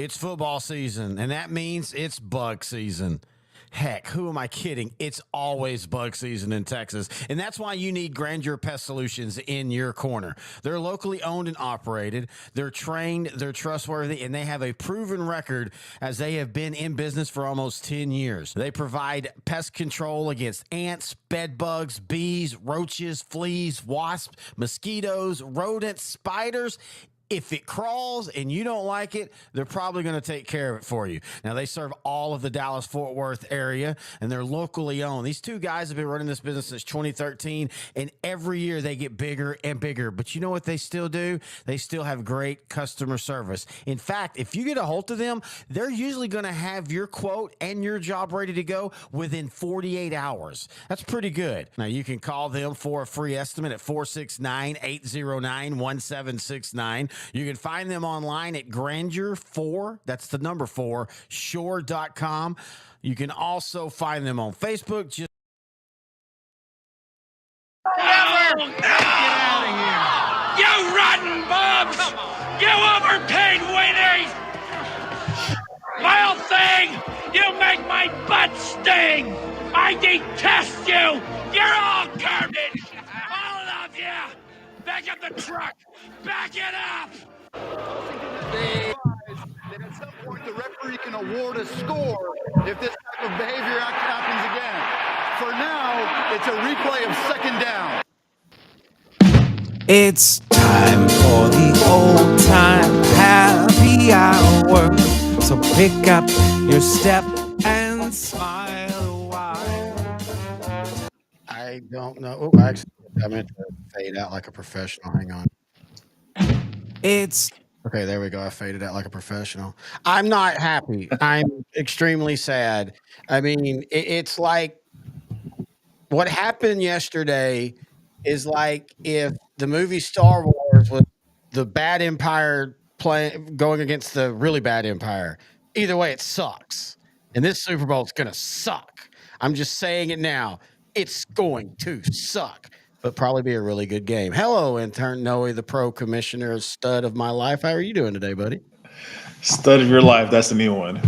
It's football season, and that means it's bug season. Heck, who am I kidding? It's always bug season in Texas. And that's why you need Grandeur Pest Solutions in your corner. They're locally owned and operated. They're trained, they're trustworthy, and they have a proven record as they have been in business for almost 10 years. They provide pest control against ants, bed bugs, bees, roaches, fleas, wasps, mosquitoes, rodents, spiders. If it crawls and you don't like it, they're probably going to take care of it for you. Now, they serve all of the Dallas-Fort Worth area, and they're locally owned. These two guys have been running this business since 2013, and every year they get bigger and bigger. But you know what they still do? They still have great customer service. In fact, if you get a hold of them, they're usually going to have your quote and your job ready to go within 48 hours. That's pretty good. Now, you can call them for a free estimate at 469-809-1769. You can find them online at Grandeur4, that's the number 4, shore.com. You can also find them on Facebook. Just Get out of here. You rotten bums! You overpaid Winnie! Vile thing! You make my butt sting! I detest you! You're all garbage! All of you! Back up the truck! Back it up! That at some point the referee can award a score if this type of behavior happens again. For now, it's a replay of second down. It's time for the old time happy hour. So pick up your step and smile a while. I don't know. Oh, actually, I meant to fade out like a professional. Hang on. It's Okay, there we go. I faded out like a professional. I'm not happy. I'm extremely sad. I mean, it's like what happened yesterday is like if the movie Star Wars was the bad empire going against the really bad empire. Either way, it sucks. And this Super Bowl is going to suck. I'm just saying it now. It's going to suck, but probably be a really good game. Hello, intern Noe, the pro commissioner, stud of my life. How are you doing today, buddy? Stud of your life. That's the new one.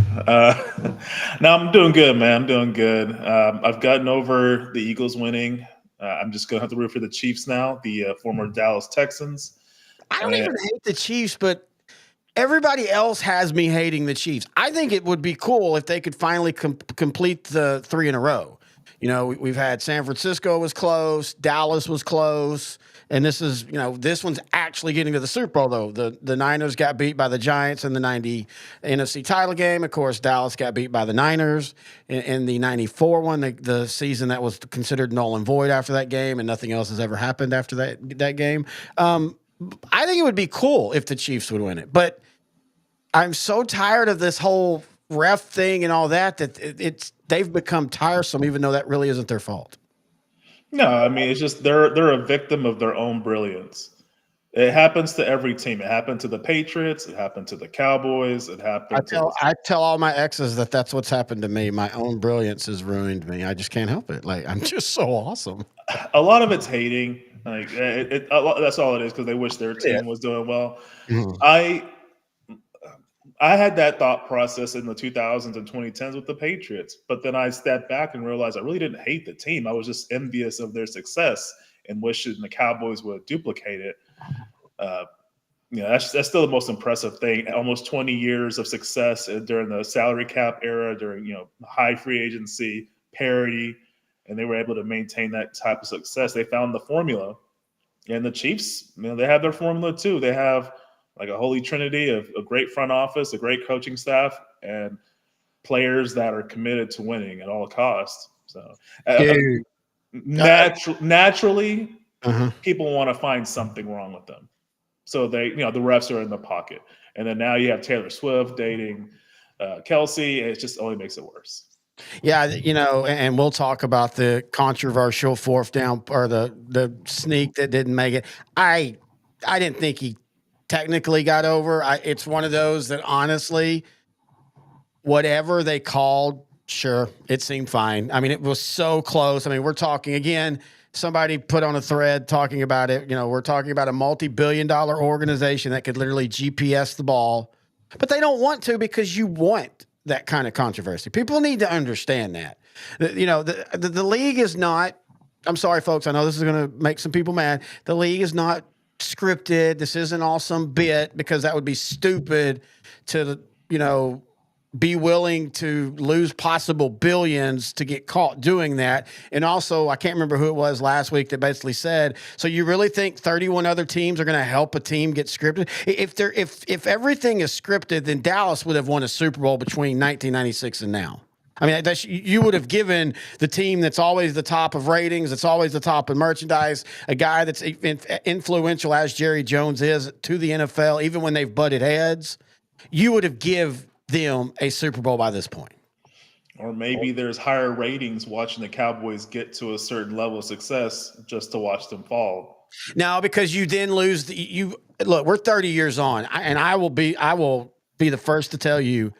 No, I'm doing good, man. I'm doing good. I've gotten over the Eagles winning. I'm just going to have to root for the Chiefs now, the former Dallas Texans. I don't even hate the Chiefs, but everybody else has me hating the Chiefs. I think it would be cool if they could finally complete the 3 in a row. You know, we've had San Francisco was close, Dallas was close, and this is, you know, this one's actually getting to the Super Bowl, though. The Niners got beat by the Giants in the 90 NFC title game. Of course, Dallas got beat by the Niners in the 94 one, the season that was considered null and void after that game, and nothing else has ever happened after that game. I think it would be cool if the Chiefs would win it, but I'm so tired of this whole ref thing and all that they've become tiresome, even though that really isn't their fault. No, I mean, it's just they're a victim of their own brilliance. It happens to every team. It happened to the Patriots. It happened to the Cowboys. It happened. I tell all my exes that's what's happened to me. My own brilliance has ruined me. I just can't help it. Like, I'm just so awesome. A lot of it's hating. Like that's all it is, because they wish their team was doing well. Mm-hmm. I had that thought process in the 2000s and 2010s with the Patriots, but then I stepped back and realized I really didn't hate the team. I was just envious of their success and wishing the Cowboys would duplicate it. That's still the most impressive thing. Almost 20 years of success during the salary cap era, during high free agency, parity, and they were able to maintain that type of success. They found the formula, and the Chiefs, they have their formula too. They have like a holy trinity of a great front office, a great coaching staff, and players that are committed to winning at all costs. So naturally, people want to find something wrong with them. So the refs are in the pocket. And then now you have Taylor Swift dating Kelsey, and it just only makes it worse. Yeah, and we'll talk about the controversial fourth down or the sneak that didn't make it. I didn't think he technically got over. It's one of those that honestly, whatever they called, sure, it seemed fine. I mean, it was so close. I mean, we're talking again. Somebody put on a thread talking about it. We're talking about a multi-billion-dollar organization that could literally GPS the ball But they don't want to because you want that kind of controversy. People need to understand that. You know, the league is not, I'm sorry, folks, I know this is going to make some people mad. The league is not scripted. This isn't all some bit, because that would be stupid to, you know, be willing to lose possible billions to get caught doing that. And also, I can't remember who it was last week that basically said, so you really think 31 other teams are going to help a team get scripted? If everything is scripted, then Dallas would have won a Super Bowl between 1996 and now. I mean, you would have given the team that's always the top of ratings, that's always the top of merchandise, a guy that's influential as Jerry Jones is to the NFL, even when they've butted heads. You would have give them a Super Bowl by this point. Or maybe there's higher ratings watching the Cowboys get to a certain level of success just to watch them fall. No, because you then lose look, we're 30 years on, and I will be the first to tell you,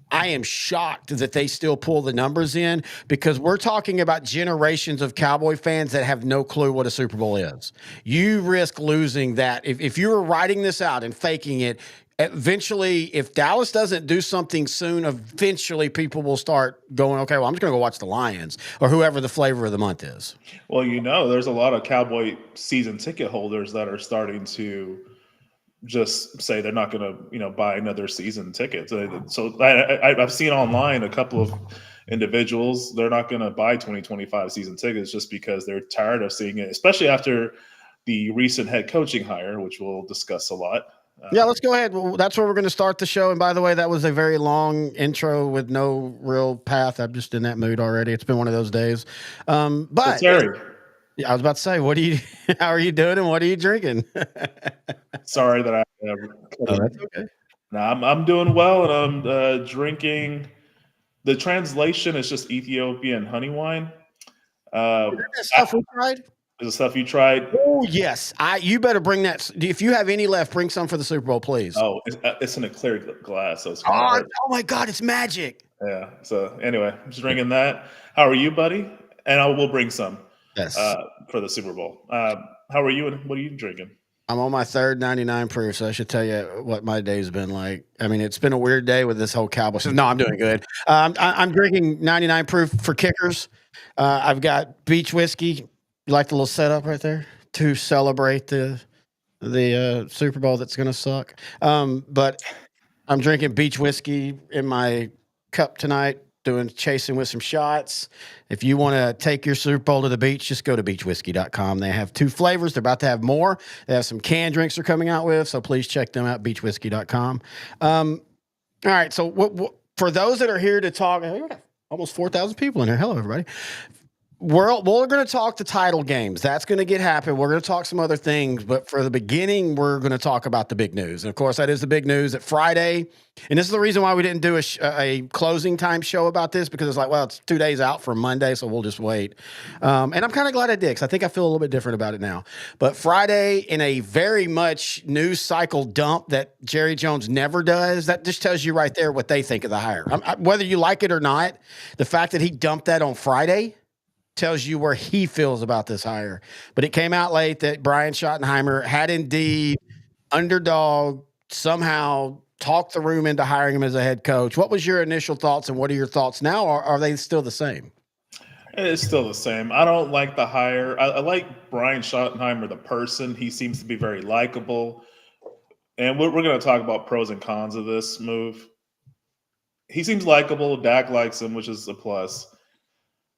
I am shocked that they still pull the numbers in, because we're talking about generations of Cowboy fans that have no clue what a Super Bowl is. You risk losing that. If you were writing this out and faking it, eventually, if Dallas doesn't do something soon, eventually people will start going, okay, well, I'm just going to go watch the Lions or whoever the flavor of the month is. Well, you know, there's a lot of Cowboy season ticket holders that are starting to just say they're not going to, you know, buy another season ticket. So I've seen online a couple of individuals, they're not going to buy 2025 season tickets just because they're tired of seeing it, especially after the recent head coaching hire, which we'll discuss a lot. Yeah, let's go ahead. Well, that's where we're going to start the show. And by the way, that was a very long intro with no real path. I'm just in that mood already. It's been one of those days. But Terry, I was about to say, how are you doing and what are you drinking? Sorry that I. That's okay. No, I'm doing well, and I'm drinking. The translation is just Ethiopian honey wine. Is that stuff we tried? Is the stuff you tried? Oh yes, you better bring that. If you have any left, bring some for the Super Bowl, please. Oh, it's in a clear glass, so it's oh my God, it's magic. Yeah. So anyway, I'm just drinking that. How are you, buddy? And I will bring some. Yes. For the Super Bowl. How are you, and what are you drinking? I'm on my third 99 proof, so I should tell you what my day's been like. I mean, it's been a weird day with this whole Cowboy. No, I'm doing good. I'm drinking 99 proof for kickers. I've got beach whiskey. You like the little setup right there to celebrate the Super Bowl that's going to suck. But I'm drinking beach whiskey in my cup tonight, chasing with some shots. If you want to take your Super Bowl to the beach, just go to beachwhiskey.com. They have 2 flavors. They're about to have more. They have some canned drinks they're coming out with, so please check them out, beachwhiskey.com. All right, so for those that are here to talk, almost 4,000 people in here. Hello, everybody. We're going to talk the title games. That's going to get happen. We're going to talk some other things, but for the beginning, we're going to talk about the big news. And of course, that is the big news that Friday. And this is the reason why we didn't do a closing time show about this, because it's like, well, it's 2 days out from Monday, so we'll just wait. And I'm kind of glad I did, because I think I feel a little bit different about it now. But Friday, in a very much news cycle dump that Jerry Jones never does, that just tells you right there what they think of the hire. Whether you like it or not, the fact that he dumped that on Friday tells you where he feels about this hire. But it came out late that Brian Schottenheimer had indeed underdog somehow talked the room into hiring him as a head coach. What was your initial thoughts, and what are your thoughts now? Or are they still the same? It's still the same. I don't like the hire. I like Brian Schottenheimer, the person. He seems to be very likable. And we're going to talk about pros and cons of this move. He seems likable. Dak likes him, which is a plus.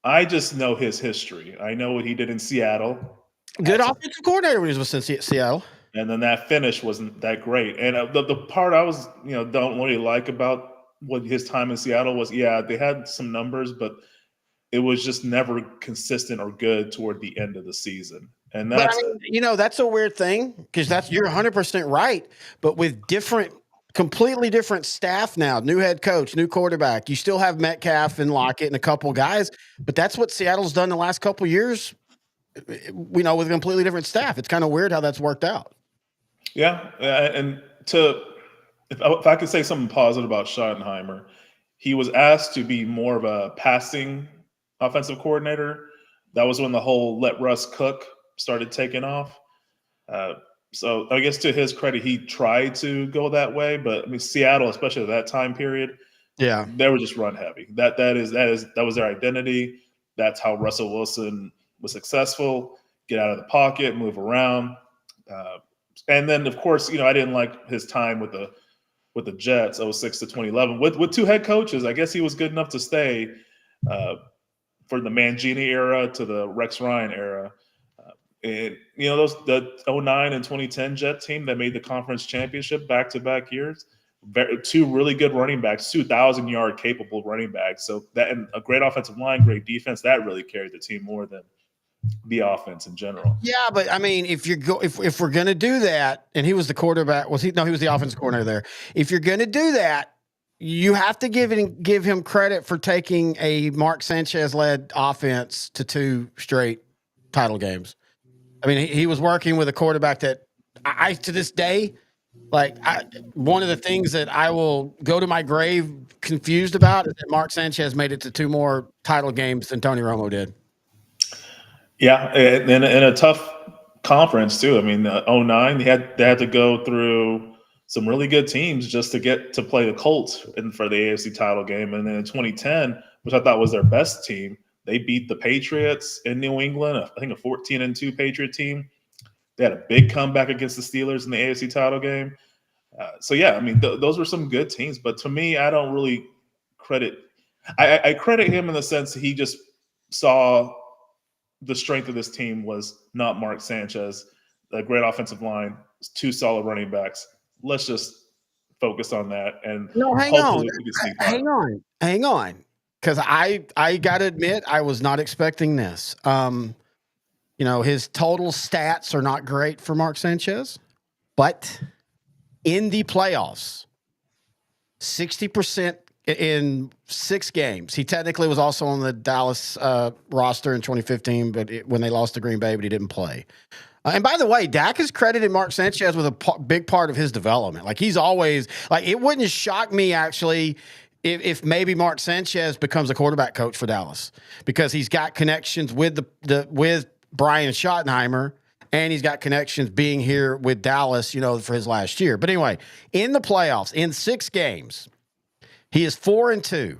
I just know his history. I know what he did in Seattle. Good offensive coordinator when he was in Seattle. And then that finish wasn't that great. And the part I was, don't really like about what his time in Seattle was, they had some numbers, but it was just never consistent or good toward the end of the season. And that's, that's a weird thing, because you're 100% right. But with completely different staff now, new head coach, new quarterback. You still have Metcalf and Lockett and a couple guys, but that's what Seattle's done the last couple of years, with a completely different staff. It's kind of weird how that's worked out. Yeah, and if I could say something positive about Schottenheimer, he was asked to be more of a passing offensive coordinator. That was when the whole let Russ cook started taking off. So I guess to his credit, he tried to go that way, but I mean Seattle, especially at that time period, Yeah. they were just run heavy. That was their identity. That's how Russell Wilson was successful. Get out of the pocket, move around, and then of course, I didn't like his time with the Jets, 06 to 2011, with two head coaches. I guess he was good enough to stay for the Mangini era to the Rex Ryan era. And the 09 and 2010 Jet team that made the conference championship back-to-back years, two really good running backs, 2,000-yard capable running backs. So that, and a great offensive line, great defense, that really carried the team more than the offense in general. Yeah, but I mean, if we're gonna do that, and he was the quarterback, was he? No, he was the offensive coordinator there. If you're gonna do that, you have to give him credit for taking a Mark Sanchez led offense to 2 straight title games. I mean, he was working with a quarterback that I to this day, one of the things that I will go to my grave confused about is that Mark Sanchez made it to 2 more title games than Tony Romo did. Yeah, and in a tough conference too. I mean, 09, they had to go through some really good teams just to get to play the Colts for the AFC title game. And then in 2010, which I thought was their best team, they beat the Patriots in New England, I think a 14-2 Patriot team. They had a big comeback against the Steelers in the AFC title game. So, yeah, I mean, those were some good teams. But to me, I don't really credit – I credit him in the sense he just saw the strength of this team was not Mark Sanchez, a great offensive line, 2 solid running backs. Let's just focus on that. And no, hang on. Because I got to admit, I was not expecting this. His total stats are not great for Mark Sanchez, but in the playoffs, 60% in 6 games. He technically was also on the Dallas roster in 2015, but when they lost to Green Bay, but he didn't play. And by the way, Dak has credited Mark Sanchez with a big part of his development. Like he's always it wouldn't shock me actually if maybe Mark Sanchez becomes a quarterback coach for Dallas because he's got connections with with Brian Schottenheimer and he's got connections being here with Dallas, for his last year. But anyway, in the playoffs, in 6 games, he is 4-2.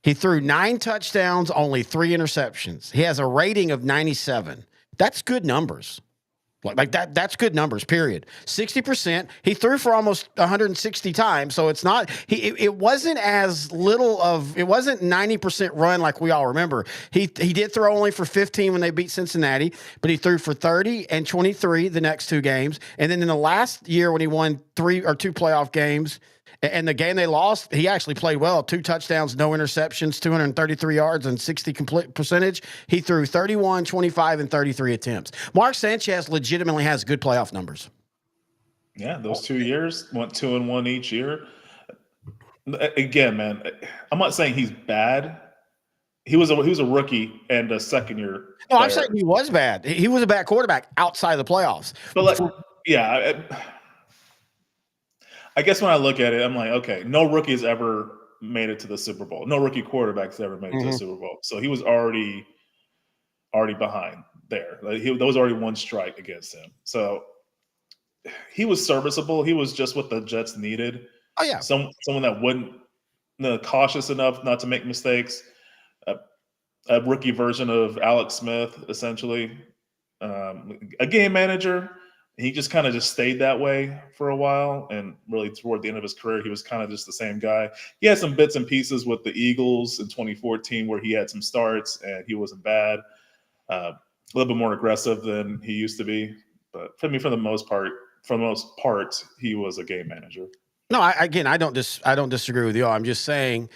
He threw 9 touchdowns, only 3 interceptions. He has a rating of 97. That's good numbers. Like that. That's good numbers, period. 60%. He threw for almost 160 times. So it's not, it wasn't as little of, it wasn't 90% run like we all remember. He did throw only for 15 when they beat Cincinnati, but he threw for 30 and 23 the next 2 games. And then in the last year when he won 2 playoff games, and the game they lost, he actually played well. 2 touchdowns, no interceptions, 233 yards, and 60 complete percentage. He threw 31, 25, and 33 attempts. Mark Sanchez legitimately has good playoff numbers. Yeah, those 2 years, went 2-1 each year. Again, man, I'm not saying he's bad. He was a rookie and a second-year player. No, I'm saying he was bad. He was a bad quarterback outside of the playoffs. But I guess when I look at it, I'm like, okay, no rookie's ever made it to the Super Bowl. No rookie quarterback's ever made it to the Super Bowl. So he was already behind there. There was already 1 strike against him. So he was serviceable. He was just what the Jets needed. Oh, yeah. Someone that wouldn't cautious enough not to make mistakes. A rookie version of Alex Smith, essentially. A game manager. He just kind of just stayed that way for a while, and really toward the end of his career, he was kind of just the same guy. He had some bits and pieces with the Eagles in 2014 where he had some starts and he wasn't bad. A little bit more aggressive than he used to be, but for the most part, he was a game manager. No, I don't disagree with you. I'm just saying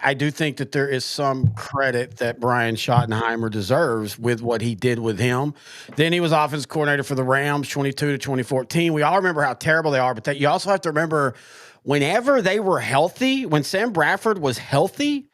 I do think that there is some credit that Brian Schottenheimer deserves with what he did with him. Then he was offensive coordinator for the Rams, 22 to 2014. We all remember how terrible they are, but you also have to remember whenever they were healthy, when Sam Bradford was healthy,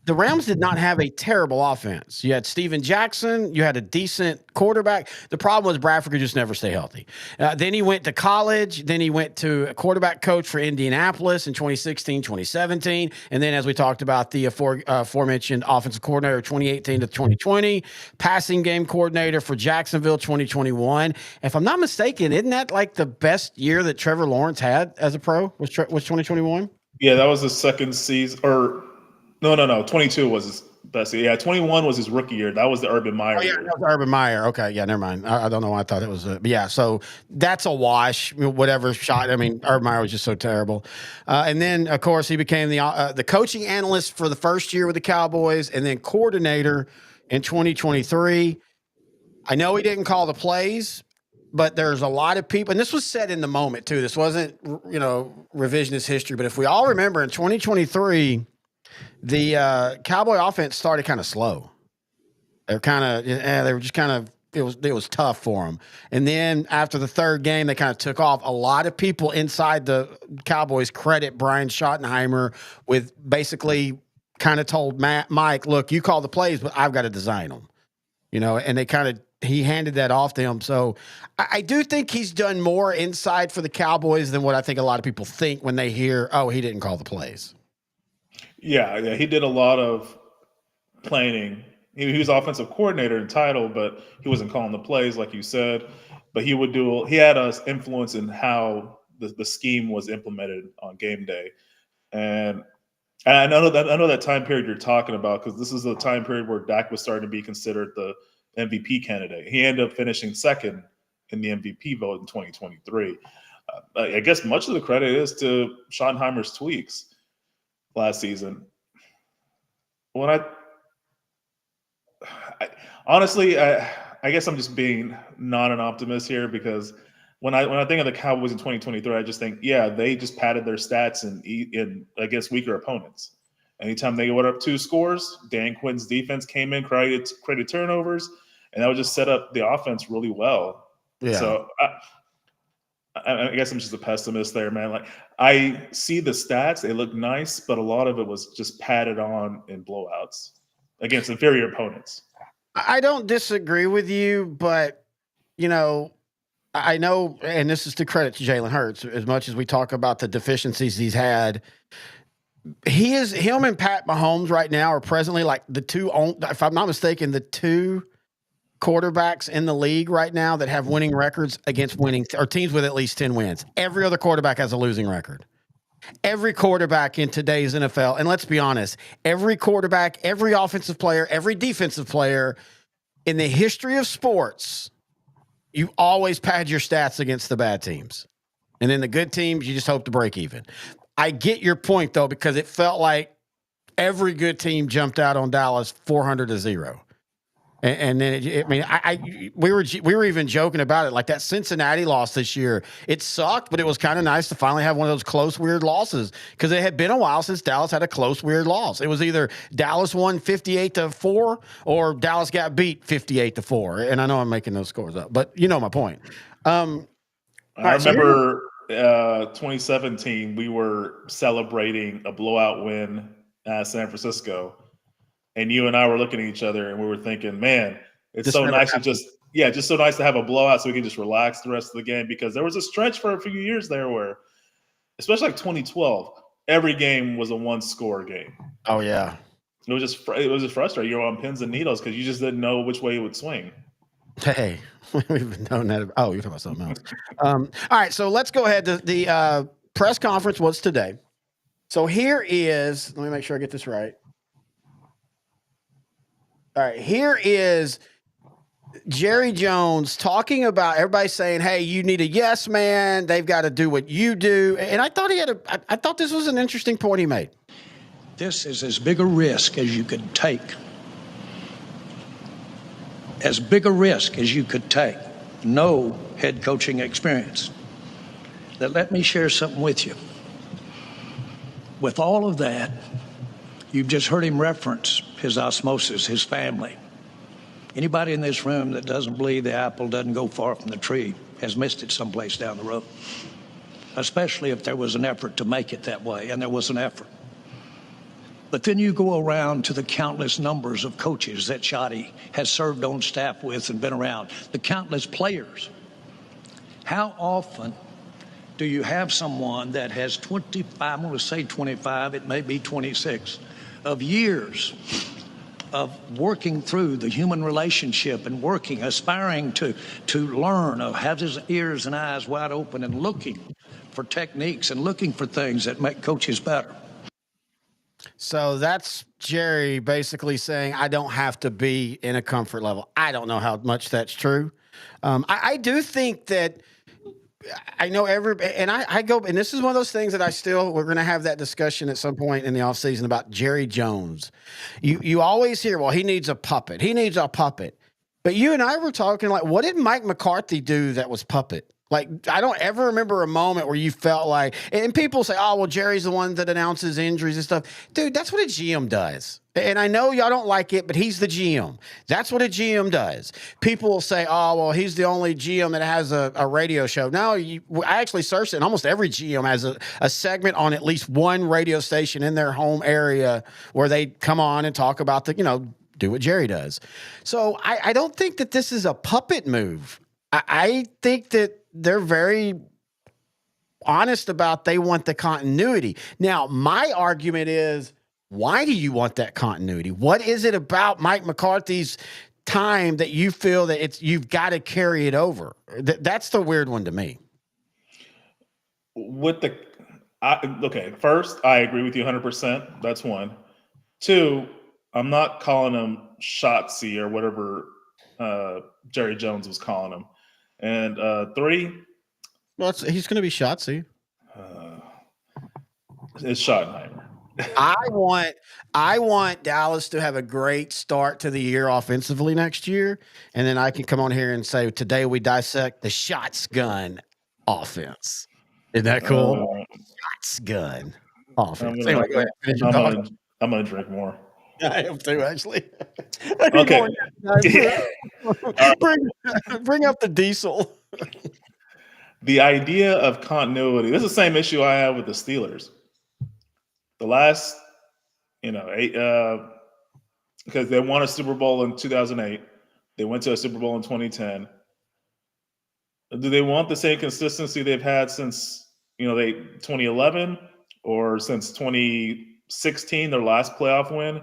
the Rams did not have a terrible offense. You had Steven Jackson. You had a decent quarterback. The problem was Bradford could just never stay healthy. Then he went to college. Then he went to a quarterback coach for Indianapolis in 2016, 2017. And then, as we talked about, the aforementioned offensive coordinator 2018 to 2020, passing game coordinator for Jacksonville 2021. If I'm not mistaken, isn't that like the best year that Trevor Lawrence had as a pro was 2021? Yeah, that was the second season. Or no. 22 was his best year. Yeah, 21 was his rookie year. That was the Urban Meyer year. That was Urban Meyer. Okay, yeah, never mind. I don't know why I thought it was. Yeah, so that's a wash. Whatever shot. I mean, Urban Meyer was just so terrible. And then, of course, he became the coaching analyst for the first year with the Cowboys, and then coordinator in 2023. I know he didn't call the plays, but there's a lot of people, and this was said in the moment too. This wasn't, revisionist history. But if we all remember, in 2023. The Cowboy offense started kind of slow. They were just kind of, it was tough for them. And then after the third game, they kind of took off. A lot of people inside the Cowboys credit Brian Schottenheimer with basically kind of told Mike, look, you call the plays, but I've got to design them. And he handed that off to him. So I do think he's done more inside for the Cowboys than what I think a lot of people think when they hear, oh, he didn't call the plays. Yeah, he did a lot of planning. He was offensive coordinator in title, but he wasn't calling the plays like you said. But he had an influence in how the scheme was implemented on game day. And I know that time period you're talking about, because this is the time period where Dak was starting to be considered the MVP candidate. He ended up finishing second in the MVP vote in 2023. I guess much of the credit is to Schottenheimer's tweaks last season. Honestly, I guess I'm just being not an optimist here, because when I think of the Cowboys in 2023, I just think, yeah, they just padded their stats in against weaker opponents. Anytime they went up 2 scores, Dan Quinn's defense came in, created turnovers, and that would just set up the offense really well. Yeah. So I guess I'm just a pessimist there, man. Like, I see the stats; they look nice, but a lot of it was just padded on in blowouts against inferior opponents. I don't disagree with you, but I know, and this is to credit to Jalen Hurts, as much as we talk about the deficiencies he's had. Him and Pat Mahomes right now are presently like the two, if I'm not mistaken, the two quarterbacks in the league right now that have winning records against winning or teams with at least 10 wins. Every other quarterback has a losing record. Every quarterback in today's NFL, and let's be honest, every quarterback, every offensive player, every defensive player in the history of sports, you always pad your stats against the bad teams. And then the good teams, you just hope to break even. I get your point, though, because it felt like every good team jumped out on Dallas 400-0. And then, we were even joking about it. Like that Cincinnati loss this year, it sucked, but it was kind of nice to finally have one of those close, weird losses, because it had been a while since Dallas had a close, weird loss. It was either Dallas won 58-4 or Dallas got beat 58-4. And I know I'm making those scores up, but you know my point. I remember 2017, we were celebrating a blowout win at San Francisco. And you and I were looking at each other and we were thinking, man, it's so nice to just so nice to have a blowout so we can just relax the rest of the game, because there was a stretch for a few years there where, especially like 2012, every game was a 1-score game. Oh yeah. It was just frustrating. You're on pins and needles because you just didn't know which way it would swing. Hey, we've known that. Oh, you're talking about something else. All right, so let's go ahead. The press conference was today. So here is, let me make sure I get this right. All right, here is Jerry Jones talking about everybody saying, hey, you need a yes man. They've got to do what you do. And I thought I thought this was an interesting point he made. This is as big a risk as you could take. As big a risk as you could take. No head coaching experience. Now, let me share something with you. With all of that, you've just heard him reference his osmosis, his family. Anybody in this room that doesn't believe the apple doesn't go far from the tree has missed it someplace down the road, especially if there was an effort to make it that way, and there was an effort. But then you go around to the countless numbers of coaches that Shotty has served on staff with and been around, the countless players. How often do you have someone that has 25, I'm going to say 25, it may be 26, of years of working through the human relationship and working, aspiring to learn, of have his ears and eyes wide open and looking for techniques and looking for things that make coaches better. So that's Jerry basically saying, I don't have to be in a comfort level. I don't know how much that's true. I do think that I know I go, and this is one of those things that we're going to have that discussion at some point in the offseason about Jerry Jones. You always hear, well, he needs a puppet. He needs a puppet. But you and I were talking like, what did Mike McCarthy do that was puppet? Like, I don't ever remember a moment where you felt like, and people say, oh, well, Jerry's the one that announces injuries and stuff. Dude, that's what a GM does. And I know y'all don't like it, but he's the GM. That's what a GM does. People will say, oh, well, he's the only GM that has a radio show. No, I actually searched it, and almost every GM has a segment on at least one radio station in their home area where they come on and talk about do what Jerry does. So I don't think that this is a puppet move. I think that they're very honest about they want the continuity. Now, my argument is, why do you want that continuity? What is it about Mike McCarthy's time that you feel that you've got to carry it over? That's the weird one to me. First, I agree with you 100%. That's one. Two, I'm not calling him Shotzi or whatever Jerry Jones was calling him. And three, well, he's going to be Shotzi. It's Schottenheimer. I want Dallas to have a great start to the year offensively next year, and then I can come on here and say, today we dissect the shots gun offense. Isn't that cool? Shots gun offense. I'm gonna drink more. I am too, actually. Okay. Bring up the diesel. The idea of continuity. This is the same issue I have with the Steelers. The last, 8, because they won a Super Bowl in 2008. They went to a Super Bowl in 2010. Do they want the same consistency they've had since, 2011 or since 2016, their last playoff win?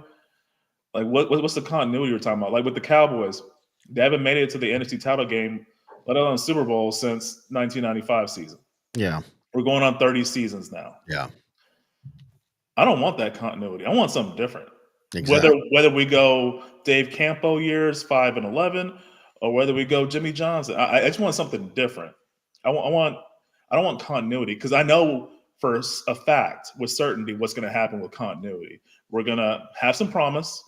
Like, what's the continuity you're talking about? Like with the Cowboys, they haven't made it to the NFC title game, let alone Super Bowl, since 1995 season. Yeah. We're going on 30 seasons now. Yeah. I don't want that continuity. I want something different. Exactly. Whether we go Dave Campo years 5 and 11, or whether we go Jimmy Johnson, I just want something different. I don't want continuity, because I know for a fact with certainty what's going to happen with continuity. We're going to have some promise.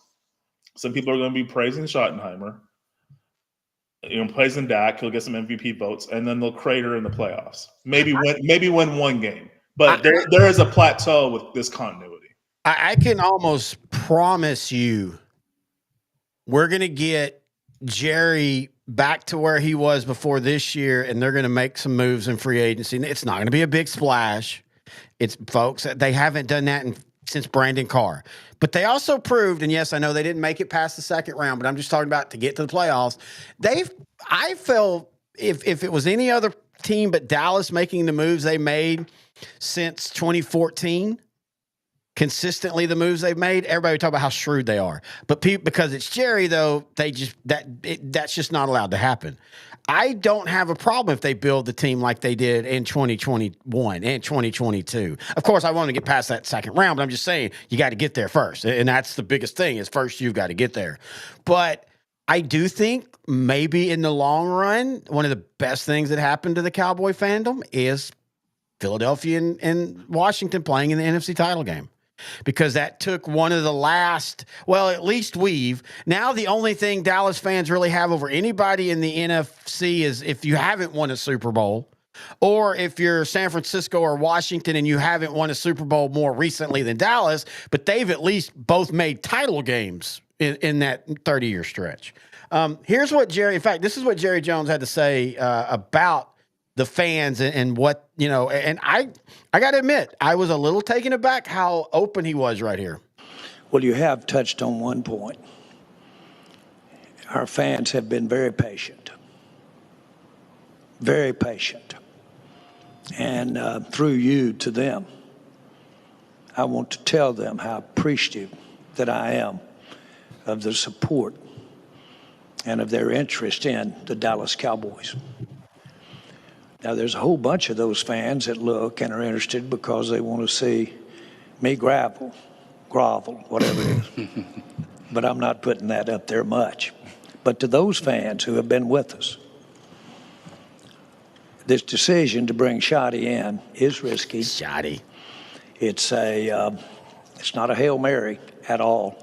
Some people are going to be praising Schottenheimer, praising Dak. He'll get some MVP votes, and then they'll crater in the playoffs. Maybe win one game. But there is a plateau with this continuity. I can almost promise you we're going to get Jerry back to where he was before this year, and they're going to make some moves in free agency. It's not going to be a big splash. It's, folks, they haven't done that since Brandon Carr. But they also proved, and yes, I know they didn't make it past the second round, but I'm just talking about to get to the playoffs. I felt if it was any other team but Dallas making the moves they made since 2014, consistently the moves they've made, everybody would talk about how shrewd they are. But because it's Jerry, though, that's just not allowed to happen. I don't have a problem if they build the team like they did in 2021 and 2022. Of course, I want to get past that second round, but I'm just saying you got to get there first. And that's the biggest thing is first you've got to get there. But I do think maybe in the long run, one of the best things that happened to the Cowboy fandom is Philadelphia and Washington playing in the NFC title game. Because that took one of the last, well, at least now the only thing Dallas fans really have over anybody in the NFC is if you haven't won a Super Bowl, or if you're San Francisco or Washington and you haven't won a Super Bowl more recently than Dallas, but they've at least both made title games in that 30-year stretch. Here's what this is what Jerry Jones had to say about the fans and what, and I got to admit, I was a little taken aback how open he was right here. Well, you have touched on one point. Our fans have been very patient. Very patient. And through you to them, I want to tell them how appreciative that I am of the support and of their interest in the Dallas Cowboys. Now, there's a whole bunch of those fans that look and are interested because they want to see me grovel, whatever it is. But I'm not putting that up there much. But to those fans who have been with us, this decision to bring Shotty in is risky. Shotty. It's not a Hail Mary at all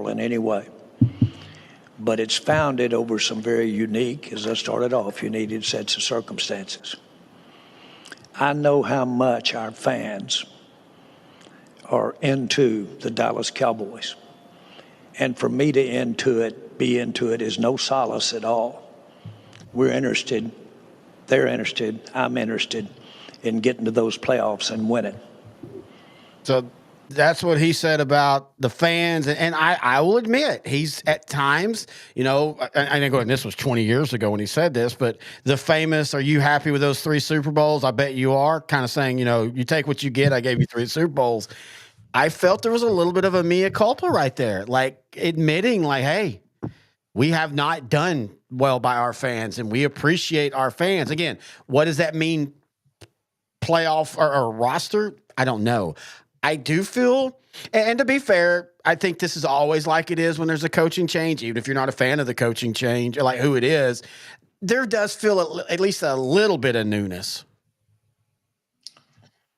in any way. But it's founded over some very unique, as I started off, unique sets of circumstances. I know how much our fans are into the Dallas Cowboys. And for me to be into it is no solace at all. We're interested, they're interested, I'm interested in getting to those playoffs and winning. So that's what he said about the fans. And I will admit, he's at times, I know this was 20 years ago when he said this, but the famous, are you happy with those 3 Super Bowls? I bet you are. Kind of saying, you take what you get. I gave you 3 Super Bowls. I felt there was a little bit of a mea culpa right there, like admitting like, hey, we have not done well by our fans and we appreciate our fans. Again, what does that mean? Playoff or roster? I don't know. I do feel, and to be fair, I think this is always like it is when there's a coaching change, even if you're not a fan of the coaching change or like who it is, there does feel at least a little bit of newness.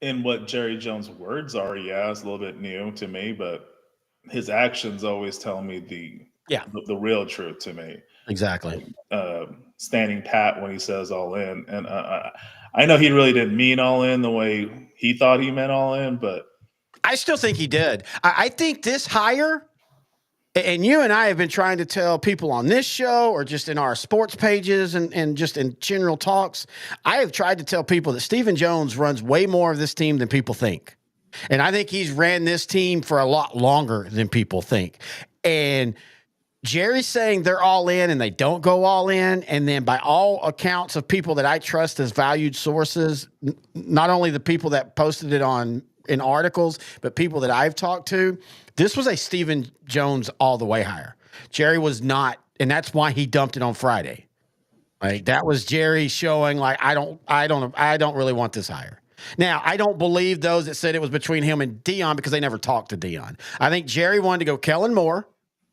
In what Jerry Jones' words are, yeah, it's a little bit new to me, but his actions always tell me the real truth to me. Exactly. Standing pat when he says all in. And I know he really didn't mean all in the way he thought he meant all in, but I still think he did. I think this hire, and you and I have been trying to tell people on this show or just in our sports pages and just in general talks, I have tried to tell people that Stephen Jones runs way more of this team than people think. And I think he's ran this team for a lot longer than people think. And Jerry's saying they're all in and they don't go all in. And then by all accounts of people that I trust as valued sources, not only the people that posted it in articles, but people that I've talked to, this was a Stephen Jones all the way hire. Jerry was not, and that's why he dumped it on Friday. Like that was Jerry showing like, I don't really want this hire. Now, I don't believe those that said it was between him and Dion because they never talked to Dion. I think Jerry wanted to go Kellen Moore.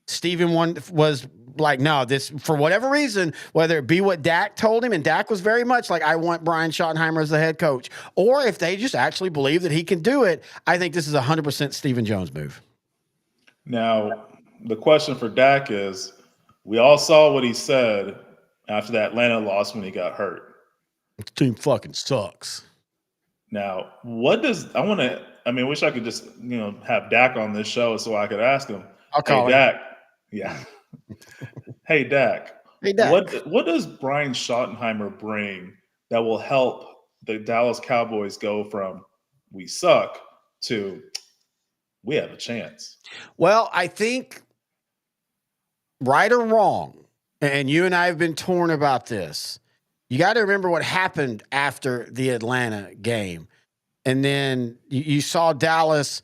Stephen was like, no, this, for whatever reason, whether it be what Dak told him, and Dak was very much like, I want Brian Schottenheimer as the head coach, or if they just actually believe that he can do it, I think this is 100% Stephen Jones move. Now, the question for Dak is, we all saw what he said after that Atlanta loss when he got hurt. This team fucking sucks. Now, I wish I could just, have Dak on this show so I could ask him. I'll call him. Dak. Yeah. Hey, Dak. Hey, Dak. What does Brian Schottenheimer bring that will help the Dallas Cowboys go from we suck to we have a chance? Well, I think right or wrong, and you and I have been torn about this, you got to remember what happened after the Atlanta game. And then you saw Dallas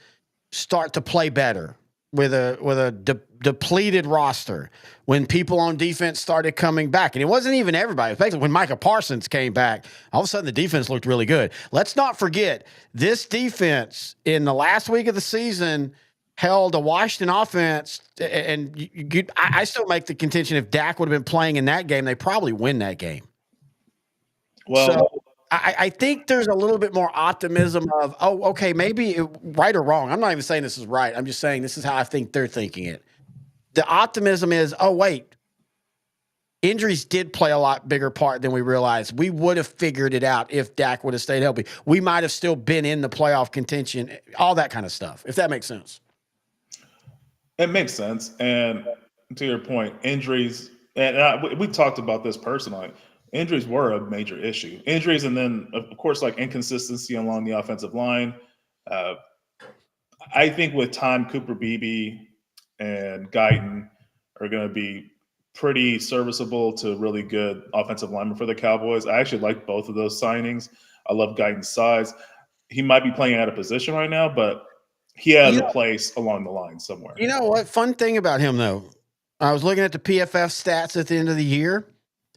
start to play better with a depleted roster when people on defense started coming back. And it wasn't even everybody. It was basically when Micah Parsons came back, all of a sudden the defense looked really good. Let's not forget, this defense in the last week of the season held a Washington offense, and I still make the contention if Dak would have been playing in that game, they probably win that game. Well, so I think there's a little bit more optimism of, okay, maybe right or wrong. I'm not even saying this is right. I'm just saying this is how I think they're thinking it. The optimism is, wait, injuries did play a lot bigger part than we realized. We would have figured it out if Dak would have stayed healthy. We might have still been in the playoff contention, all that kind of stuff, if that makes sense. It makes sense. And to your point, injuries, and we talked about this personally. Injuries were a major issue. Injuries, and then, of course, like inconsistency along the offensive line. I think with time, Cooper Beebe and Guyton are going to be pretty serviceable to really good offensive linemen for the Cowboys. I actually like both of those signings. I love Guyton's size. He might be playing out of position right now, but he has a place along the line somewhere. You know what? Fun thing about him, though, I was looking at the PFF stats at the end of the year.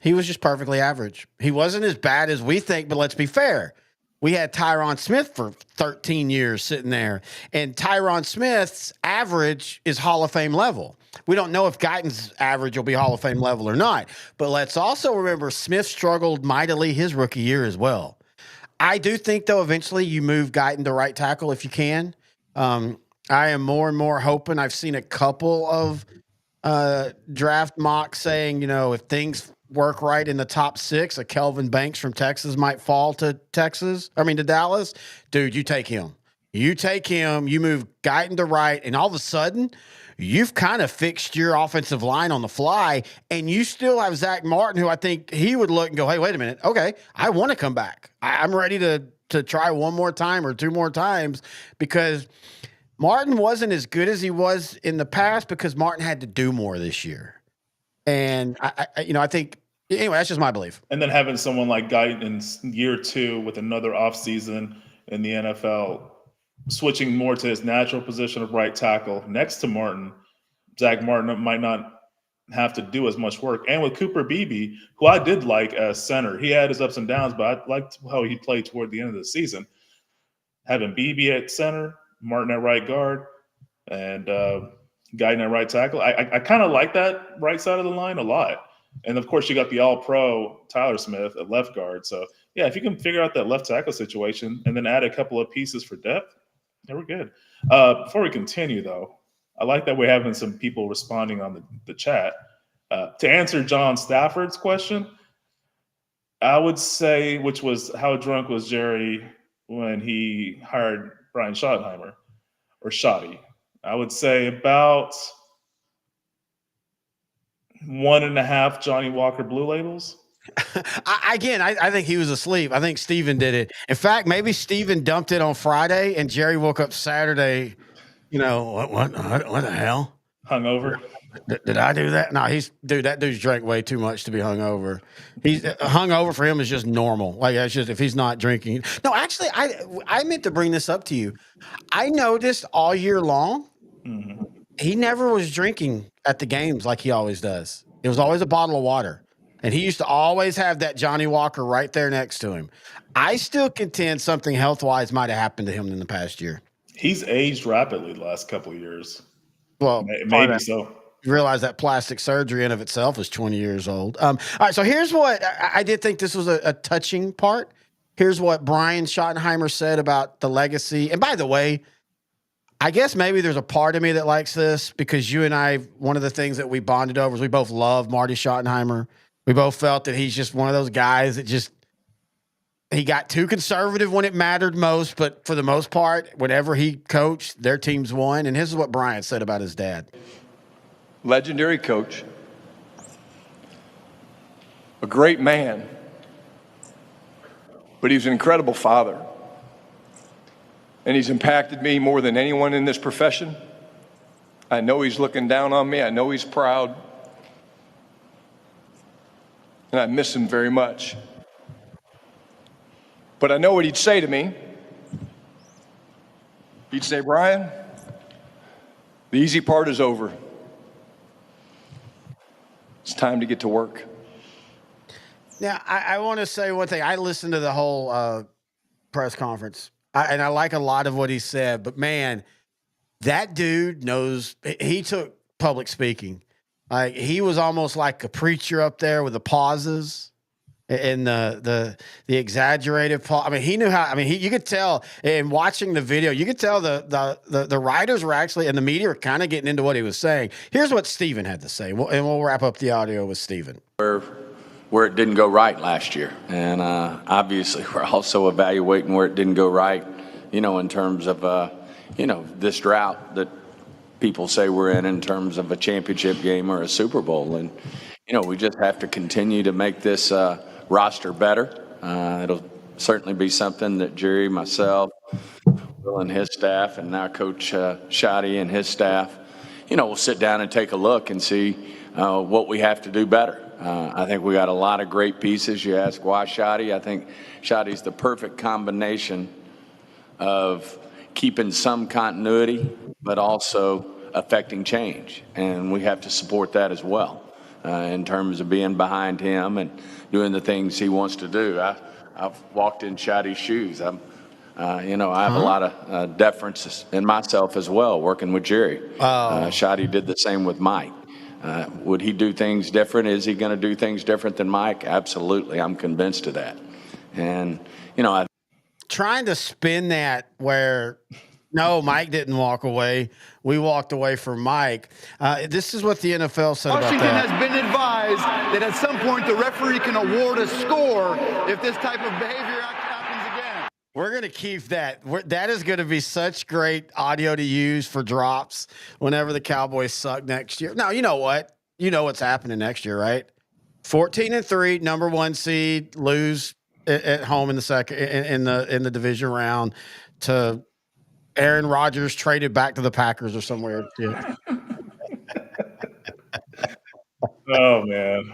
He was just perfectly average. He wasn't as bad as we think, but let's be fair. We had Tyron Smith for 13 years sitting there, and Tyron Smith's average is Hall of Fame level. We don't know if Guyton's average will be Hall of Fame level or not, but let's also remember Smith struggled mightily his rookie year as well. I do think, though, eventually you move Guyton to right tackle if you can. I am more and more hoping. I've seen a couple of draft mocks saying, if things work right in the top 6, a Kelvin Banks from Texas might fall to Dallas. Dude, you take him. You take him, you move Guyton to right, and all of a sudden, you've kind of fixed your offensive line on the fly, and you still have Zach Martin, who I think he would look and go, hey, wait a minute. Okay, I want to come back. I'm ready to try one more time or two more times, because Martin wasn't as good as he was in the past because Martin had to do more this year. And I think, anyway, that's just my belief. And then having someone like Guyton in year 2 with another offseason in the NFL, switching more to his natural position of right tackle next to Martin, Zach Martin might not have to do as much work. And with Cooper Beebe, who I did like as center, he had his ups and downs, but I liked how he played toward the end of the season. Having Beebe at center, Martin at right guard, and Guyton at right tackle. I kind of like that right side of the line a lot. And of course, you got the all-pro Tyler Smith at left guard. So yeah, if you can figure out that left tackle situation and then add a couple of pieces for depth, yeah, we're good. Before we continue, though, I like that we're having some people responding on the chat. To answer John Stafford's question, I would say, which was how drunk was Jerry when he hired Brian Schottenheimer, or Shotty? I would say about 1.5 Johnny Walker Blue Labels. I think he was asleep. I think Steven did it. In fact, maybe Steven dumped it on Friday and Jerry woke up Saturday. What the hell? Hungover. Did I do that? No, that dude's drank way too much to be hungover. He's hungover for him is just normal. Like, that's just, if he's not drinking. No, actually, I meant to bring this up to you. I noticed all year long, he never was drinking at the games like he always does. It was always a bottle of water. And he used to always have that Johnny Walker right there next to him. I still contend something health-wise might have happened to him in the past year. He's aged rapidly the last couple of years. Well, maybe so. You realize that plastic surgery in of itself is 20 years old. All right, so here's what I did think this was a touching part. Here's what Brian Schottenheimer said about the legacy. And by the way, I guess maybe there's a part of me that likes this because you and I, one of the things that we bonded over is we both love Marty Schottenheimer. We both felt that he's just one of those guys that he got too conservative when it mattered most, but for the most part, whenever he coached, their teams won. And this is what Brian said about his dad. Legendary coach, a great man, but he was an incredible father. And he's impacted me more than anyone in this profession. I know he's looking down on me. I know he's proud. And I miss him very much. But I know what he'd say to me. He'd say, Brian, the easy part is over. It's time to get to work. Now, I want to say one thing. I listened to the whole press conference, and I like a lot of what he said. But, man, that dude knows – he took public speaking. Like, he was almost like a preacher up there with the pauses and the exaggerated pause. I mean, he knew how – I mean, you could tell in watching the video, you could tell the writers were actually – and the media were kind of getting into what he was saying. Here's what Steven had to say, and we'll wrap up the audio with Steven. Where it didn't go right last year. And obviously we're also evaluating where it didn't go right, in terms of, this drought that people say we're in terms of a championship game or a Super Bowl. And, we just have to continue to make this roster better. It'll certainly be something that Jerry, myself, Will and his staff, and now Coach Shoddy and his staff, we'll sit down and take a look and see what we have to do better. I think we got a lot of great pieces. You ask why Shoddy? I think Shoddy's the perfect combination of keeping some continuity, but also affecting change. And we have to support that as well in terms of being behind him and doing the things he wants to do. I've walked in Shoddy's shoes. I have a lot of deference in myself as well, working with Jerry. Shoddy did the same with Mike. Would he do things different? Is he going to do things different than Mike? Absolutely. I'm convinced of that. And, trying to spin that where, no, Mike didn't walk away. We walked away from Mike. This is what the NFL said Washington about that. has been advised that at some point the referee can award a score if this type of behavior happens again. We're going to keep that. That is going to be such great audio to use for drops whenever the Cowboys suck next year. Now, you know what? You know what's happening next year, right? 14-3, number 1 seed, lose at home in the second in the division round to Aaron Rodgers traded back to the Packers or somewhere. Yeah. Oh man,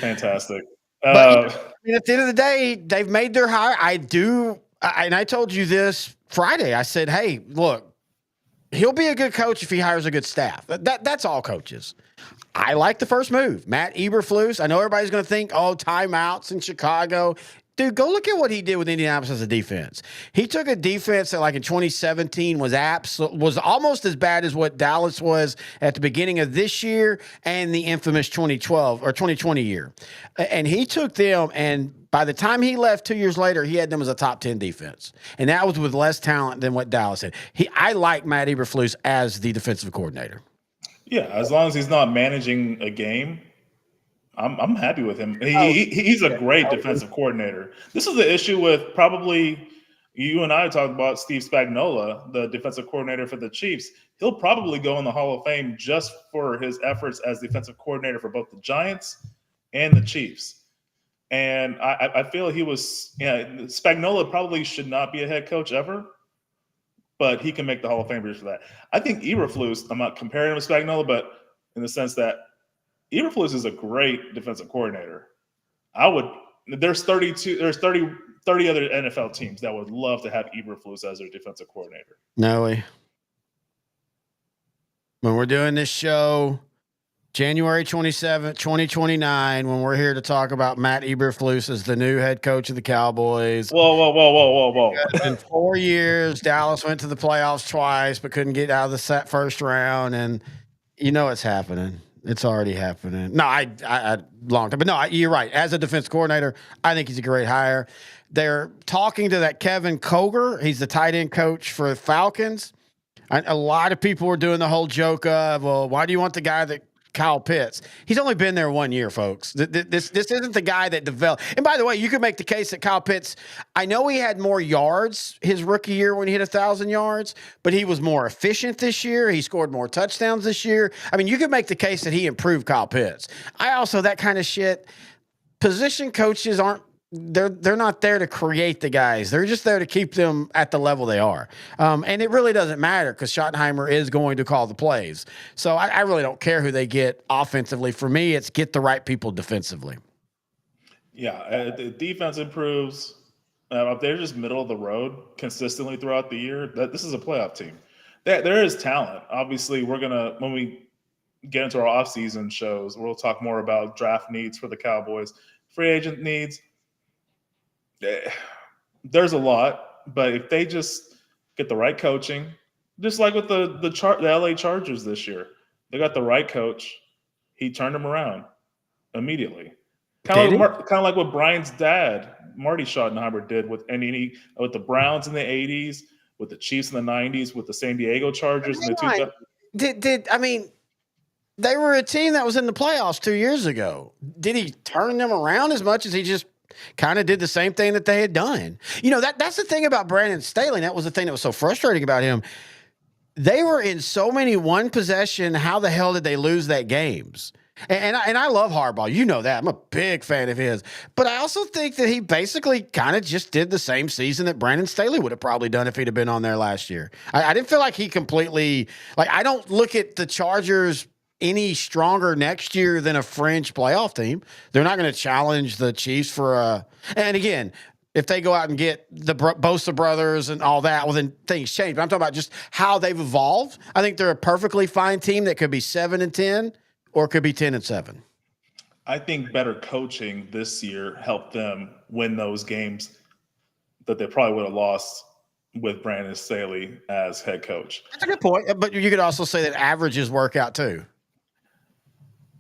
fantastic. But at the end of the day, they've made their hire. And I told you this Friday. I said, "Hey, look, he'll be a good coach if he hires a good staff. That's all coaches." I like the first move, Matt Eberflus. I know everybody's going to think, "Oh, timeouts in Chicago." Dude, go look at what he did with Indianapolis as a defense. He took a defense that, like in 2017, was almost as bad as what Dallas was at the beginning of this year and the infamous 2012 or 2020 year. And he took them, and by the time he left 2 years later, he had them as a top 10 defense. And that was with less talent than what Dallas had. I like Matt Eberflus as the defensive coordinator. Yeah, as long as he's not managing a game, I'm happy with him. He's a great defensive coordinator. This is the issue with probably you and I talked about Steve Spagnuolo, the defensive coordinator for the Chiefs. He'll probably go in the Hall of Fame just for his efforts as defensive coordinator for both the Giants and the Chiefs. And I feel Spagnuolo probably should not be a head coach ever, but he can make the Hall of Fame just for that. I think Eberflus, I'm not comparing him to Spagnuolo, but in the sense that Eberflus is a great defensive coordinator. There's 30 other NFL teams that would love to have Eberflus as their defensive coordinator. No way. When we're doing this show, January 27th, 2029, when we're here to talk about Matt Eberflus as the new head coach of the Cowboys. Whoa. In 4 years, Dallas went to the playoffs twice, but couldn't get out of the first round. And you know it's happening. It's already happening. No, I long time, but no, you're right. As a defense coordinator, I think he's a great hire. They're talking to that Kevin Koger. He's the tight end coach for the Falcons. A lot of people were doing the whole joke of, well, why do you want the guy that Kyle Pitts? He's only been there 1 year, folks. This isn't the guy that developed. And by the way, you could make the case that Kyle Pitts, I know he had more yards his rookie year when he hit 1,000 yards, but he was more efficient this year. He scored more touchdowns this year. I mean, you could make the case that he improved Kyle Pitts. That kind of shit, position coaches they're not there to create the guys. They're just there to keep them at the level they are. And it really doesn't matter because Schottenheimer is going to call the plays. So I really don't care who they get offensively. For me, it's get the right people defensively. Yeah, the defense improves. If they're just middle of the road consistently throughout the year, this is a playoff team. There is talent. Obviously, when we get into our offseason shows, we'll talk more about draft needs for the Cowboys, free agent needs. There's a lot, but if they just get the right coaching, just like with the LA Chargers this year, they got the right coach. He turned them around immediately. Kind of like what Brian's dad, Marty Schottenheimer, did with the Browns in the 80s, with the Chiefs in the 90s, with the San Diego Chargers in the 2000s. They were a team that was in the playoffs 2 years ago. Did he turn them around as much as he just kind of did the same thing that they had done? That's the thing about Brandon Staley. That was the thing that was so frustrating about him. They were in so many one possession. How the hell did they lose that games? And I love Harbaugh. You know that. I'm a big fan of his. But I also think that he basically kind of just did the same season that Brandon Staley would have probably done if he'd have been on there last year. I didn't feel like he completely like I don't look at the Chargers any stronger next year than a fringe playoff team. They're not going to challenge the Chiefs for a and again, if they go out and get the Bosa brothers and all that, well, then things change. But I'm talking about just how they've evolved. I think they're a perfectly fine team that could be 7-10 or it could be 10-7. I think better coaching this year helped them win those games that they probably would have lost with Brandon Staley as head coach. That's a good point. But you could also say that averages work out too.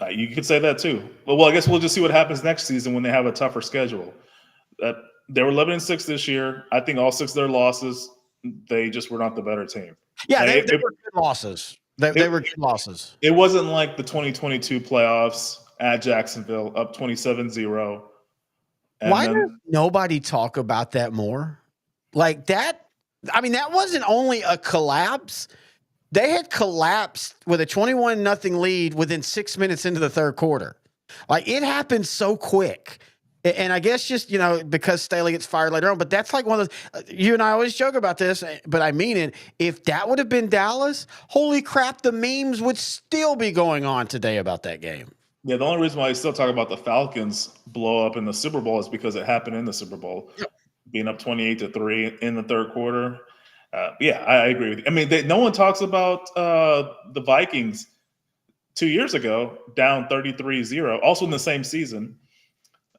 You could say that too. Well, I guess we'll just see what happens next season when they have a tougher schedule. They were 11-6 this year. I think all 6 of their losses, they just were not the better team. Yeah, they were good losses. They were good losses. It wasn't like the 2022 playoffs at Jacksonville, up 27-0. Why does nobody talk about that more? Like that, I mean, that wasn't only a collapse. They had collapsed with a 21-0 lead within 6 minutes into the third quarter. Like it happened so quick. And I guess just, because Staley gets fired later on, but that's like one of those, you and I always joke about this, but I mean it. If that would have been Dallas, holy crap, the memes would still be going on today about that game. Yeah, the only reason why I still talk about the Falcons blow up in the Super Bowl is because it happened in the Super Bowl, being up 28-3 in the third quarter. Yeah, I agree with you. I mean, no one talks about the Vikings 2 years ago, down 33-0, also in the same season.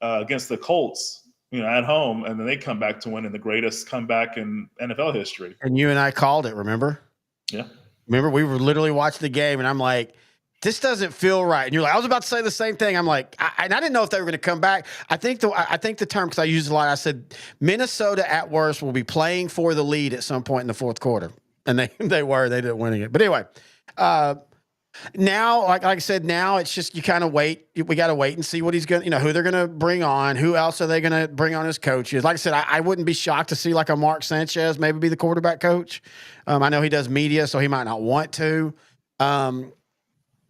Against the Colts, at home, and then they come back to win in the greatest comeback in NFL history. And you and I called it, remember? Yeah. Remember, we were literally watching the game, and I'm like, this doesn't feel right. And you're like, I was about to say the same thing. I'm like, I didn't know if they were going to come back. I think the term, because I used it a lot, I said, Minnesota at worst will be playing for the lead at some point in the fourth quarter. And they didn't winning it. But anyway, now, like I said, now it's just you kind of wait. We got to wait and see what he's going to, who they're going to bring on. Who else are they going to bring on as coaches? Like I said, I wouldn't be shocked to see like a Mark Sanchez maybe be the quarterback coach. I know he does media, so he might not want to. And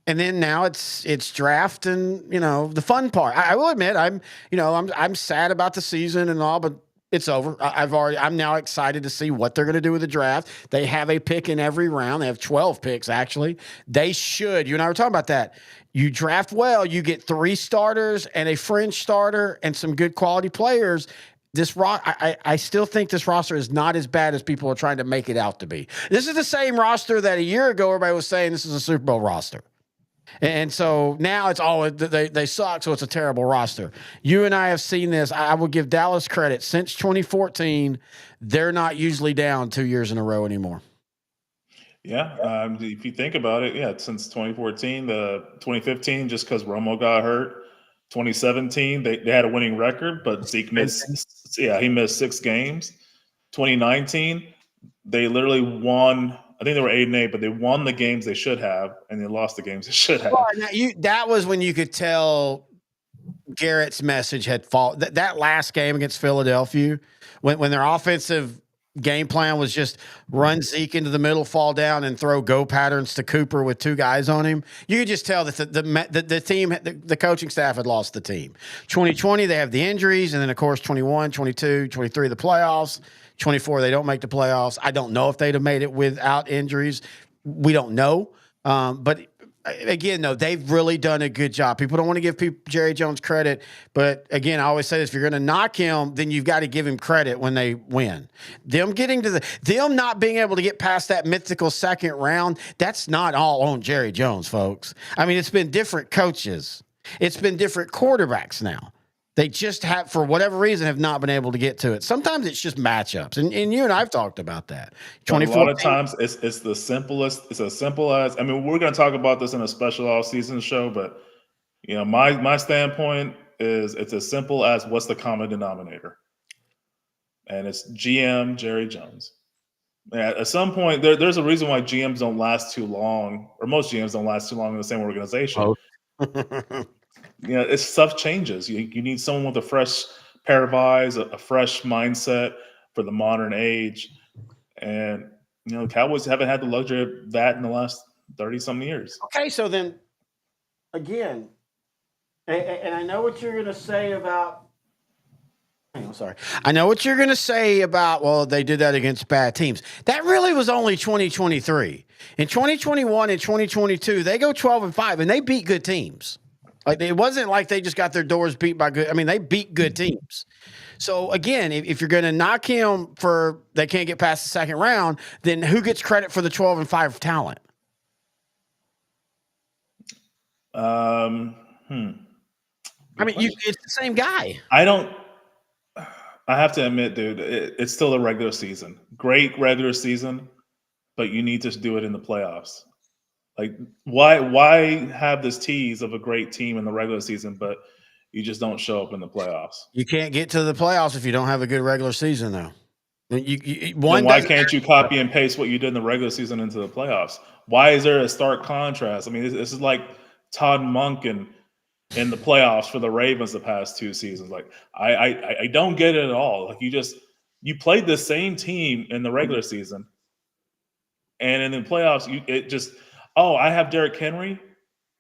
then now it's draft and the fun part. I will admit I'm sad about the season and all, but it's over. I'm now excited to see what they're going to do with the draft. They have a pick in every round. They have 12 picks, actually. They should. You and I were talking about that. You draft well, you get 3 starters and a fringe starter and some good quality players. I still think this roster is not as bad as people are trying to make it out to be. This is the same roster that a year ago everybody was saying this is a Super Bowl roster. And so now it's all they suck, so it's a terrible roster. You and I have seen this. I will give Dallas credit. Since 2014, they're not usually down 2 years in a row anymore. Yeah, if you think about it, since 2014, 2015, just because Romo got hurt. 2017, they had a winning record, but Zeke missed. He missed 6 games. 2019, they literally won. I think they were 8-8, but they won the games they should have, and they lost the games they should have. Well, that was when you could tell Garrett's message had fallen. That last game against Philadelphia, when their offensive game plan was just run Zeke into the middle, fall down, and throw go patterns to Cooper with 2 guys on him, you could just tell that the team, the coaching staff had lost the team. 2020, they have the injuries, and then, of course, 21, 22, 23, the playoffs. 24, they don't make the playoffs. I don't know if they'd have made it without injuries. We don't know. But again, though, they've really done a good job. People don't want to give Jerry Jones credit. But again, I always say this, if you're going to knock him, then you've got to give him credit when they win. Them not being able to get past that mythical second round, that's not all on Jerry Jones, folks. I mean, it's been different coaches. It's been different quarterbacks now. They just have, for whatever reason, have not been able to get to it. Sometimes it's just matchups, and you and I've talked about that. A lot of times, it's the simplest. It's as simple as. I mean, we're going to talk about this in a special off-season show, but my standpoint is it's as simple as what's the common denominator, and it's GM Jerry Jones. At some point, there's a reason why GMs don't last too long, or most GMs don't last too long in the same organization. Stuff changes. You need someone with a fresh pair of eyes, a fresh mindset for the modern age. And, Cowboys haven't had the luxury of that in the last 30-some years. Okay, so then, again, And I know what you're going to say about. I'm sorry. I know what you're going to say about, well, they did that against bad teams. That really was only 2023. In 2021 and 2022, they go 12-5 and they beat good teams. Like it wasn't like they just got their doors beat by good. I mean, they beat good teams. So again, if you're going to knock him for they can't get past the second round, then who gets credit for the 12-5 talent? Hmm. I mean, it's the same guy. I have to admit, dude, it's still a regular season. Great regular season, but you need to do it in the playoffs. Like, why have this tease of a great team in the regular season, but you just don't show up in the playoffs? You can't get to the playoffs if you don't have a good regular season, though. Then why can't you copy and paste what you did in the regular season into the playoffs? Why is there a stark contrast? I mean, this is like Todd Monken in the playoffs for the Ravens the past 2 seasons. Like, I don't get it at all. Like, you played the same team in the regular season, and in the playoffs, I have Derrick Henry.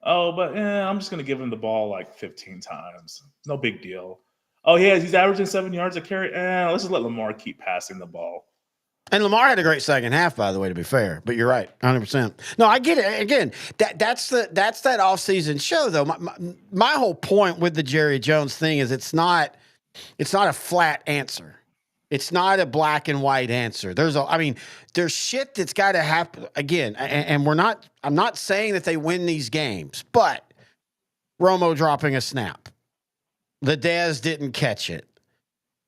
Oh, but I'm just going to give him the ball like 15 times. No big deal. Oh, he's averaging 7 yards a carry. Let's just let Lamar keep passing the ball. And Lamar had a great second half, by the way, to be fair. But you're right, 100%. No, I get it. Again, that's that offseason show, though. My whole point with the Jerry Jones thing is it's not a flat answer. It's not a black and white answer. There's shit that's got to happen again. And I'm not saying that they win these games, but Romo dropping a snap, the Dez didn't catch it,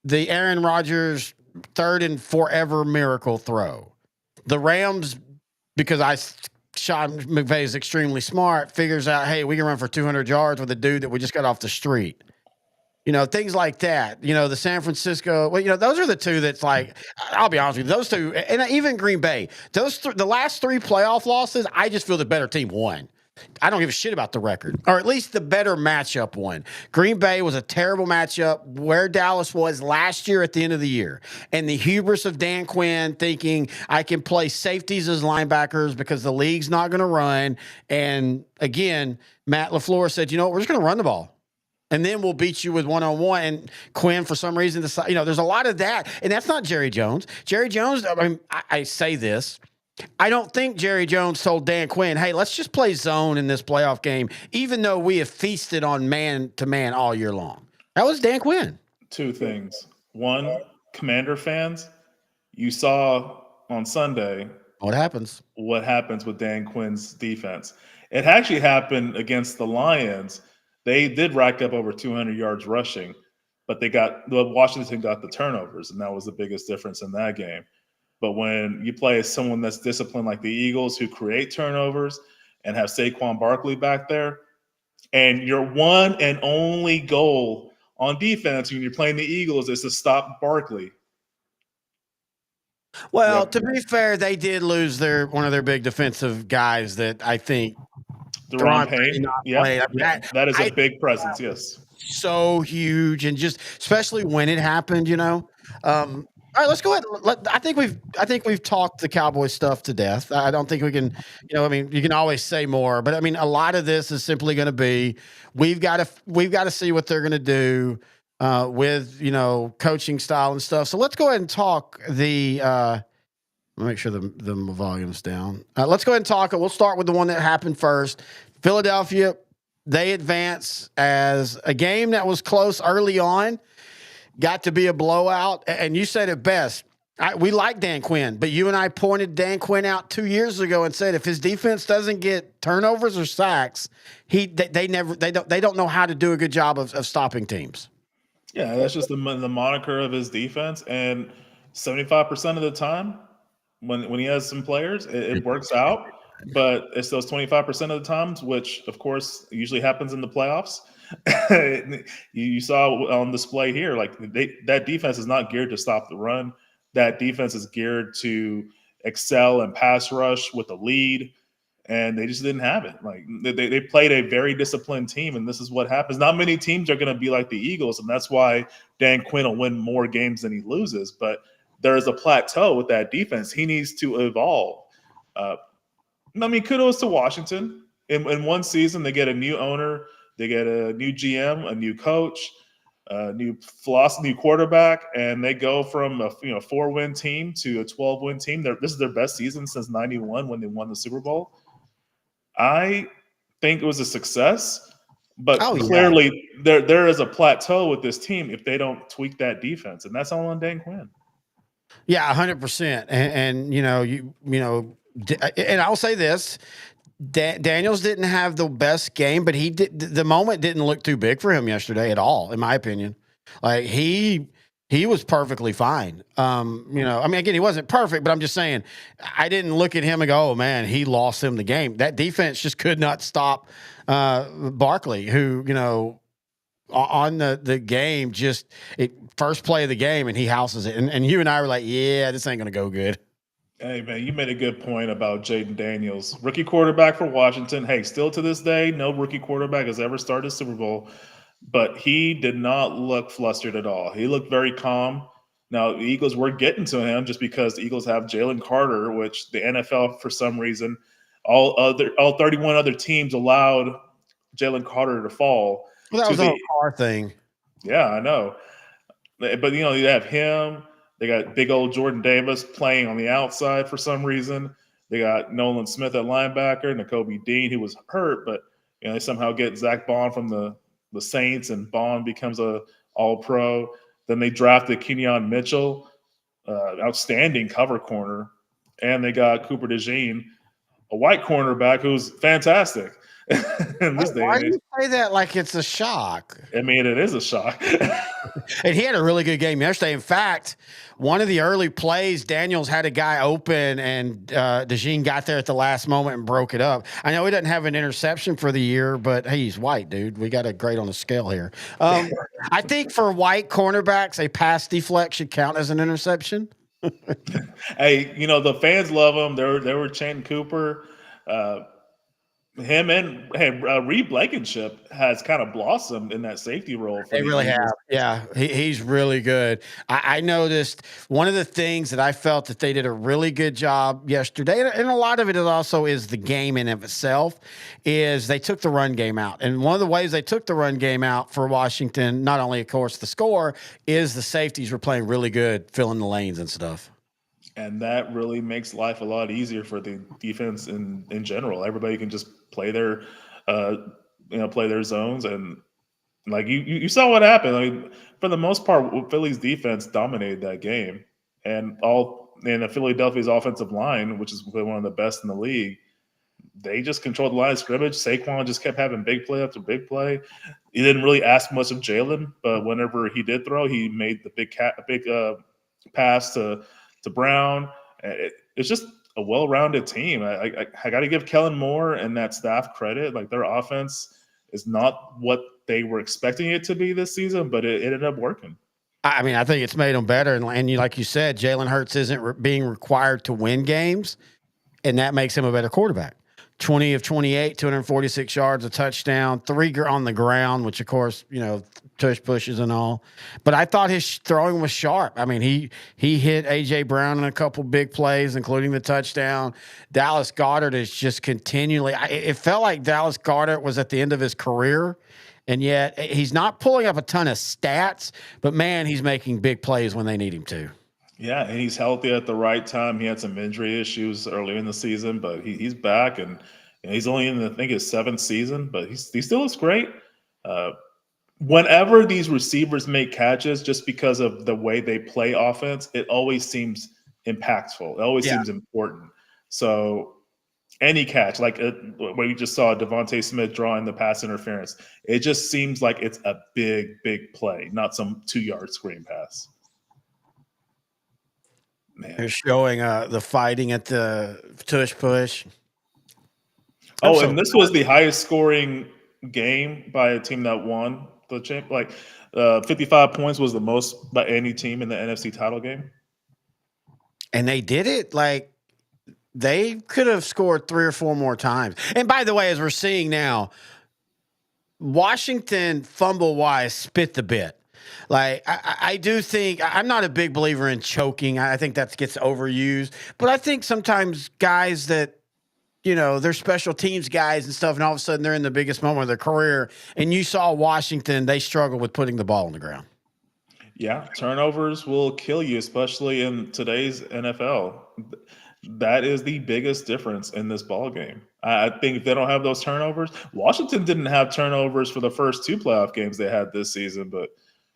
the Aaron Rodgers third and forever miracle throw, the Rams, because Sean McVay is extremely smart, figures out, hey, we can run for 200 yards with a dude that we just got off the street. Things like that. The San Francisco, those are the two that's like, I'll be honest with you, those two, and even Green Bay, the last 3 playoff losses, I just feel the better team won. I don't give a shit about the record, or at least the better matchup won. Green Bay was a terrible matchup where Dallas was last year at the end of the year. And the hubris of Dan Quinn thinking I can play safeties as linebackers because the league's not going to run. And again, Matt LaFleur said, we're just going to run the ball. And then we'll beat you with one-on-one. And Quinn, for some reason, decided, there's a lot of that. And that's not Jerry Jones. Jerry Jones, I say this. I don't think Jerry Jones told Dan Quinn, hey, let's just play zone in this playoff game, even though we have feasted on man-to-man all year long. That was Dan Quinn. 2 things. One, Commander fans, you saw on Sunday what happens with Dan Quinn's defense. It actually happened against the Lions. They did rack up over 200 yards rushing, but Washington got the turnovers, and that was the biggest difference in that game. But when you play someone that's disciplined like the Eagles, who create turnovers and have Saquon Barkley back there, and your one and only goal on defense when you're playing the Eagles is to stop Barkley. Well, to be fair, they did lose one of their big defensive guys that I think Deron Payne. Yeah, that is a big presence. Yes, so huge, and just especially when it happened. All right, let's go ahead. I think we've talked the Cowboy stuff to death. I don't think we can. You can always say more, but a lot of this is simply going to be we've got to see what they're going to do with coaching style and stuff. So let's go ahead and talk the. Make sure the volume's down. Let's go ahead and talk. We'll start with the one that happened first. Philadelphia, they advance as a game that was close early on, got to be a blowout. And you said it best. We like Dan Quinn, but you and I pointed Dan Quinn out 2 years ago and said if his defense doesn't get turnovers or sacks, they don't know how to do a good job of stopping teams. Yeah, that's just the moniker of his defense. And 75% of the time, when he has some players, it works out. But it's those 25% of the times, which of course usually happens in the playoffs. You saw on display here, like that defense is not geared to stop the run. That defense is geared to excel and pass rush with a lead, and they just didn't have it. Like they played a very disciplined team, and this is what happens. Not many teams are going to be like the Eagles, and that's why Dan Quinn will win more games than he loses. But there is a plateau with that defense. He needs to evolve. Kudos to Washington. In one season, they get a new owner, They get a new GM, a new coach, a new philosophy, new quarterback, and they go from a 4-win team to a 12-win team. This is their best season since '91 when they won the Super Bowl. I think it was a success, but Oh, yeah. clearly there is a plateau with this team if they don't tweak that defense, and that's all on Dan Quinn. Yeah, 100%. And and I'll say this: Daniels didn't have the best game, but he did. The moment didn't look too big for him yesterday at all, in my opinion. Like he was perfectly fine. I mean, again, he wasn't perfect, but I'm just saying, I didn't look at him and go, "Oh man, he lost him the game." That defense just could not stop Barkley, who on the game, first play of the game, and he houses it. And you and I were like, yeah, this ain't gonna go good. Hey man, you made a good point about Jaden Daniels, rookie quarterback for Washington. Hey, still to this day, no rookie quarterback has ever started a Super Bowl, but he did not look flustered at all. He looked very calm. Now the Eagles were getting to him just because the Eagles have Jalen Carter, which the NFL for some reason, all 31 other teams allowed Jalen Carter to fall. Well, that was the whole car thing. Yeah, I know. But you have him. They got big old Jordan Davis playing on the outside for some reason. They got Nolan Smith at linebacker, Nakobe Dean, who was hurt, but they somehow get Zach Bond from the Saints, and Bond becomes a All-Pro. Then they drafted Kenyon Mitchell, outstanding cover corner, and they got Cooper DeJean, a white cornerback who's fantastic. In this day Why and do age. you say that like it's a shock? I mean, it is a shock. And he had a really good game yesterday. In fact, one of the early plays, Daniels had a guy open, and DeJean got there at the last moment and broke it up. I know he doesn't have an interception for the year, but hey, he's white, dude. We got a grade on the scale here. I think for white cornerbacks, a pass deflect should count as an interception. Hey, the fans love him. They were chanting Cooper. Him and Reed Blankenship has kind of blossomed in that safety role. They really have. Yeah, he's really good. I noticed one of the things that I felt that they did a really good job yesterday, and a lot of it is the game in of itself, is they took the run game out. And one of the ways they took the run game out for Washington, not only, of course, the score, is the safeties were playing really good, filling the lanes and stuff. And that really makes life a lot easier for the defense in general. Everybody can just play their zones, and like you saw what happened. I mean, for the most part, Philly's defense dominated that game, and the Philadelphia's offensive line, which is one of the best in the league, they just controlled the line of scrimmage. Saquon just kept having big play after big play. He didn't really ask much of Jalen, but whenever he did throw, he made the big pass to Brown. It's just a well-rounded team. I got to give Kellen Moore and that staff credit. Like, their offense is not what they were expecting it to be this season, but it ended up working. I mean, I think it's made them better. And like you said, Jalen Hurts isn't being required to win games, and that makes him a better quarterback. 20 of 28, 246 yards, a touchdown, 3 on the ground, which, of course, tush pushes and all. But I thought his throwing was sharp. I mean, he hit A.J. Brown in a couple big plays, including the touchdown. Dallas Goedert is just continually – it felt like Dallas Goedert was at the end of his career, and yet he's not pulling up a ton of stats, but, man, he's making big plays when they need him to. Yeah, and he's healthy at the right time. He had some injury issues earlier in the season, but he's back, and he's only in, I think, his 7th season, but he still looks great. Whenever these receivers make catches, just because of the way they play offense, it always seems impactful. It always seems important. So any catch, like where you just saw Devontae Smith drawing the pass interference, it just seems like it's a big, big play, not some 2-yard screen pass. Man. They're showing the fighting at the tush push. And this was the highest scoring game by a team that won the champ. 55 points was the most by any team in the NFC title game. And they did it like they could have scored 3 or 4 more times. And by the way, as we're seeing now, Washington fumble-wise spit the bit. Like, I do think – I'm not a big believer in choking. I think that gets overused. But I think sometimes guys that, their special teams guys and stuff, and all of a sudden they're in the biggest moment of their career. And you saw Washington, they struggled with putting the ball on the ground. Yeah, turnovers will kill you, especially in today's NFL. That is the biggest difference in this ball game. I think if they don't have those turnovers, Washington didn't have turnovers for the first 2 playoff games they had this season, but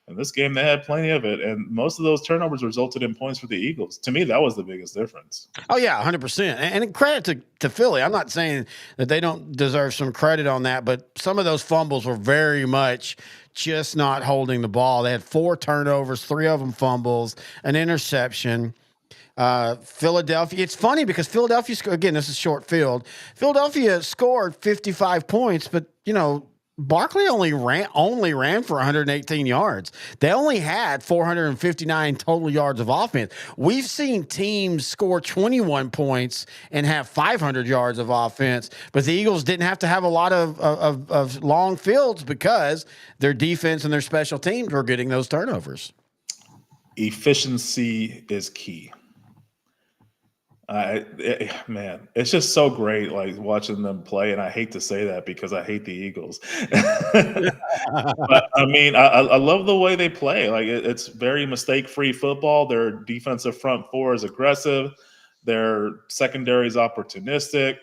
in this game they had plenty of it, and most of those turnovers resulted in points for the Eagles. To me, that was the biggest difference. Oh yeah, 100%. And credit to Philly. I'm not saying that they don't deserve some credit on that, but some of those fumbles were very much just not holding the ball. They had 4 turnovers, 3 of them fumbles, an interception. Philadelphia. It's funny because Philadelphia, again, this is short field. Philadelphia scored 55 points, but Barkley only ran for 118 yards. They only had 459 total yards of offense. We've seen teams score 21 points and have 500 yards of offense, but the Eagles didn't have to have a lot of long fields because their defense and their special teams were getting those turnovers. Efficiency is key. Man, it's just so great, like watching them play, and I hate to say that because I hate the Eagles. But I mean, I love the way they play. Like it's very mistake-free football. Their defensive front 4 is aggressive. Their secondary is opportunistic.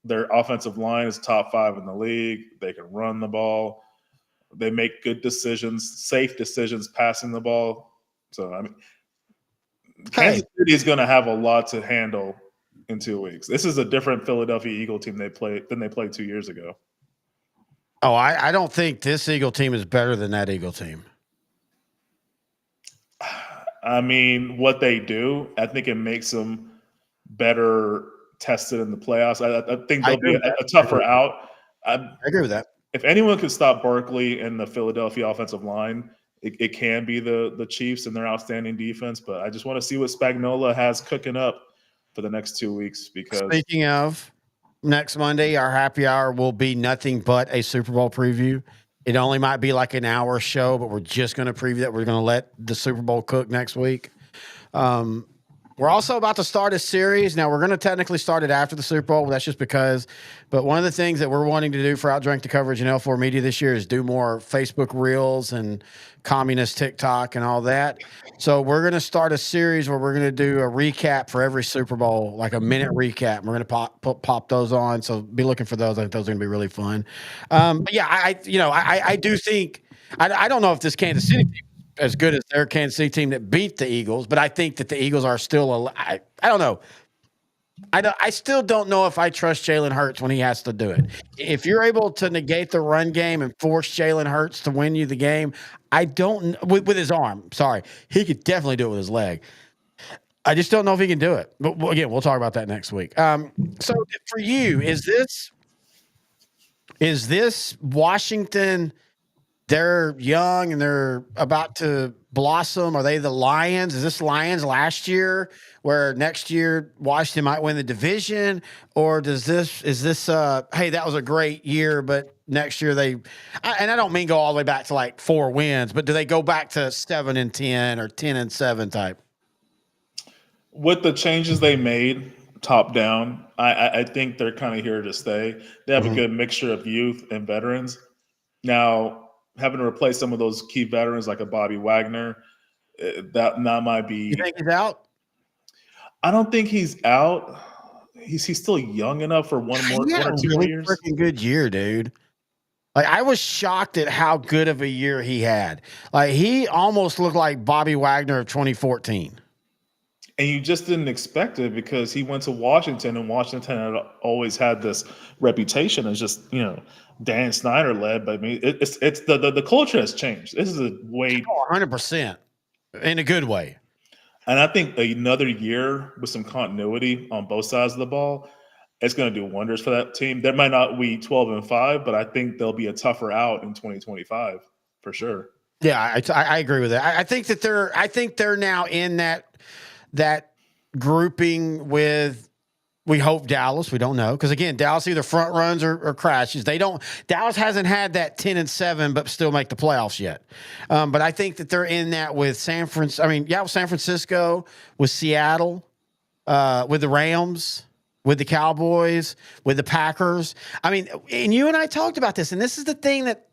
Their offensive line is top 5 in the league. They can run the ball. They make good decisions, safe decisions passing the ball. So I mean, Kansas City is going to have a lot to handle in 2 weeks. This is a different Philadelphia Eagle team than they played 2 years ago. Oh, I don't think this Eagle team is better than that Eagle team. I mean, what they do, I think it makes them better tested in the playoffs. I think they'll be a tougher out. I agree with that. If anyone could stop Barkley and the Philadelphia offensive line, it can be the Chiefs and their outstanding defense, but I just want to see what Spagnuolo has cooking up for the next 2 weeks. Because speaking of next Monday, our happy hour will be nothing but a Super Bowl preview. It only might be like an hour show, but we're just going to preview that. We're going to let the Super Bowl cook next week. We're also about to start a series. Now, we're going to technically start it after the Super Bowl. That's just because. But one of the things that we're wanting to do for Outdrank the Coverage and L4 Media this year is do more Facebook Reels and communist TikTok and all that. So we're going to start a series where we're going to do a recap for every Super Bowl, like a minute recap. We're going to pop those on. So be looking for those. I think those are going to be really fun. But yeah, I do think I don't know if this Kansas City team as good as their Kansas City team that beat the Eagles, but I think that the Eagles are still I don't know. I still don't know if I trust Jalen Hurts when he has to do it. If you're able to negate the run game and force Jalen Hurts to win you the game, I don't with his arm. Sorry, he could definitely do it with his leg. I just don't know if he can do it. But again, we'll talk about that next week. So for you, is this Washington? They're young and they're about to blossom. Are they the Lions? Is this Lions last year where next year Washington might win the division? Or is this, hey, that was a great year, but next year and I don't mean go all the way back to like 4 wins, but do they go back to 7-10 or 10-7 type? With the changes they made top down, I think they're kind of here to stay. They have a good mixture of youth and veterans. Now, having to replace some of those key veterans like a Bobby Wagner, that might be. You think he's out? I don't think he's out. He's still young enough for one or 2 more years. Freaking good year, dude. Like I was shocked at how good of a year he had. Like he almost looked like Bobby Wagner of 2014. And you just didn't expect it because he went to Washington, and Washington had always had this reputation as just, Dan Snyder led. But I mean, it's the culture has changed. This is a way 100% in a good way. And I think another year with some continuity on both sides of the ball, it's going to do wonders for that team. They might not be 12-5, but I think they'll be a tougher out in 2025 for sure. Yeah, I agree with that. I think that they're now in that grouping with, we hope, Dallas. We don't know. Because again, Dallas either front runs or crashes. Dallas hasn't had that 10-7, but still make the playoffs yet. But I think that they're in that with San Francisco, with Seattle, with the Rams. with the Cowboys, with the Packers. I mean, and you and I talked about this, and this is the thing that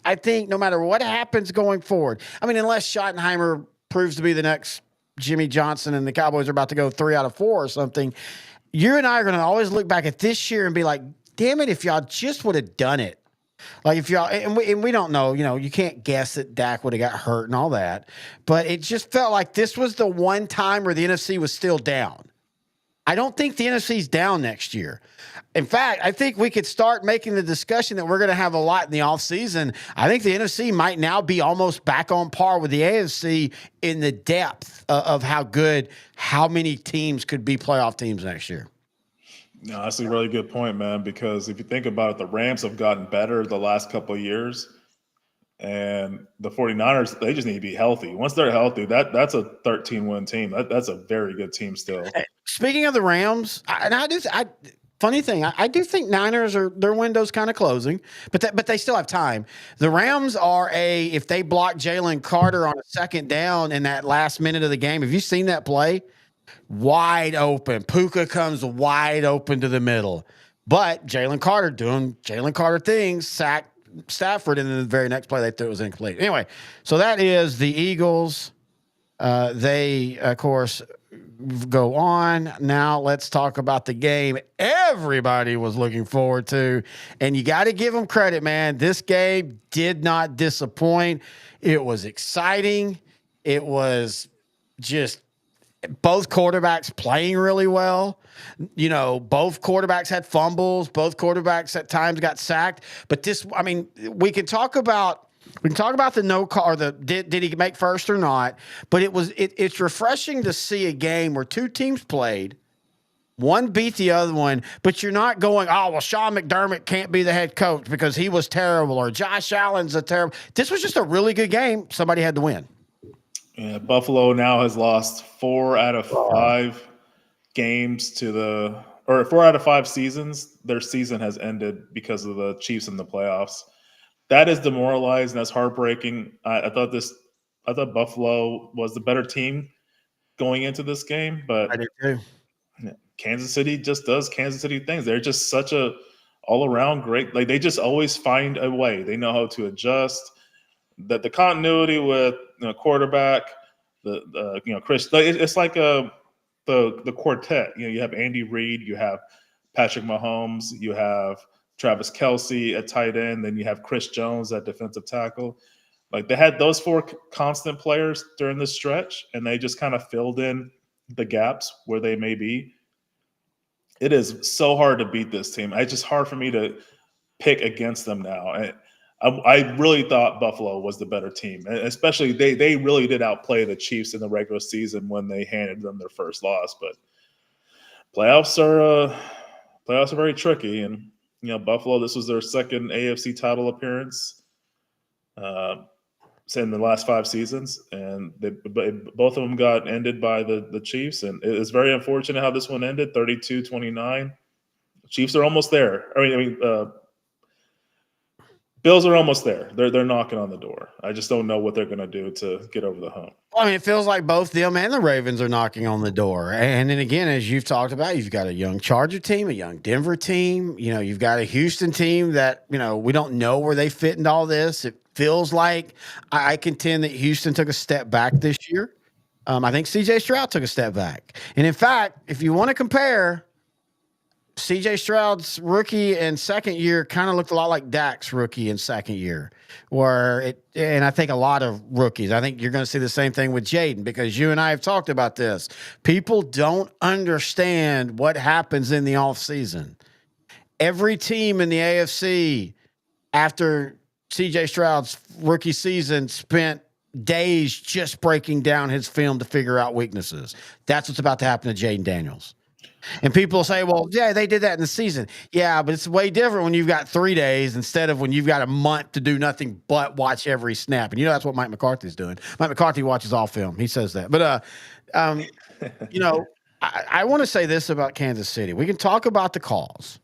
I think no matter what happens going forward, I mean, unless Schottenheimer proves to be the next Jimmy Johnson and the Cowboys are about to go 3 out of 4 or something, you and I are going to always look back at this year and be like, damn it, if y'all just would have done it. Like if y'all, and we don't know, you can't guess that Dak would have got hurt and all that, but it just felt like this was the one time where the NFC was still down. I don't think the NFC's down next year. In fact, I think we could start making the discussion that we're going to have a lot in the offseason. I think the NFC might now be almost back on par with the AFC in the depth of how many teams could be playoff teams next year. No, that's a really good point, man, because if you think about it, the Rams have gotten better the last couple of years. And the 49ers, they just need to be healthy. Once they're healthy, that's a 13-win team. That's a very good team still. Speaking of the Rams, funny thing, I do think Niners their window's kind of closing, but they still have time. The Rams are if they block Jalen Carter on a second down in that last minute of the game. Have you seen that play? Wide open. Puka comes wide open to the middle. But Jalen Carter doing Jalen Carter things, sacked Stafford, and then the very next play they threw it was incomplete. Anyway, so that is the Eagles. They, of course, go on. Now let's talk about the game everybody was looking forward to. And you got to give them credit, man. This game did not disappoint. It was exciting. It was just both quarterbacks playing really well. Both quarterbacks had fumbles. Both quarterbacks at times got sacked. But we can talk about the no call or did he make first or not. But it's refreshing to see a game where two teams played. One beat the other one, but you're not going, oh, well, Sean McDermott can't be the head coach because he was terrible or Josh Allen's a terrible. This was just a really good game. Somebody had to win. Yeah, Buffalo now has lost 4 out of 5 games 4 out of 5 seasons. Their season has ended because of the Chiefs in the playoffs. That is demoralizing. That's heartbreaking. I thought Buffalo was the better team going into this game, but I did too. Kansas City just does Kansas City things. They're just such a all-around great. Like they just always find a way. They know how to adjust. That the continuity with quarterback, Chris. It's like the quartet. You have Andy Reid, you have Patrick Mahomes, you have Travis Kelce at tight end, then you have Chris Jones at defensive tackle. Like they had those 4 constant players during this stretch, and they just kind of filled in the gaps where they may be. It is so hard to beat this team. It's just hard for me to pick against them now. I really thought Buffalo was the better team, and especially they really did outplay the Chiefs in the regular season when they handed them their first loss. But playoffs are very tricky, and Buffalo, this was their second AFC title appearance in the last 5 seasons, and both of them got ended by the Chiefs, and it's very unfortunate how this one ended, 32-29. Chiefs are almost there. Bills are almost there. They're knocking on the door. I just don't know what they're going to do to get over the hump. Well, it feels like both them and the Ravens are knocking on the door. And then again, as you've talked about, you've got a young Charger team, a young Denver team. You've got a Houston team that, we don't know where they fit into all this. It feels like I contend that Houston took a step back this year. I think C.J. Stroud took a step back. And in fact, if you want to compare, C.J. Stroud's rookie and second year kind of looked a lot like Dak's rookie and second year, and I think a lot of rookies. I think you're going to see the same thing with Jaden because you and I have talked about this. People don't understand what happens in the offseason. Every team in the AFC after C.J. Stroud's rookie season spent days just breaking down his film to figure out weaknesses. That's what's about to happen to Jaden Daniels. And people say, well, yeah, they did that in the season. Yeah, but it's way different when you've got 3 days instead of when you've got a month to do nothing but watch every snap. And that's what Mike McCarthy's doing. Mike McCarthy watches all film. He says that. But, I want to say this about Kansas City. We can talk about the calls.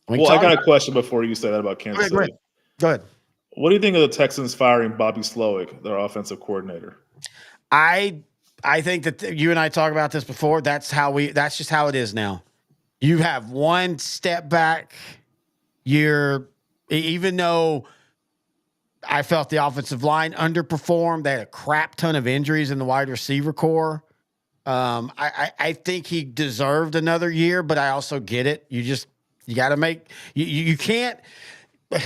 I got a question before you say that about Kansas City. Go ahead. What do you think of the Texans firing Bobby Slowick, their offensive coordinator? I think that you and I talked about this before. That's just how it is now. You have one step back. Even though I felt the offensive line underperformed, they had a crap ton of injuries in the wide receiver core. I think he deserved another year, but I also get it. You got to you can't.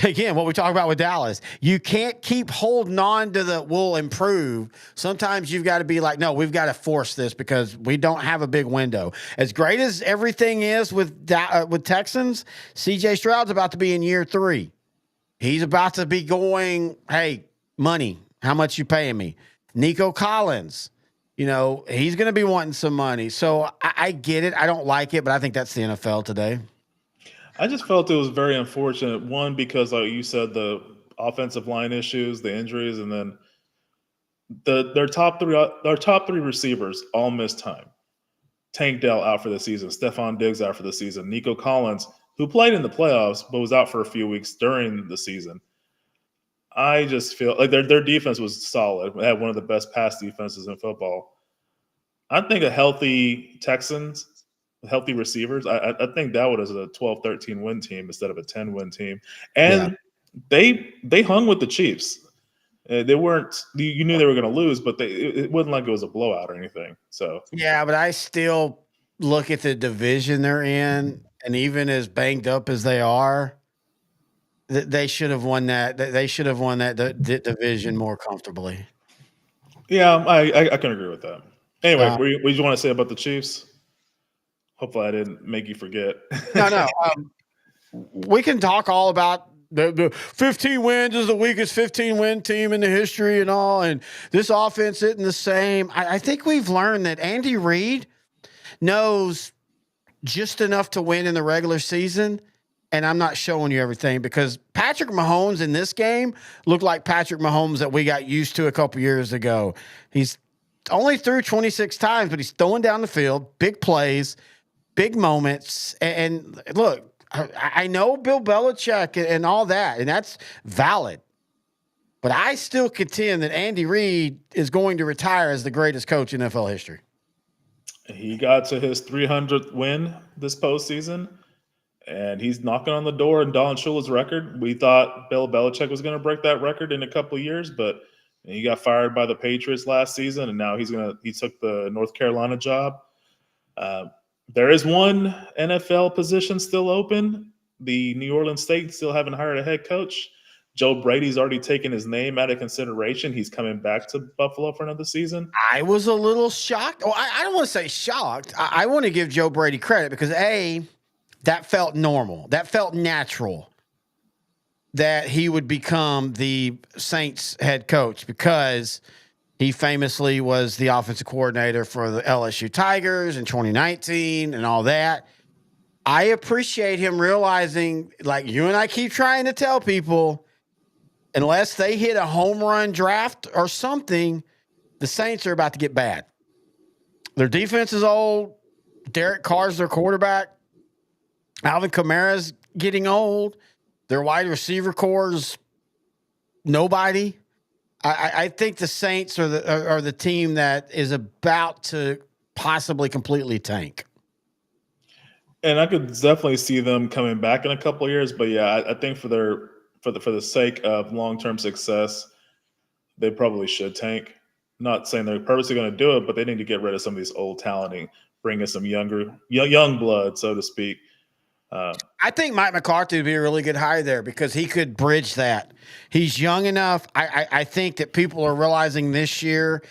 Again, what we talk about with Dallas, you can't keep holding on to the we'll improve. Sometimes you've got to be like, no, we've got to force this because we don't have a big window. As great as everything is with Texans, CJ Stroud's about to be in year 3. He's about to be going, hey, money, how much you paying me? Nico Collins, he's going to be wanting some money. So I get it. I don't like it, but I think that's the NFL today. I just felt it was very unfortunate. One, because like you said, the offensive line issues, the injuries, and then their top three receivers all missed time. Tank Dell out for the season, Stephon Diggs out for the season, Nico Collins, who played in the playoffs but was out for a few weeks during the season. I just feel like their defense was solid. They had one of the best pass defenses in football. I think a healthy Texans, healthy receivers, I think that would is a 12-13 win team instead of a 10-win team. And they hung with the Chiefs. They weren't. You knew they were going to lose, but it wasn't like it was a blowout or anything. So yeah, but I still look at the division they're in, and even as banged up as they are, they should have won that. They should have won that division more comfortably. Yeah, I can agree with that. Anyway, what do you want to say about the Chiefs? Hopefully, I didn't make you forget. No. We can talk all about the 15 wins is the weakest 15-win team in the history and all, and this offense isn't the same. I think we've learned that Andy Reid knows just enough to win in the regular season, and I'm not showing you everything because Patrick Mahomes in this game looked like Patrick Mahomes that we got used to a couple years ago. He's only threw 26 times, but he's throwing down the field, big plays, big moments, and look, I know Bill Belichick and all that, and that's valid. But I still contend that Andy Reid is going to retire as the greatest coach in NFL history. He got to his 300th win this postseason, and he's knocking on the door in Don Shula's record. We thought Bill Belichick was going to break that record in a couple of years, but he got fired by the Patriots last season, and now he took the North Carolina job. There is one NFL position still open. The New Orleans Saints still haven't hired a head coach. Joe Brady's already taken his name out of consideration. He's coming back to Buffalo for another season. I was a little shocked. Oh, I don't want to say shocked. I want to give Joe Brady credit because, that felt normal. That felt natural that he would become the Saints head coach because he famously was the offensive coordinator for the LSU Tigers in 2019 and all that. I appreciate him realizing, like you and I keep trying to tell people, unless they hit a home run draft or something, the Saints are about to get bad. Their defense is old. Derek Carr's their quarterback. Alvin Kamara's getting old. Their wide receiver core is nobody. I think the Saints are the team that is about to possibly completely tank. And I could definitely see them coming back in a couple of years. But yeah, I think for the sake of long-term success, they probably should tank. Not saying they're purposely going to do it, but they need to get rid of some of these old talent and bring in some young blood, so to speak. I think Mike McCarthy would be a really good hire there because he could bridge that. He's young enough. I think that people are realizing this year.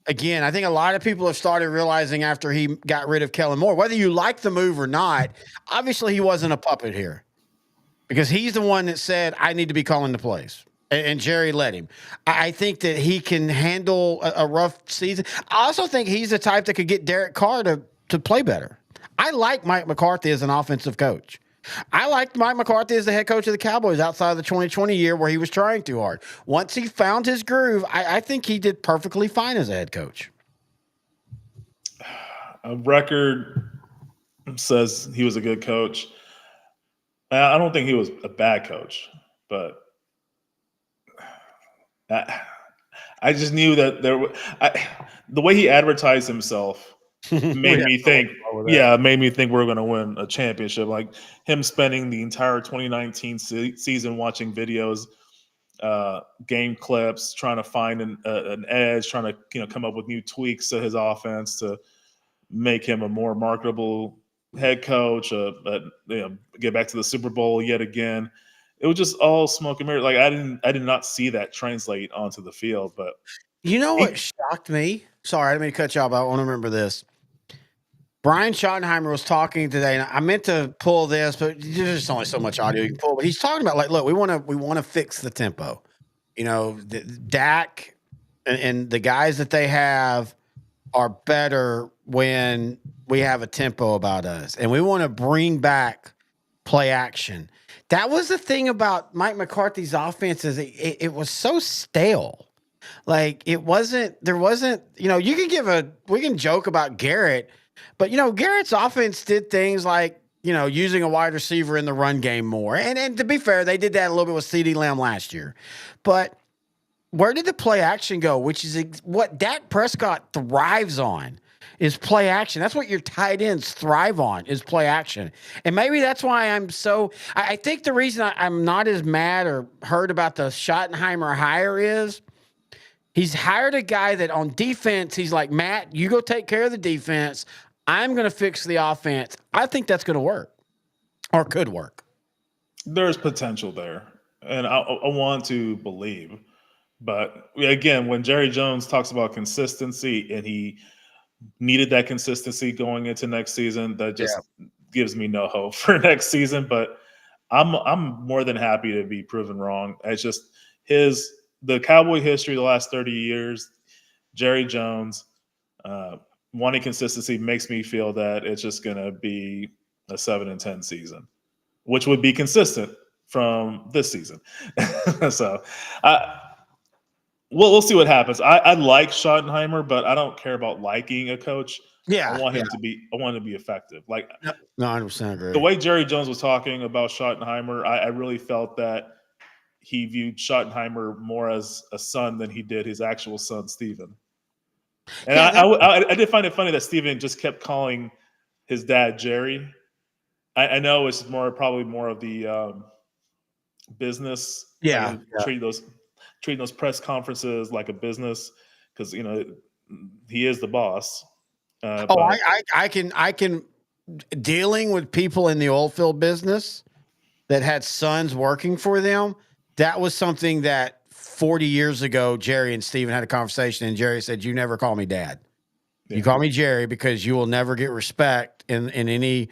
Again, I think a lot of people have started realizing after he got rid of Kellen Moore, whether you like the move or not, obviously he wasn't a puppet here because he's the one that said, I need to be calling the plays. And Jerry let him. I think that he can handle a rough season. I also think he's the type that could get Derek Carr to play better. I like Mike McCarthy as an offensive coach. I liked Mike McCarthy as the head coach of the Cowboys outside of the 2020 year where he was trying too hard. Once he found his groove, I think he did perfectly fine as a head coach. A record says he was a good coach. I don't think he was a bad coach, but I just knew that the way he advertised himself made me think, it made me think we're going to win a championship. Like him spending the entire 2019 season watching videos, game clips, trying to find an edge, trying to come up with new tweaks to his offense to make him a more marketable head coach. Get back to the Super Bowl yet again. It was just all smoke and mirrors. Like I did not see that translate onto the field. But you know what shocked me? Sorry, I didn't mean to cut you off. But I want to remember this. Brian Schottenheimer was talking today, and I meant to pull this, but there's just only so much audio you can pull. But he's talking about, like, look, we want to fix the tempo. You know, Dak and the guys that they have are better when we have a tempo about us, and we want to bring back play action. That was the thing about Mike McCarthy's offenses. It was so stale. Like there wasn't, we can joke about Garrett, but Garrett's offense did things like, using a wide receiver in the run game more. And to be fair, they did that a little bit with CeeDee Lamb last year. But where did the play action go? Which is what Dak Prescott thrives on, is play action. That's what your tight ends thrive on, is play action. And maybe that's why I think the reason I'm not as mad or hurt about the Schottenheimer hire is he's hired a guy that on defense, he's like, Matt, you go take care of the defense. I'm going to fix the offense. I think that's going to work, or could work. There's potential there, and I want to believe. But again, when Jerry Jones talks about consistency and he needed that consistency going into next season, that just gives me no hope for next season. But I'm more than happy to be proven wrong. It's just the Cowboy history the last 30 years, Jerry Jones wanting consistency makes me feel that it's just going to be a 7-10 season, which would be consistent from this season. So we'll see what happens. I like Schottenheimer, but I don't care about liking a coach. Yeah, I want him to be effective. Like, no, 100% agree. The way Jerry Jones was talking about Schottenheimer, I really felt that he viewed Schottenheimer more as a son than he did his actual son, Steven. And I did find it funny that Steven just kept calling his dad Jerry. I know it's probably more of the business. Treating those press conferences like a business, because he is the boss. I can dealing with people in the oil field business that had sons working for them. That was something that 40 years ago, Jerry and Steven had a conversation, and Jerry said, "You never call me dad. You call me Jerry, because you will never get respect in any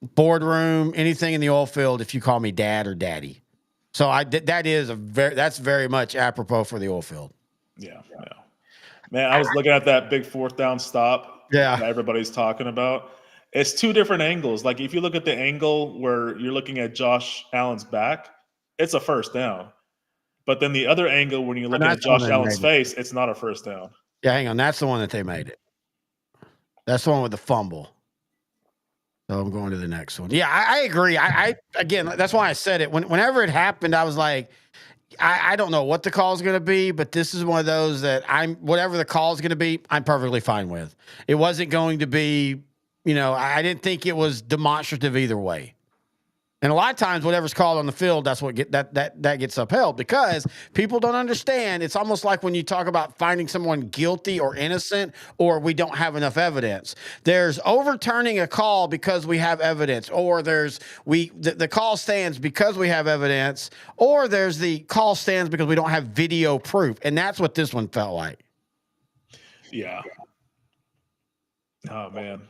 boardroom, anything in the oil field, if you call me dad or daddy." So that's very much apropos for the oil field. Yeah. Man, I was looking at that big 4th down stop that everybody's talking about. It's two different angles. Like if you look at the angle where you're looking at Josh Allen's back, it's a 1st down. But then the other angle, when you look at Josh Allen's face, it's not a 1st down. Yeah, hang on. That's the one that they made it. That's the one with the fumble. So I'm going to the next one. Yeah, I agree. Again, that's why I said it. Whenever it happened, I was like, I don't know what the call is going to be, but this is one of those that whatever the call is going to be, I'm perfectly fine with. It wasn't going to be, I didn't think it was demonstrative either way. And a lot of times, whatever's called on the field, that's what that gets upheld, because people don't understand. It's almost like when you talk about finding someone guilty or innocent, or we don't have enough evidence. There's overturning a call because we have evidence, or the call stands because we have evidence, or there's the call stands because we don't have video proof, and that's what this one felt like. Yeah. Oh man.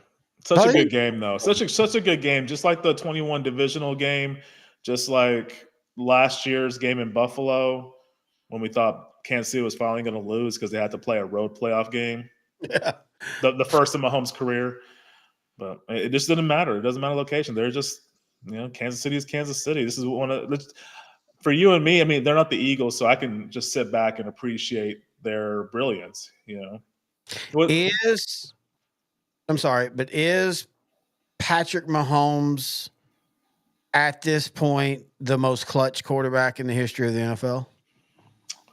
Such a good game, though. Such a good game. Just like the 21 divisional game, just like last year's game in Buffalo, when we thought Kansas City was finally going to lose because they had to play a road playoff game. Yeah. The first in Mahomes' career. But it just didn't matter. It doesn't matter location. They're just, Kansas City is Kansas City. This is for you and me. I mean, they're not the Eagles, so I can just sit back and appreciate their brilliance. Is Patrick Mahomes at this point the most clutch quarterback in the history of the NFL?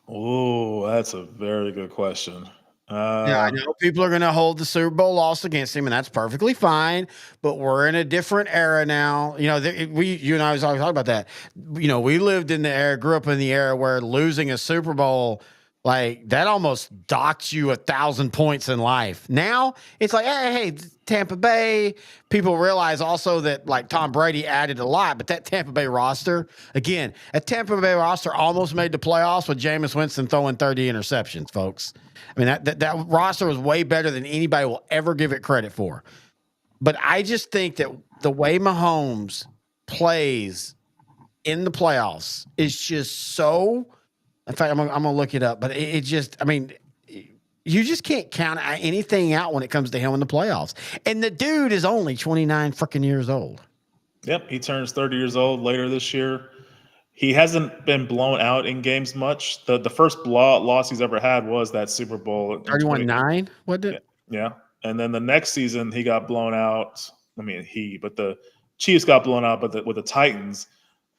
Oh, that's a very good question. Yeah, I know people are going to hold the Super Bowl loss against him, and that's perfectly fine. But we're in a different era now. You know, you and I was always talking about that. You know, we lived in the era, grew up in the era where losing a Super Bowl, like that, almost docked you 1,000 points in life. Now it's like, hey, Tampa Bay. People realize also that like Tom Brady added a lot, but that Tampa Bay roster, again, a Tampa Bay roster almost made the playoffs with Jameis Winston throwing 30 interceptions, folks. I mean, that roster was way better than anybody will ever give it credit for. But I just think that the way Mahomes plays in the playoffs is just so. In fact, I'm gonna look it up, but it just, I mean, you just can't count anything out when it comes to him in the playoffs. And the dude is only 29 freaking years old. Yep, he turns 30 years old later this year. He hasn't been blown out in games much. The first loss he's ever had was that Super Bowl. 31-9, what did? Yeah. And then the next season he got blown out. I mean, but the Chiefs got blown out, but with the Titans,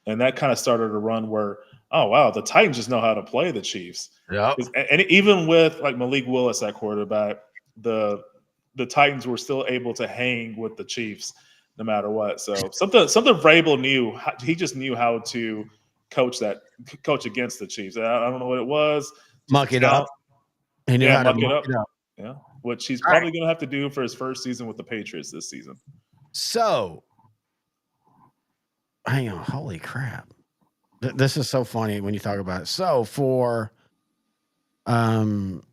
and that kind of started a run where, oh wow, the Titans just know how to play the Chiefs. Yeah. And even with like Malik Willis at quarterback, the Titans were still able to hang with the Chiefs no matter what. So something Vrabel knew. He just knew how to coach against the Chiefs. I don't know what it was. Muck it up. He knew how to muck it up. Yeah, which he's probably going to have to do for his first season with the Patriots this season. So, hang on. Holy crap. This is so funny when you talk about it. So for, wait,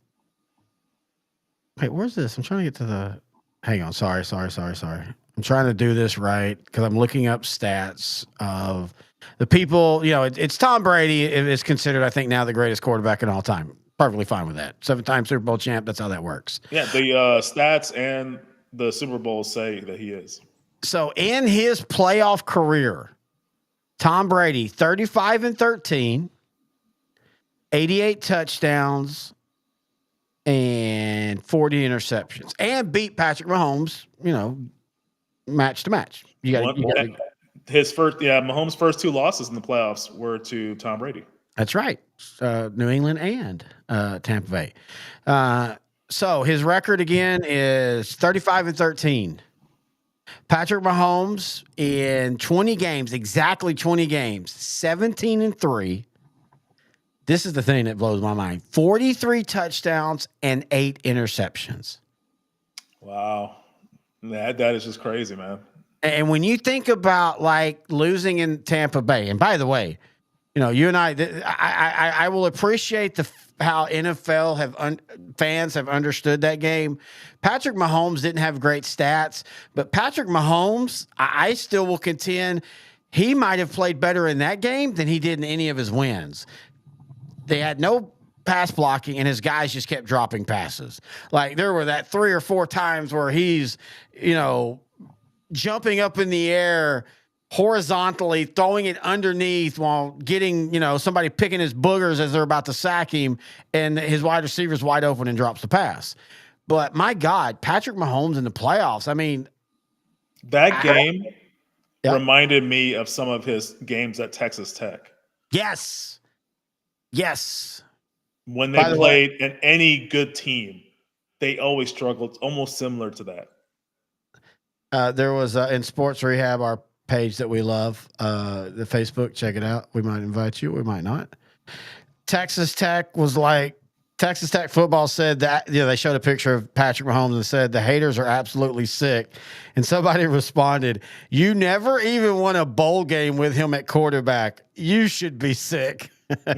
where's this? I'm trying to get to the, hang on. Sorry. I'm trying to do this right because I'm looking up stats of the people, you know, it's Tom Brady is considered, I think, now the greatest quarterback in all time. Perfectly fine with that. 7-time Super Bowl champ. That's how that works. Yeah, the stats and the Super Bowl say that he is. So in his playoff career, Tom Brady, 35-13, 88 touchdowns, and 40 interceptions, and beat Patrick Mahomes, you know, match to match. Mahomes' first two losses in the playoffs were to Tom Brady. That's right. New England and Tampa Bay. So his record again is 35-13. Patrick Mahomes in 20 games, exactly 20 games, 17-3. This is the thing that blows my mind. 43 touchdowns and 8 interceptions. Wow. That is just crazy, man. And when you think about like losing in Tampa Bay, and by the way, you know, you and I will appreciate how NFL fans have understood that game. Patrick Mahomes didn't have great stats, but Patrick Mahomes, I still will contend he might have played better in that game than he did in any of his wins. They had no pass blocking, and his guys just kept dropping passes. Like there were that 3 or 4 times where he's, you know, jumping up in the air horizontally, throwing it underneath while getting, you know, somebody picking his boogers as they're about to sack him, and his wide receiver's wide open and drops the pass. But my God, Patrick Mahomes in the playoffs. I mean, that game reminded me of some of his games at Texas Tech. Yes. When they played in any good team, they always struggled, almost similar to that. There was in Sports Rehab, our page that we love, the Facebook, check it out. We might invite you, we might not. Texas Tech football said that, you know, they showed a picture of Patrick Mahomes and said the haters are absolutely sick. And somebody responded, "You never even won a bowl game with him at quarterback. You should be sick." I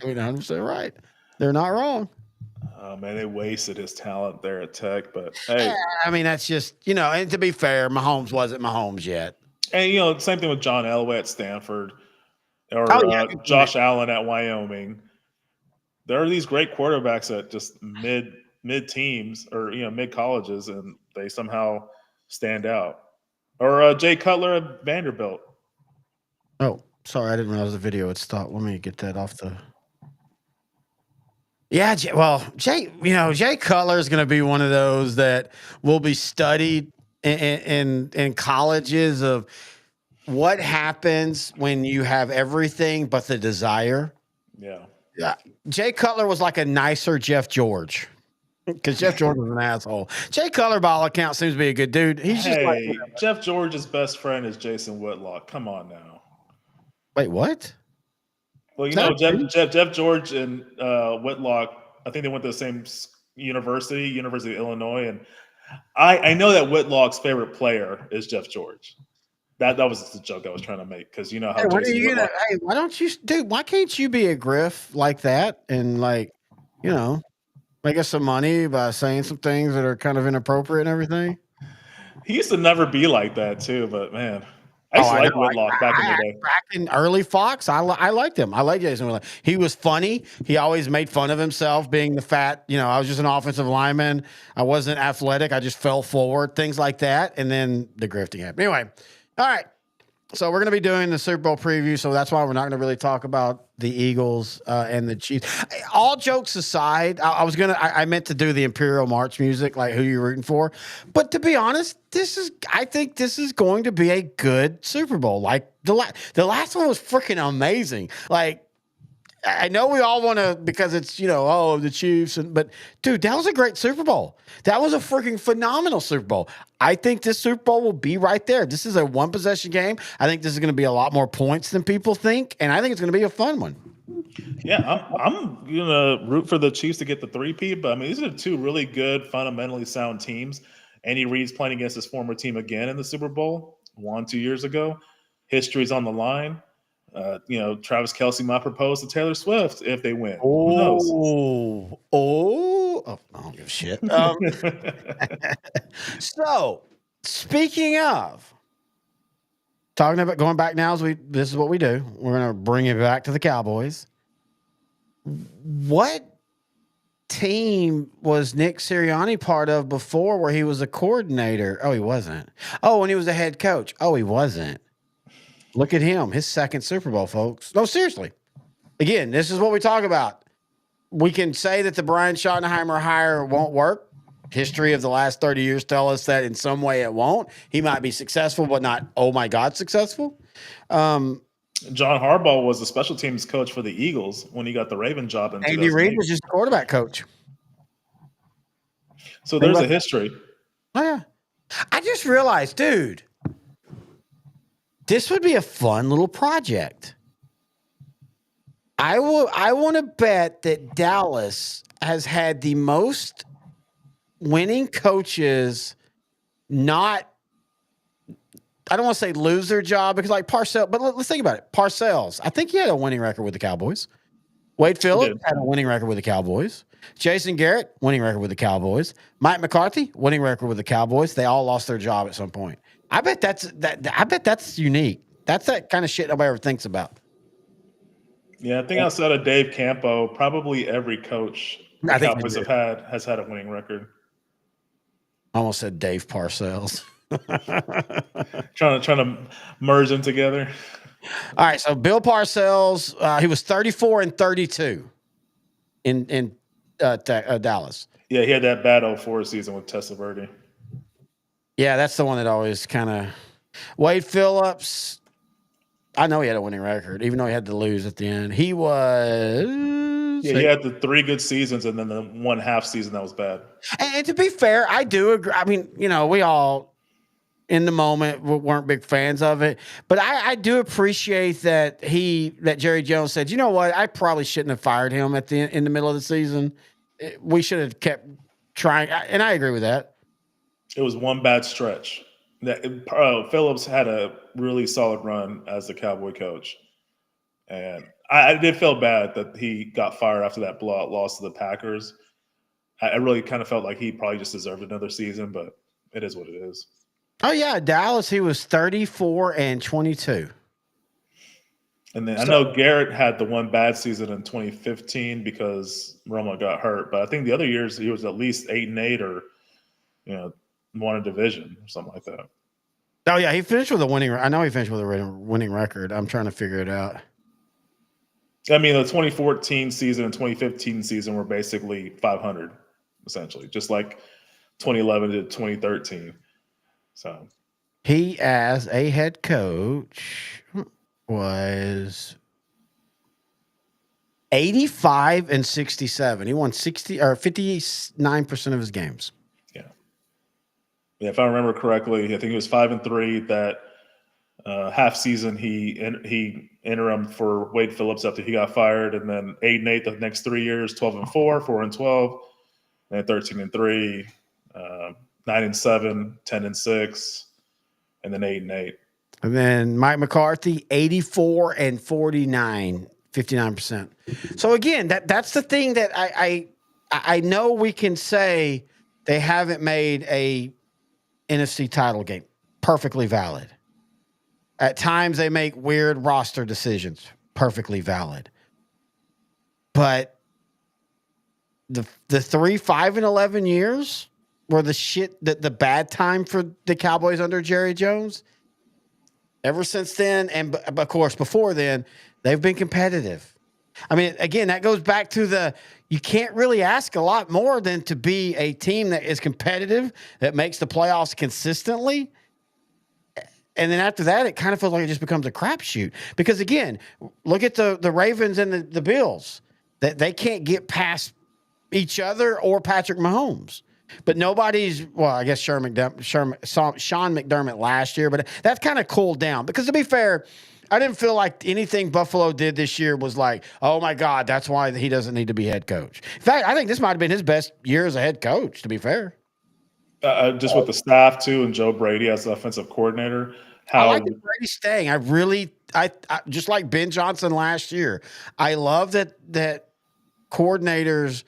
mean, 100% right. They're not wrong. Oh, man, they wasted his talent there at Tech. But, hey. I mean, that's just, you know, and to be fair, Mahomes wasn't Mahomes yet. And, you know, same thing with John Elway at Stanford or Josh Allen at Wyoming. There are these great quarterbacks at just mid teams or, you know, mid colleges, and they somehow stand out. Or Jay Cutler at Vanderbilt. Oh, sorry, I didn't realize the video had stopped. Let me get that off the. Yeah, Jay Cutler is going to be one of those that will be studied in colleges of what happens when you have everything but the desire. Yeah. Yeah. Jay Cutler was like a nicer Jeff George. Because Jeff George was an asshole. Jay Cutler, by all accounts, seems to be a good dude. He's just like, Hey, Jeff George's best friend is Jason Whitlock. Come on now. wait, what? Well, Is that true? Jeff George and Whitlock. I think they went to the same University of Illinois, and I know that Whitlock's favorite player is Jeff George. That was the joke I was trying to make because you know how Hey, what are Jason you gonna? Whitlock. Hey, why don't you, dude? Why can't you be a griff like that and like, you know, make us some money by saying some things that are kind of inappropriate and everything? He used to never be like that too, but man, I Oh, used to I know. like Whitlock back in the day. Back in early Fox, I liked him. I liked Jason Whitlock. He was funny. He always made fun of himself being the fat. You know, I was just an offensive lineman. I wasn't athletic. I just fell forward, things like that. And then the grifting happened. Anyway, all right. So we're going to be doing the Super Bowl preview. So that's why we're not going to really talk about the Eagles and the Chiefs. All jokes aside, I meant to do the Imperial March music, like who you're rooting for. But to be honest, I think this is going to be a good Super Bowl. Like the last one was freaking amazing. Like, I know we all want to because it's, you know, oh, the Chiefs, but dude, that was a great Super Bowl. That was a freaking phenomenal Super Bowl. I think this Super Bowl will be right there. This is a one possession game. I think this is going to be a lot more points than people think, and I think it's going to be a fun one. Yeah, I'm gonna root for the Chiefs to get the three-peat, but I mean these are two really good, fundamentally sound teams. Andy Reid's playing against his former team again in the Super Bowl, 2 years ago. History's on the line. You know, Travis Kelce might propose to Taylor Swift if they win. Who knows? I don't give a shit. So, speaking of talking about going back now, this is what we do. We're going to bring it back to the Cowboys. What team was Nick Sirianni part of before where he was a coordinator? Oh, he wasn't. Oh, when he was a head coach. Oh, he wasn't. Look at him. His second Super Bowl, folks. No, seriously. Again, this is what we talk about. We can say that the Brian Schottenheimer hire won't work. History of the last 30 years tell us that in some way it won't. He might be successful, but not, oh my God, successful. John Harbaugh was the special teams coach for the Eagles when he got the Raven job in Andy Reid 2008. was just a quarterback coach. So there's a history. Oh, yeah. I just realized, dude, this would be a fun little project. I want to bet that Dallas has had the most winning coaches not, I don't want to say lose their job because like Parcells, but let's think about it. Parcells, I think he had a winning record with the Cowboys. Wade Phillips had a winning record with the Cowboys. Jason Garrett, winning record with the Cowboys. Mike McCarthy, winning record with the Cowboys. They all lost their job at some point. I bet that's unique. That's that kind of shit nobody ever thinks about. Yeah, I think outside of Dave Campo, probably every coach the Cowboys has had a winning record. I almost said Dave Parcells. trying to merge them together. All right, so Bill Parcells, he was 34-32 in Dallas. Yeah, he had that bad 04 season with Testaverde. Yeah, that's the one that always kind of. Wade Phillips, I know he had a winning record, even though he had to lose at the end. He was. Yeah, he had the 3 good seasons and then the 1 half season that was bad. And to be fair, I do agree. I mean, you know, we all in the moment weren't big fans of it, but I do appreciate that Jerry Jones said, you know what, I probably shouldn't have fired him in the middle of the season. We should have kept trying, and I agree with that. It was one bad stretch. Phillips had a really solid run as the Cowboy coach, and I did feel bad that he got fired after that blowout loss to the Packers. I really kind of felt like he probably just deserved another season, but it is what it is. Oh yeah, Dallas, he was 34-22. And then I know Garrett had the one bad season in 2015 because Romo got hurt, but I think the other years he was at least 8-8 or won a division or something like that. Oh yeah, he finished with a winning. I know he finished with a winning record. I'm trying to figure it out. I mean, the 2014 season and 2015 season were basically 500, essentially, just like 2011 to 2013. So he, as a head coach, was 85 and 67. He won 59% of his games. Yeah. Yeah, if I remember correctly, I think it was 5-3 that half season he interim for Wade Phillips after he got fired, and then 8-8 the next 3 years, 12-4, 4-12, and 13-3, 9-7, 10-6, and then 8-8. And then Mike McCarthy, 84 and 49, 59%. So again, that's the thing that I know we can say they haven't made a NFC title game. Perfectly valid. At times they make weird roster decisions. Perfectly valid. But the 3, 5, and 11 years were the bad time for the Cowboys under Jerry Jones. Ever since then, and of course before then, they've been competitive. I mean, again, that goes back to you can't really ask a lot more than to be a team that is competitive, that makes the playoffs consistently. And then after that, it kind of feels like it just becomes a crapshoot. Because again, look at the Ravens and the Bills. That they can't get past each other or Patrick Mahomes. But I guess Sean McDermott last year, but that's kind of cooled down. Because to be fair, I didn't feel like anything Buffalo did this year was like, oh my God, that's why he doesn't need to be head coach. In fact, I think this might have been his best year as a head coach, to be fair. Just with the staff too, and Joe Brady as the offensive coordinator. I like that Brady's staying. I just like Ben Johnson last year. I love that coordinators,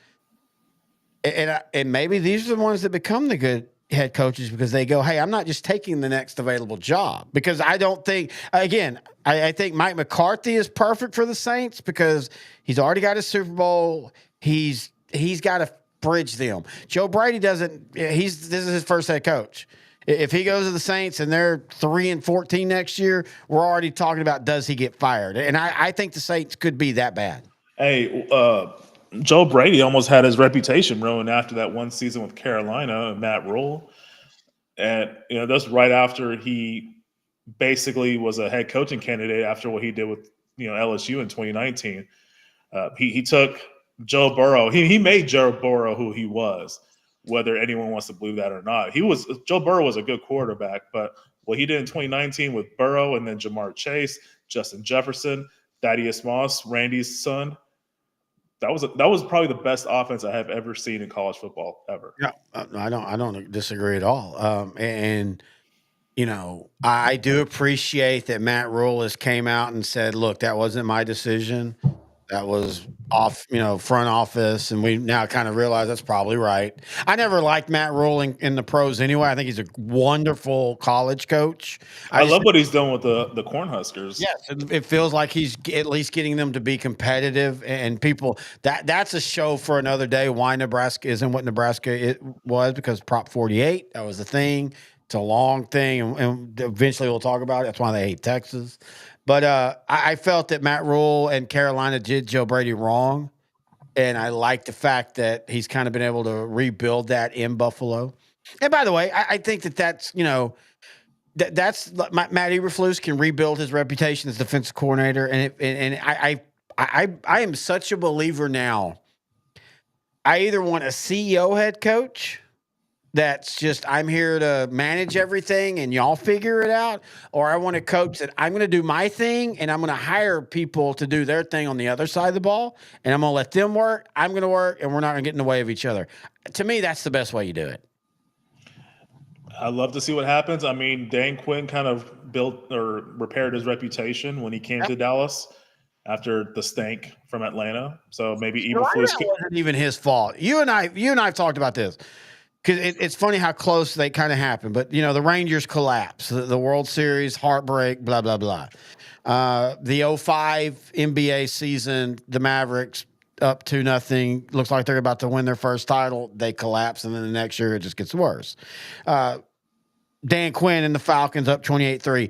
and maybe these are the ones that become the good head coaches because they go, hey, I'm not just taking the next available job. Because I don't think, again, I think Mike McCarthy is perfect for the Saints because he's already got a Super Bowl. He's got to bridge them. Joe Brady doesn't. This is his first head coach. If he goes to the Saints and they're 3-14 next year, we're already talking about does he get fired? And I think the Saints could be that bad. Hey, Joe Brady almost had his reputation ruined after that one season with Carolina and Matt Rule. And, that's right after he basically was a head coaching candidate after what he did with, LSU in 2019. He took Joe Burrow. He made Joe Burrow who he was, whether anyone wants to believe that or not. Joe Burrow was a good quarterback, but what he did in 2019 with Burrow and then Jamar Chase, Justin Jefferson, Thaddeus Moss, Randy's son, that was probably the best offense I have ever seen in college football ever. Yeah, I don't disagree at all. I do appreciate that Matt Rule has came out and said, "Look, that wasn't my decision. That was off, front office," and we now kind of realize that's probably right. I never liked Matt Rule in the pros anyway. I think he's a wonderful college coach. I love what he's done with the Cornhuskers. Yes, it feels like he's at least getting them to be competitive, and people that's a show for another day. Why Nebraska isn't what Nebraska was, because Prop 48, that was the thing. It's a long thing, and eventually we'll talk about it. That's why they hate Texas. But I felt that Matt Rule and Carolina did Joe Brady wrong, and I like the fact that he's kind of been able to rebuild that in Buffalo. And by the way, I think that's that's Matt Eberflus can rebuild his reputation as defensive coordinator, and I am such a believer now. I either want a CEO head coach that's just, I'm here to manage everything and y'all figure it out, or I want a coach that I'm going to do my thing and I'm going to hire people to do their thing on the other side of the ball, and I'm going to let them work, I'm going to work, and we're not going to get in the way of each other. To me, that's the best way you do it. I'd love to see what happens. I mean, Dan Quinn kind of built or repaired his reputation when he came to Dallas after the stank from Atlanta. So maybe Eberflus wasn't even his fault. You and I have talked about this. Because it's funny how close they kind of happened. But, the Rangers collapse, the World Series, heartbreak, blah, blah, blah. The 05 NBA season, the Mavericks up 2-0. Looks like they're about to win their first title. They collapse, and then the next year it just gets worse. Dan Quinn and the Falcons up 28-3.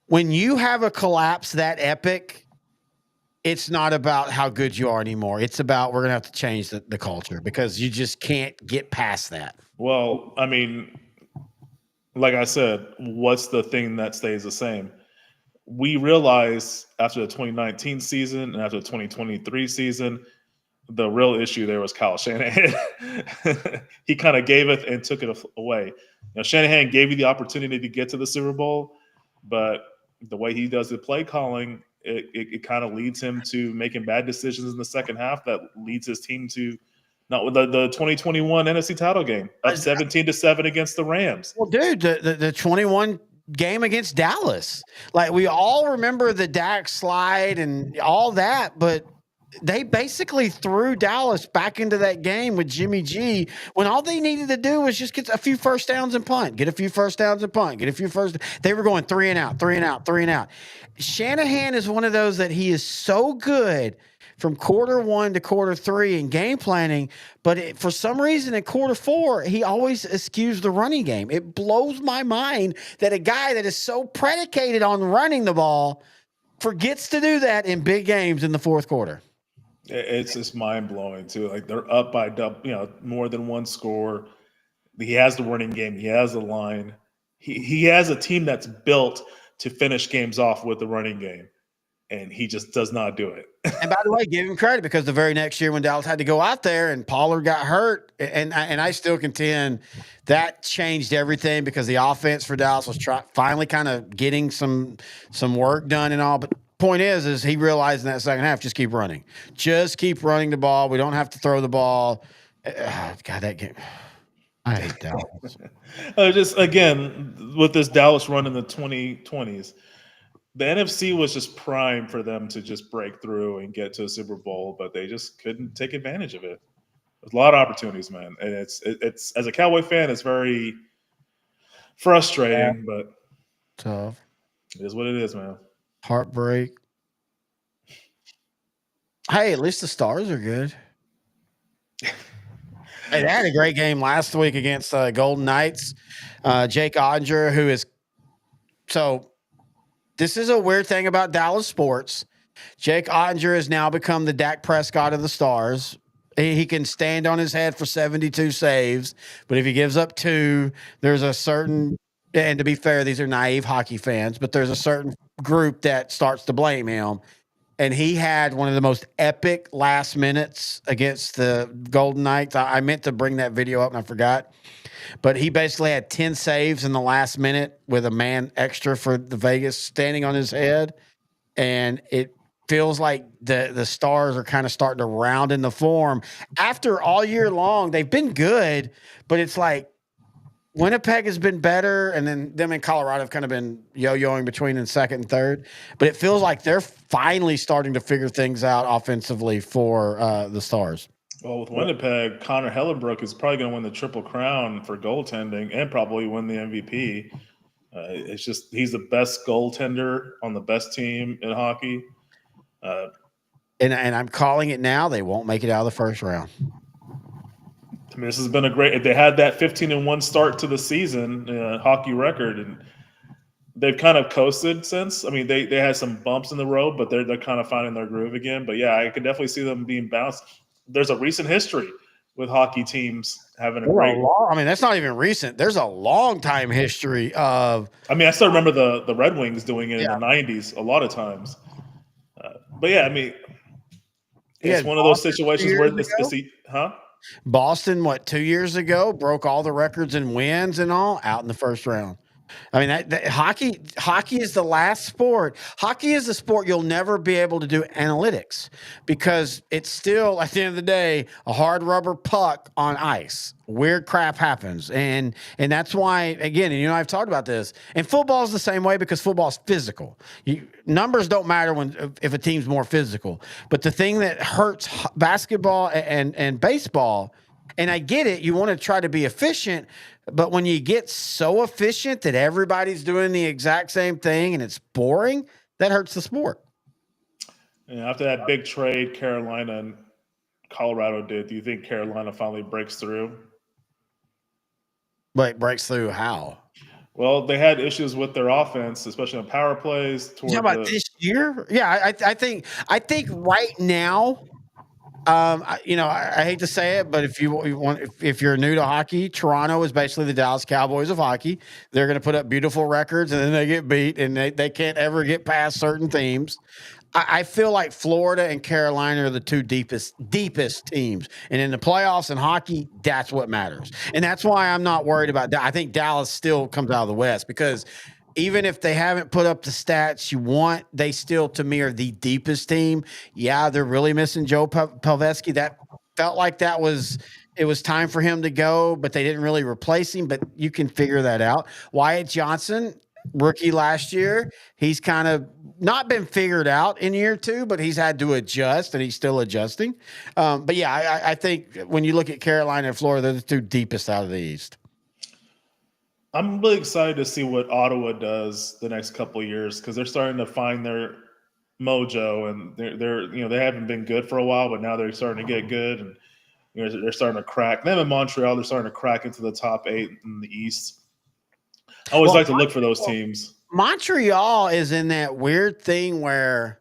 When you have a collapse that epic, it's not about how good you are anymore. It's about we're going to have to change the culture because you just can't get past that. Well, I mean, like I said, what's the thing that stays the same? we realized after the 2019 season and after the 2023 season, the real issue there was Kyle Shanahan. He kind of gave it and took it away. You know, Shanahan gave you the opportunity to get to the Super Bowl, but the way he does the play calling, it kind of leads him to making bad decisions in the second half that leads his team to not with the 2021 NFC title game, up 17-7 against the Rams. Well, dude, the 21 game against Dallas, like we all remember the Dak slide and all that, but they basically threw Dallas back into that game with Jimmy G when all they needed to do was just get a few first downs and punt, get a few first downs and punt, get a few first. They were going 3 and out, 3 and out, 3 and out. Shanahan is one of those that he is so good from quarter 1 to quarter 3 in game planning, but for some reason in quarter 4, he always eschews the running game. It blows my mind that a guy that is so predicated on running the ball forgets to do that in big games in the fourth quarter. It's just mind blowing too. Like they're up by more than one score. He has the running game. He has the line. He has a team that's built to finish games off with the running game, and he just does not do it. And by the way, give him credit because the very next year when Dallas had to go out there and Pollard got hurt, and I still contend that changed everything because the offense for Dallas was finally kind of getting some work done and all, but. Point is he realized in that second half, just keep running. Just keep running the ball. We don't have to throw the ball. God, that game. I hate Dallas. Just, again, with this Dallas run in the 2020s, the NFC was just prime for them to just break through and get to a Super Bowl, but they just couldn't take advantage of it. There's a lot of opportunities, man. And it's as a Cowboy fan, it's very frustrating, but tough. It is what it is, man. Heartbreak. Hey, at least the Stars are good. Hey, they had a great game last week against Golden Knights. Jake Oettinger, who is so. This is a weird thing about Dallas sports. Jake Oettinger has now become the Dak Prescott of the Stars. He can stand on his head for 72 saves, but if he gives up 2, there's a certain. And to be fair, these are naive hockey fans, but there's a certain group that starts to blame him. And he had one of the most epic last minutes against the Golden Knights. I meant to bring that video up and I forgot. But he basically had 10 saves in the last minute with a man extra for the Vegas standing on his head. And it feels like the Stars are kind of starting to round in the form. After all year long, they've been good, but it's like, Winnipeg has been better, and then them in Colorado have kind of been yo-yoing between in second and third. But it feels like they're finally starting to figure things out offensively for the Stars. Well, with Winnipeg, Connor Hellenbrook is probably going to win the Triple Crown for goaltending and probably win the MVP. It's just he's the best goaltender on the best team in hockey. And I'm calling it now. They won't make it out of the first round. I mean, this has been a great. They had that 15-1 start to the season hockey record, and they've kind of coasted since. I mean, they had some bumps in the road, but they're kind of finding their groove again. But yeah, I could definitely see them being bounced. There's a recent history with hockey teams having a great. I mean, that's not even recent. There's a long time history of. I mean, I still remember the Red Wings doing it in the '90s a lot of times. But yeah, I mean, it's one of those situations where Boston, 2 years ago, broke all the records and wins and all out in the first round. I mean, hockey is the last sport. Hockey is the sport you'll never be able to do analytics because it's still, at the end of the day, a hard rubber puck on ice. Weird crap happens. And that's why, again, and I've talked about this, and football is the same way because football is physical. Numbers don't matter if a team's more physical. But the thing that hurts basketball and baseball, and I get it, you want to try to be efficient, but when you get so efficient that everybody's doing the exact same thing and it's boring, that hurts the sport. And after that big trade Carolina and Colorado did, do you think Carolina finally breaks through? Wait, breaks through how? Well, they had issues with their offense, especially on power plays. You talking about this year? Yeah, I think right now I hate to say it, but if you want, if you're new to hockey, Toronto is basically the Dallas Cowboys of hockey. They're going to put up beautiful records, and then they get beat, and they can't ever get past certain teams. I feel like Florida and Carolina are the two deepest teams, and in the playoffs and hockey, that's what matters, and that's why I'm not worried about that. I think Dallas still comes out of the West because even if they haven't put up the stats you want, they still, to me, are the deepest team. Yeah, they're really missing Joe Pavelski. That felt like it was time for him to go, but they didn't really replace him. But you can figure that out. Wyatt Johnson, rookie last year, he's kind of not been figured out in year two, but he's had to adjust, and he's still adjusting. But yeah, I think when you look at Carolina and Florida, they're the two deepest out of the East. I'm really excited to see what Ottawa does the next couple of years because they're starting to find their mojo, and they're they haven't been good for a while, but now they're starting to get good, and they're starting to crack. Them in Montreal, they're starting to crack into the top 8 in the East. I always like to look for those teams. Montreal is in that weird thing where,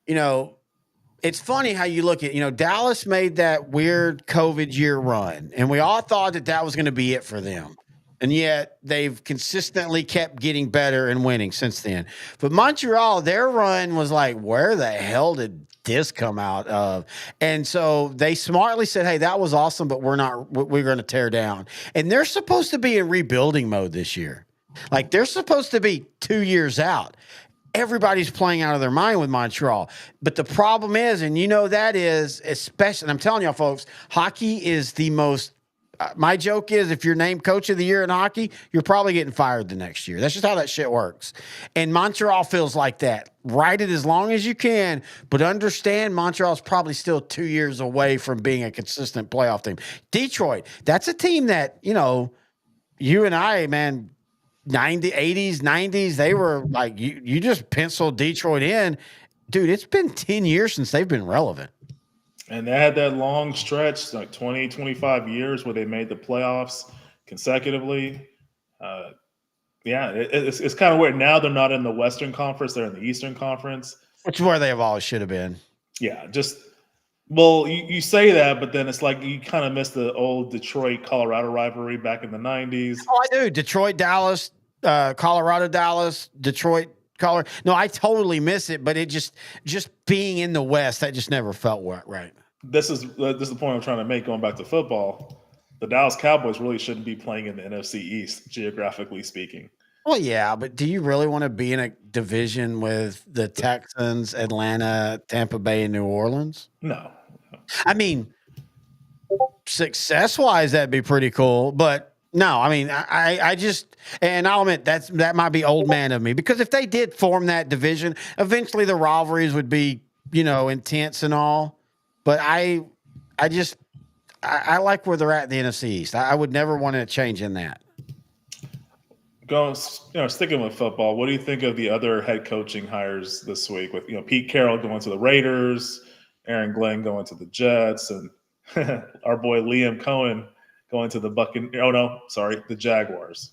it's funny how you look at, Dallas made that weird COVID year run, and we all thought that was going to be it for them. And yet they've consistently kept getting better and winning since then. But Montreal, their run was like, where the hell did this come out of? And so they smartly said, hey, that was awesome, but we're going to tear down. And they're supposed to be in rebuilding mode this year. Like they're supposed to be 2 years out. Everybody's playing out of their mind with Montreal. But the problem is, and that is, especially, and I'm telling y'all folks, hockey is the most, my joke is if you're named coach of the year in hockey, you're probably getting fired the next year. That's just how that shit works. And Montreal feels like that. Ride it as long as you can, but understand Montreal's probably still 2 years away from being a consistent playoff team. Detroit, that's a team that, you and I, man, 80s, 90s, they were like, you just penciled Detroit in. Dude, it's been 10 years since they've been relevant. And they had that long stretch, like 20, 25 years where they made the playoffs consecutively. It's kind of weird. Now they're not in the Western Conference. They're in the Eastern Conference. Which is where they have always should have been. Yeah, you say that, but then it's like you kind of miss the old Detroit-Colorado rivalry back in the 90s. Oh, I do. Detroit, Dallas, Colorado, Dallas, Detroit, Colorado. No, I totally miss it, but it just being in the West, that just never felt right. This is the point I'm trying to make going back to football. The Dallas Cowboys really shouldn't be playing in the NFC East, geographically speaking. Well, yeah, but do you really want to be in a division with the Texans, Atlanta, Tampa Bay, and New Orleans? No. I mean, success-wise, that'd be pretty cool, but no, I mean, I just, and I'll admit that might be old man of me, because if they did form that division, eventually the rivalries would be, intense and all, but I like where they're at in the NFC East. I would never want to change in that. Sticking with football, what do you think of the other head coaching hires this week with, Pete Carroll going to the Raiders, Aaron Glenn going to the Jets, and our boy Liam Cohen going to the Jaguars.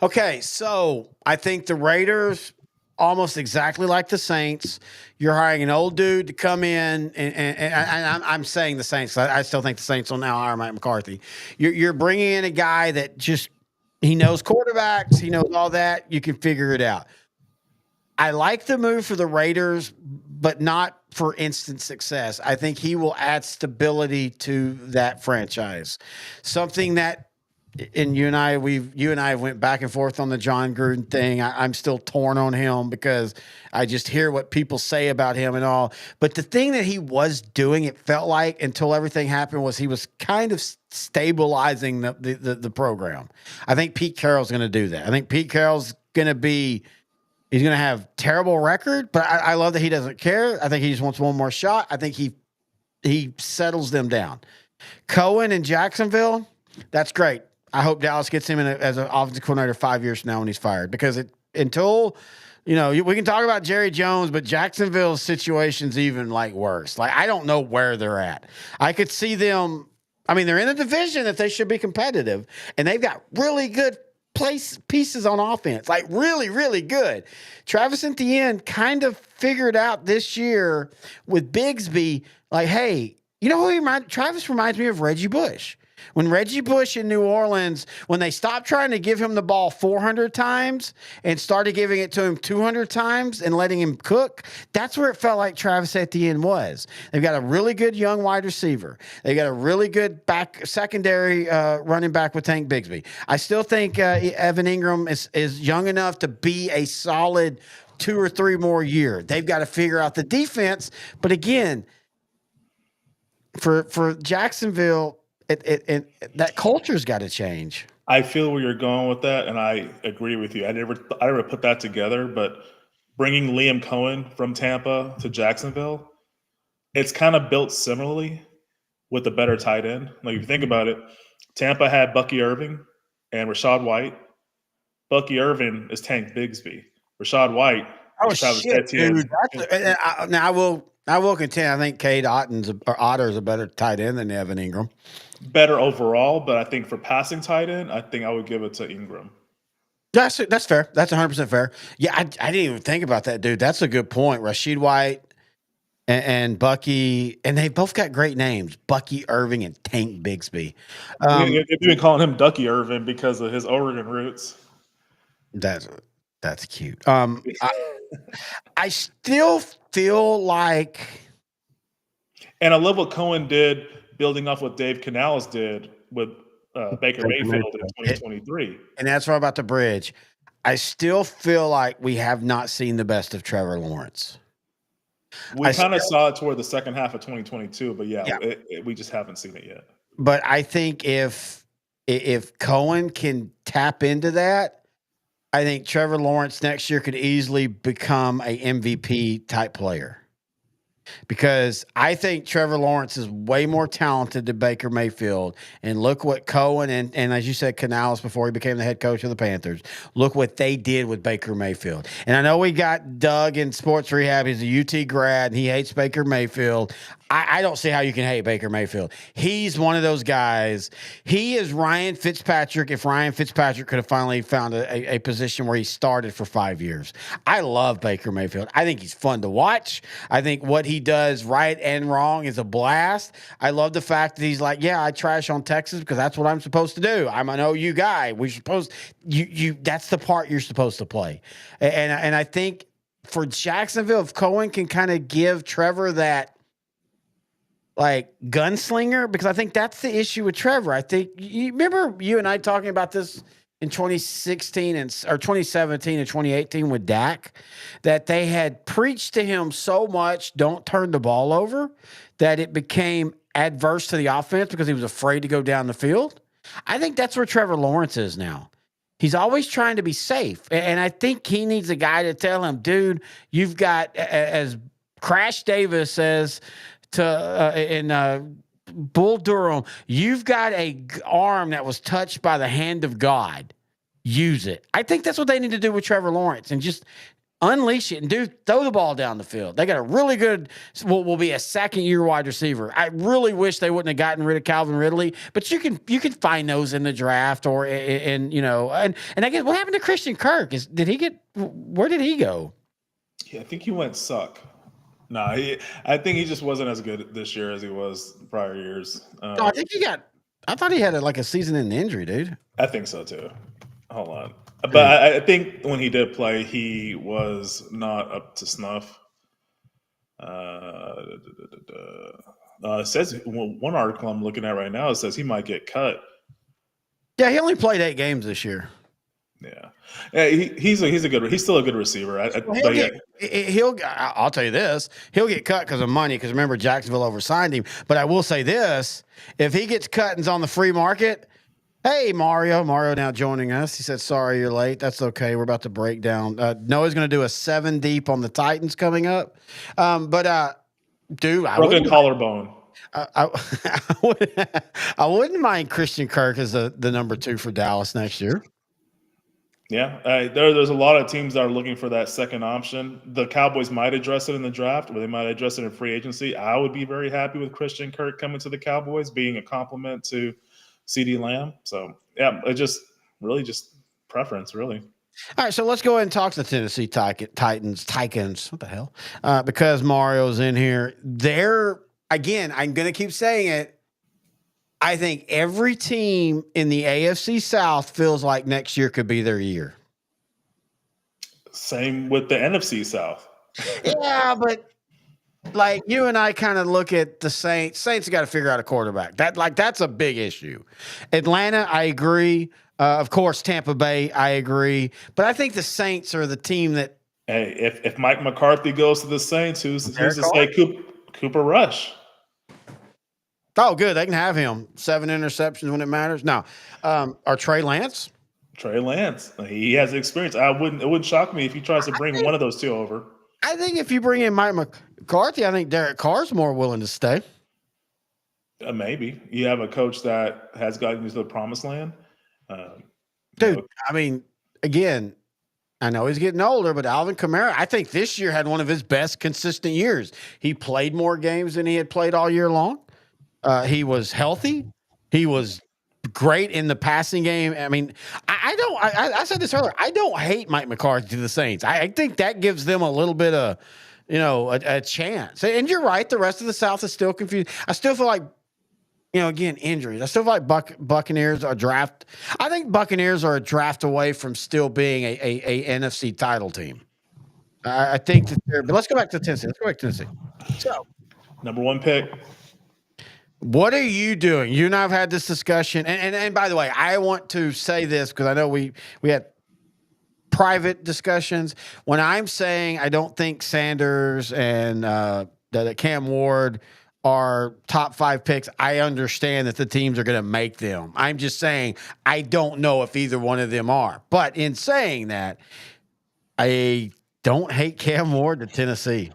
Okay, so I think the Raiders, almost exactly like the Saints, you're hiring an old dude to come in, and I'm saying the Saints. I still think the Saints will now hire Mike McCarthy. You're bringing in a guy that he knows quarterbacks, he knows all that. You can figure it out. I like the move for the Raiders, but not for instant success. I think he will add stability to that franchise. Something that, and you and I went back and forth on the John Gruden thing. I'm still torn on him because I just hear what people say about him and all. But the thing that he was doing, it felt like, until everything happened, was he was kind of stabilizing the program. I think Pete Carroll's going to do that. I think Pete Carroll's going to be. He's going to have terrible record, but I love that he doesn't care. I think he just wants one more shot. I think he settles them down. Cohen in Jacksonville, that's great. I hope Dallas gets him as an offensive coordinator 5 years from now when he's fired, because until we can talk about Jerry Jones, but Jacksonville's situation's even worse. I don't know where they're at. I could see them. I mean, they're in a division that they should be competitive, and they've got really good pieces on offense, like really, really good. Travis Etienne kind of figured out this year with Bigsby, like, hey, you know who Travis reminds me of Reggie Bush. When Reggie Bush in New Orleans, when they stopped trying to give him the ball 400 times and started giving it to him 200 times and letting him cook, that's where it felt like Travis Etienne was. They've got a really good young wide receiver. They got a really good secondary running back with Tank Bigsby. I still think Evan Ingram is young enough to be a solid 2 or 3 more year. They've got to figure out the defense. But again, for Jacksonville, that culture's got to change. I feel where you're going with that, and I agree with you. I never put that together, but bringing Liam Cohen from Tampa to Jacksonville, it's kind of built similarly with a better tight end. Like if you think about it, Tampa had Bucky Irving and Rashad White. Bucky Irving is Tank Bigsby. Rashad White is Travis Etienne. Dude. Now I will contend. I think Cade Otter is a better tight end than Evan Ingram. Better overall, but I think for passing tight end, I think I would give it to Ingram. That's fair. That's 100% fair. Yeah, I didn't even think about that, dude. That's a good point. Rashid White and Bucky, and they both got great names: Bucky Irving and Tank Bigsby. They've been calling him Ducky Irving because of his Oregon roots. That's cute. I still feel like, and I love what Cohen did, building off what Dave Canales did with Baker Mayfield in 2023. And that's right about the bridge. I still feel like we have not seen the best of Trevor Lawrence. We kind of saw it toward the second half of 2022, but we just haven't seen it yet. But I think if Cohen can tap into that, I think Trevor Lawrence next year could easily become a MVP type player. Because I think Trevor Lawrence is way more talented than Baker Mayfield. And look what Cohen and as you said, Canales before he became the head coach of the Panthers, look what they did with Baker Mayfield. And I know we got Doug in sports rehab. He's a UT grad and he hates Baker Mayfield. I don't see how you can hate Baker Mayfield. He's one of those guys. He is Ryan Fitzpatrick if Ryan Fitzpatrick could have finally found a position where he started for 5 years. I love Baker Mayfield. I think he's fun to watch. I think what he does right and wrong is a blast. I love the fact that he's like, yeah, I trash on Texas because that's what I'm supposed to do. I'm an OU guy. We're supposed you that's the part you're supposed to play. And I think for Jacksonville, if Cohen can kind of give Trevor that like gunslinger, because I think that's the issue with Trevor. I think you remember you and I talking about this in 2016 or 2017 and 2018 with Dak, that they had preached to him so much, don't turn the ball over, that it became adverse to the offense because he was afraid to go down the field. I think that's where Trevor Lawrence is now. He's always trying to be safe. And I think he needs a guy to tell him, dude, you've got, as Crash Davis says, in Bull Durham, you've got a arm that was touched by the hand of God. Use it. I think that's what they need to do with Trevor Lawrence and just unleash it and throw the ball down the field. They got a really good, will be a second-year wide receiver. I really wish they wouldn't have gotten rid of Calvin Ridley, but you can find those in the draft or and I guess what happened to Christian Kirk? Where did he go? Yeah, I think he went suck. No, I think he just wasn't as good this year as he was prior years. I think I thought he had a season-ending injury, dude. I think so too. Hold on. But I think when he did play, he was not up to snuff. It says one article I'm looking at right now, it says he might get cut. Yeah, he only played 8 games this year. Yeah, he's still a good receiver. I'll tell you this, he'll get cut because of money. Because remember, Jacksonville oversigned him. But I will say this: if he gets cut and's on the free market, hey Mario now joining us. He said, "Sorry you're late. That's okay. We're about to break down." Noah's going to do a 7 deep on the Titans coming up. Dude, broken collarbone. I wouldn't mind Christian Kirk as the number 2 for Dallas next year. Yeah, there's a lot of teams that are looking for that second option. The Cowboys might address it in the draft, or they might address it in free agency. I would be very happy with Christian Kirk coming to the Cowboys, being a compliment to CeeDee Lamb. So, yeah, it just really just preference, really. All right, so let's go ahead and talk to the Tennessee Titans. What the hell? Because Mario's in here. Again, I'm going to keep saying it. I think every team in the AFC South feels like next year could be their year. Same with the NFC South. Yeah, but like you and I kind of look at the Saints. Saints got to figure out a quarterback. That's a big issue. Atlanta, I agree. Of course, Tampa Bay, I agree. But I think the Saints are the team that. Hey, if Mike McCarthy goes to the Saints, who's to say Cooper Rush? Oh, good. They can have him. 7 interceptions when it matters. Now, or Trey Lance? Trey Lance. He has experience. It wouldn't shock me if he tries to bring one of those two over. I think if you bring in Mike McCarthy, I think Derek Carr's more willing to stay. Maybe. You have a coach that has gotten you to the promised land. Dude, I mean, again, I know he's getting older, but Alvin Kamara, I think this year had one of his best consistent years. He played more games than he had played all year long. He was healthy. He was great in the passing game. I mean, I said this earlier. I don't hate Mike McCarthy to the Saints. I think that gives them a little bit of, a chance. And you're right. The rest of the South is still confused. I still feel like, again, injuries. I still feel like Buccaneers are draft. I think Buccaneers are a draft away from still being a NFC title team. I think that but let's go back to Tennessee. So, number 1 pick. What are you doing? You and I have had this discussion. And by the way, I want to say this because I know we had private discussions. When I'm saying I don't think Sanders and that Cam Ward are top 5 picks, I understand that the teams are going to make them. I'm just saying I don't know if either one of them are. But in saying that, I don't hate Cam Ward to Tennessee.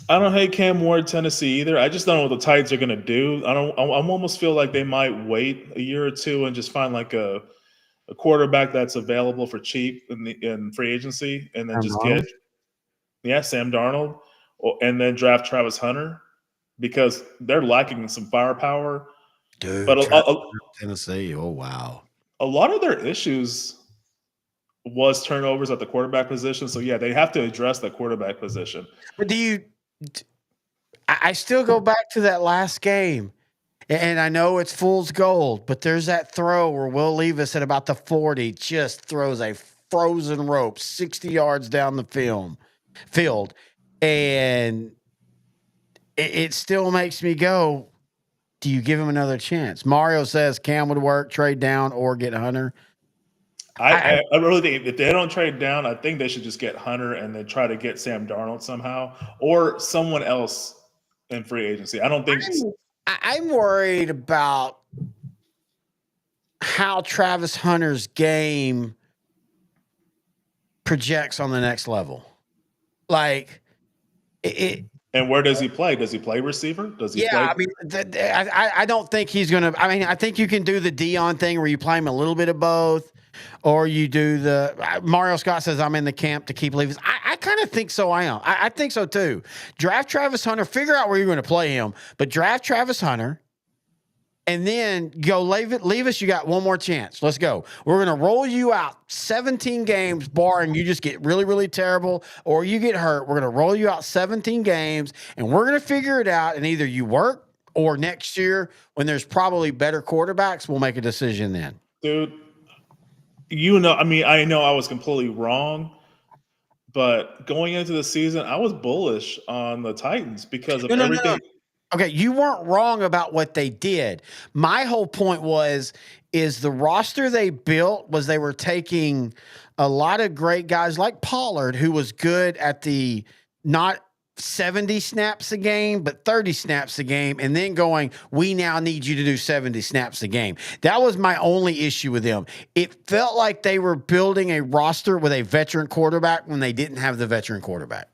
I don't hate Cam Ward, Tennessee either. I just don't know what the Titans are going to do. I almost feel like they might wait a year or two and just find like a quarterback that's available for cheap in free agency, and then just get Sam Darnold, and then draft Travis Hunter because they're lacking some firepower. Dude, but Tennessee, oh wow, a lot of their issues was turnovers at the quarterback position. So yeah, they have to address the quarterback position. But I still go back to that last game, and I know it's fool's gold, but there's that throw where Will Levis at about the 40 just throws a frozen rope 60 yards down the field, and it still makes me go, do you give him another chance? Mario says Cam would work, trade down, or get Hunter. I really think if they don't trade down, I think they should just get Hunter and then try to get Sam Darnold somehow or someone else in free agency. I don't think I'm worried about how Travis Hunter's game projects on the next level. Like it. And where does he play? Does he play receiver? Does he play? I mean, I don't think he's going to. I mean, I think you can do the Dion thing where you play him a little bit of both, or you do the Mario Scott says, I'm in the camp to keep Levis. I kind of think so. I am. I think so too. Draft Travis Hunter, figure out where you're going to play him, but draft Travis Hunter. And then go Levis, you got one more chance. Let's go. We're going to roll you out 17 games, barring you just get really, really terrible or you get hurt. We're going to roll you out 17 games, and we're going to figure it out. And either you work or next year, when there's probably better quarterbacks, we'll make a decision then. Dude, I know I was completely wrong, but going into the season, I was bullish on the Titans because of everything. No. Okay, you weren't wrong about what they did. My whole point is the roster they built was they were taking a lot of great guys like Pollard, who was good at the not 70 snaps a game, but 30 snaps a game, and then going, we now need you to do 70 snaps a game. That was my only issue with them. It felt like they were building a roster with a veteran quarterback when they didn't have the veteran quarterback.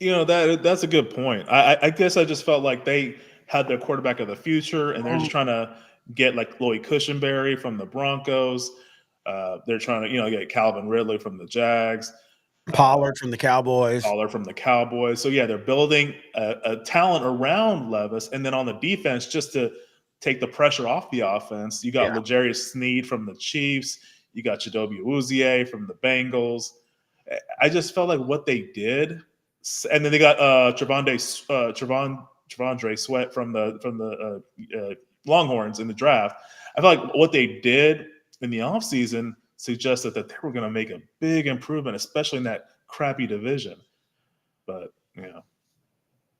That's a good point. I guess I just felt like they had their quarterback of the future, and they're just trying to get like Lloyd Cushenberry from the Broncos. They're trying to, get Calvin Ridley from the Jags. Pollard from the Cowboys. So, yeah, they're building a talent around Levis. And then on the defense, just to take the pressure off the offense, you got L'Jarius Sneed from the Chiefs. You got Chidobe Awuzie from the Bengals. I just felt like what they did, and then they got Trevondre Sweat from the Longhorns in the draft. I feel like what they did in the offseason suggested that they were going to make a big improvement, especially in that crappy division. But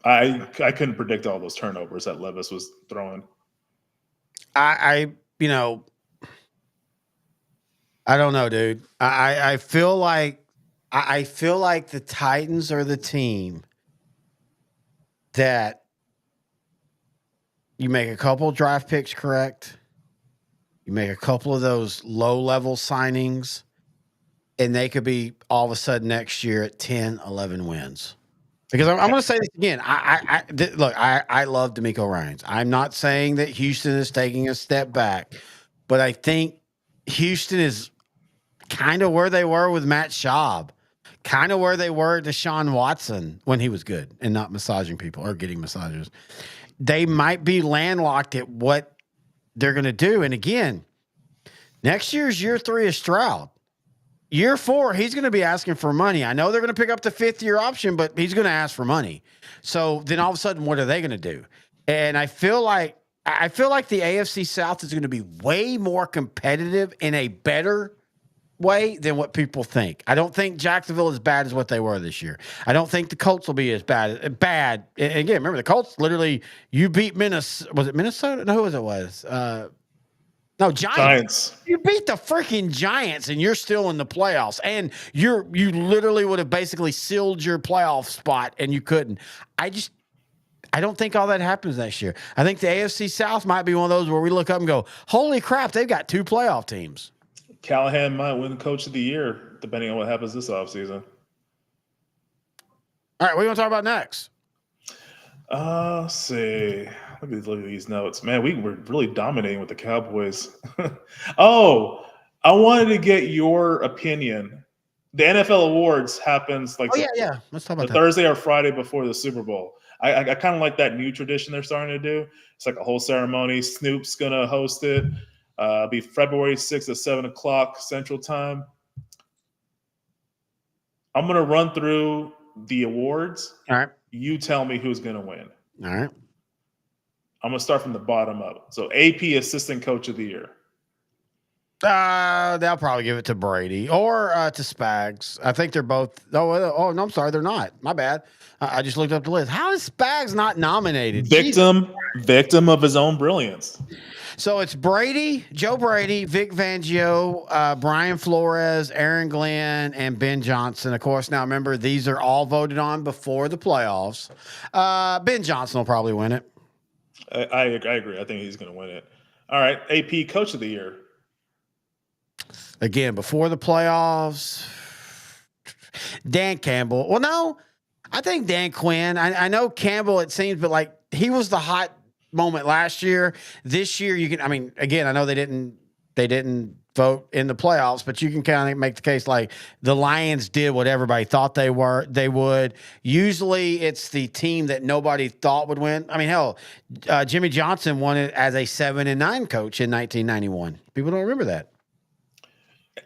I couldn't predict all those turnovers that Levis was throwing. I don't know, dude. I feel like the Titans are the team that you make a couple draft picks correct, you make a couple of those low-level signings, and they could be all of a sudden next year at 10, 11 wins. Because I'm going to say this again. I love D'Amico Ryans. I'm not saying that Houston is taking a step back, but I think Houston is kind of where they were with Matt Schaub, kind of where they were Deshaun Watson when he was good and not massaging people or getting massages. They might be landlocked at what they're going to do. And again, next year's year 3 of Stroud. Year 4, he's going to be asking for money. I know they're going to pick up the 5th-year option, but he's going to ask for money. So then all of a sudden, what are they going to do? And I feel like the AFC South is going to be way more competitive in a better way than what people think. I don't think Jacksonville is as bad as what they were this year. I don't think the Colts will be as bad. And again, remember the Colts literally, you beat Minnesota. Was it Minnesota? No, who was it? No, Giants. You beat the freaking Giants, and you're still in the playoffs. And you literally would have basically sealed your playoff spot, and you couldn't. I don't think all that happens next year. I think the AFC South might be one of those where we look up and go, holy crap, they've got 2 playoff teams. Callahan might win Coach of the Year, depending on what happens this offseason. All right, what are you going to talk about next? Let's see. Let me look at these notes. Man, we were really dominating with the Cowboys. Oh, I wanted to get your opinion. The NFL awards happens like Let's talk about that. Thursday or Friday before the Super Bowl. I kind of like that new tradition they're starting to do. It's like a whole ceremony. Snoop's going to host it. It'll be February 6th at 7 o'clock Central Time. I'm going to run through the awards. All right. You tell me who's going to win. All right. I'm going to start from the bottom up. So AP Assistant Coach of the Year. They'll probably give it to Brady or to Spags. I think they're both. Oh, no, I'm sorry. They're not. My bad. I just looked up the list. How is Spags not nominated? Victim of his own brilliance. So it's Brady, Joe Brady, Vic Fangio, Brian Flores, Aaron Glenn, and Ben Johnson. Of course, now remember, these are all voted on before the playoffs. Ben Johnson will probably win it. I agree. I think he's going to win it. All right. AP Coach of the Year. Again, before the playoffs, Dan Campbell. Well, no, I think Dan Quinn. I know Campbell, it seems, but like he was the hot moment last year. This year, again, I know they didn't vote in the playoffs, but you can kind of make the case like the Lions did what everybody thought they would. Usually it's the team that nobody thought would win. I mean, hell, Jimmy Johnson won it as a 7-9 coach in 1991. People don't remember that.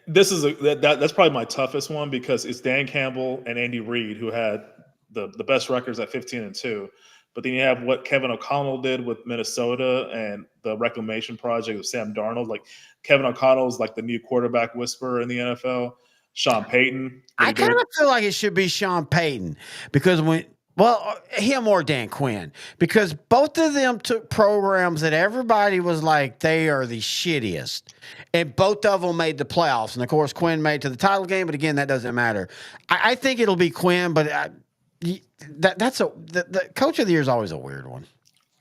This is that's probably my toughest one because it's Dan Campbell and Andy Reid who had the best records at 15-2. But then you have what Kevin O'Connell did with Minnesota and the reclamation project of Sam Darnold. Like Kevin O'Connell is like the new quarterback whisperer in the NFL. Sean Payton. I kind of feel like it should be Sean Payton because him or Dan Quinn, because both of them took programs that everybody was like, they are the shittiest. And both of them made the playoffs. And of course, Quinn made to the title game. But again, that doesn't matter. I think it'll be Quinn, but the coach of the year is always a weird one.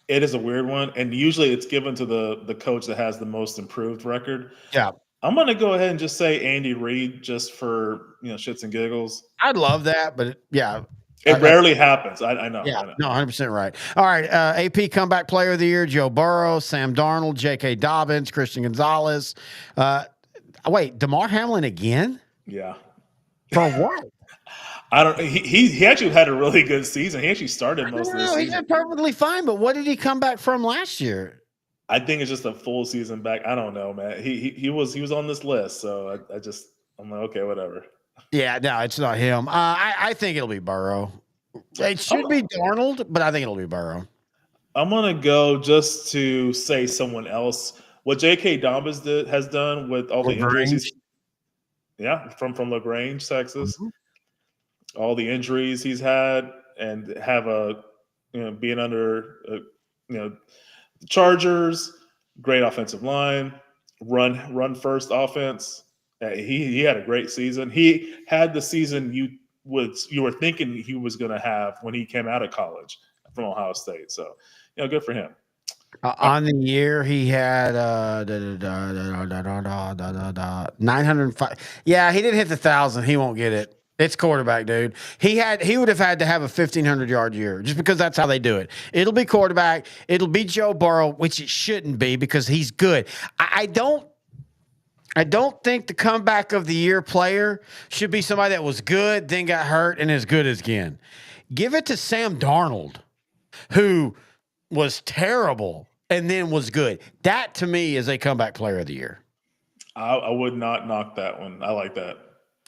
It is a weird one, and usually it's given to the coach that has the most improved record. Yeah, I'm going to go ahead and just say Andy Reid just for shits and giggles. I'd love that, but it rarely happins. I know. Yeah, I know. No, 100% right. All right, AP Comeback Player of the Year: Joe Burrow, Sam Darnold, J.K. Dobbins, Christian Gonzalez. Wait, DeMar Hamlin again? Yeah. For what? I don't. He actually had a really good season. He actually started most of the season. He did perfectly fine, but what did he come back from last year? I think it's just a full season back. I don't know, man. He was on this list, so I'm like, okay, whatever. Yeah, no, it's not him. I think it'll be Burrow. It I'm, should be Darnold, but I think it'll be Burrow. I'm gonna go just to say someone else. What J.K. Dobbins has done with all the injuries LaGrange. from Lagrange, Texas, Mhm. all the injuries he's had, and have being under the Chargers, great offensive line, run first offense. He had a great season. He had the season you were thinking he was going to have when he came out of college from Ohio State. So, good for him. On the year, he had 905. Yeah, he didn't hit the 1,000. He won't get it. It's quarterback, dude. He would have had to have a 1,500-yard year just because that's how they do it. It'll be quarterback. It'll be Joe Burrow, which it shouldn't be because he's good. I don't think the comeback of the year player should be somebody that was good, then got hurt, and is good again. Give it to Sam Darnold, who was terrible and then was good. That to me is a comeback player of the year. I would not knock that one. I like that.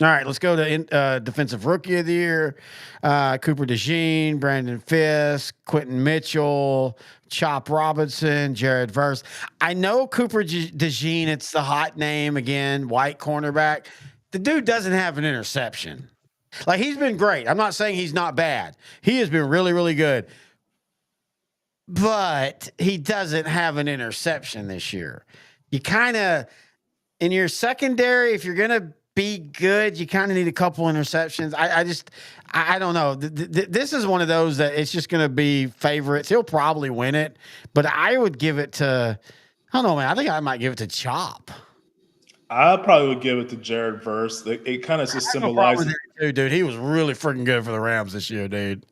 All right, let's go to defensive rookie of the year. Cooper DeJean, Brandon Fisk, Quentin Mitchell, Chop Robinson, Jared Verse. I know Cooper DeJean, it's the hot name again, white cornerback. The dude doesn't have an interception. Like, he's been great. I'm not saying he's not bad. He has been really, really good. But he doesn't have an interception this year. You kind of, in your secondary, if you're going to be good, you kind of need a couple interceptions. I don't know. This is one of those that it's just going to be favorites. He'll probably win it, but I would give it to, I don't know, man. I think I might give it to Chop. I probably would give it to Jared Verse. It kind of just symbolizes. Dude, he was really freaking good for the Rams this year, dude.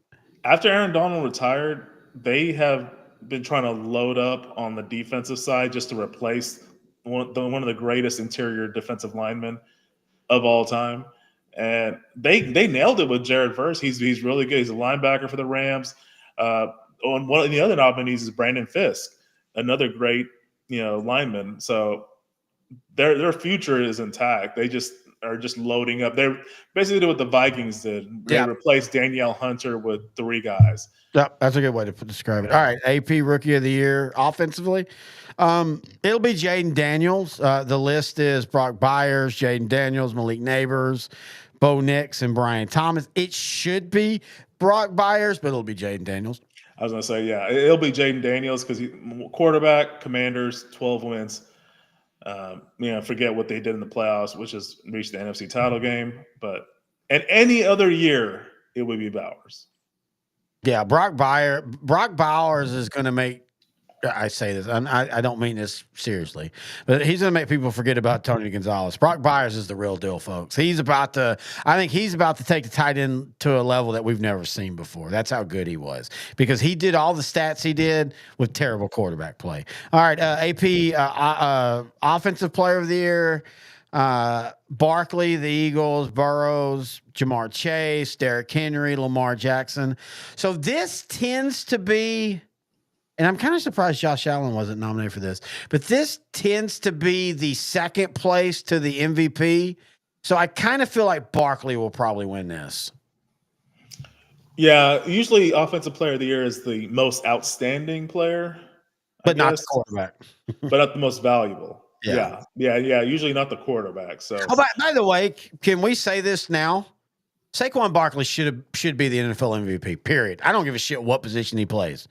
After Aaron Donald retired, they have been trying to load up on the defensive side just to replace one of the greatest interior defensive linemen of all time. And they nailed it with Jared Verse. He's really good. He's a linebacker for the Rams. On one of the other nominees is Brandon Fisk, another great lineman. So their future is intact. They just are just loading up. They basically did what the Vikings did. They replaced Danielle Hunter with 3 guys. Yep, that's a good way to describe it. All right, AP Rookie of the Year offensively. It'll be Jaden Daniels. The list is Brock Byers, Jaden Daniels, Malik Neighbors, Bo Nix, and Brian Thomas. It should be Brock Byers, but it'll be Jaden Daniels. I was going to say, yeah, it'll be Jaden Daniels because quarterback, Commanders, 12 wins. Forget what they did in the playoffs, which is reach the NFC title game. But in any other year, it would be Bowers. Yeah, Brock Bowers is going to make. I say this, I don't mean this seriously, but he's going to make people forget about Tony Gonzalez. Brock Byers is the real deal, folks. I think he's about to take the tight end to a level that we've never seen before. That's how good he was because he did all the stats he did with terrible quarterback play. All right, AP Offensive Player of the Year. Barkley, the Eagles, Burrows, Jamar Chase, Derrick Henry, Lamar Jackson. So this tends to be, and I'm kind of surprised Josh Allen wasn't nominated for this, but this tends to be the second place to the MVP. So I kind of feel like Barkley will probably win this. Yeah, usually Offensive Player of the Year is the most outstanding player, but not the quarterback, but not the most valuable. Yeah. Usually not the quarterback. So, by the way, can we say this now? Saquon Barkley should be the NFL MVP. Period. I don't give a shit what position he plays.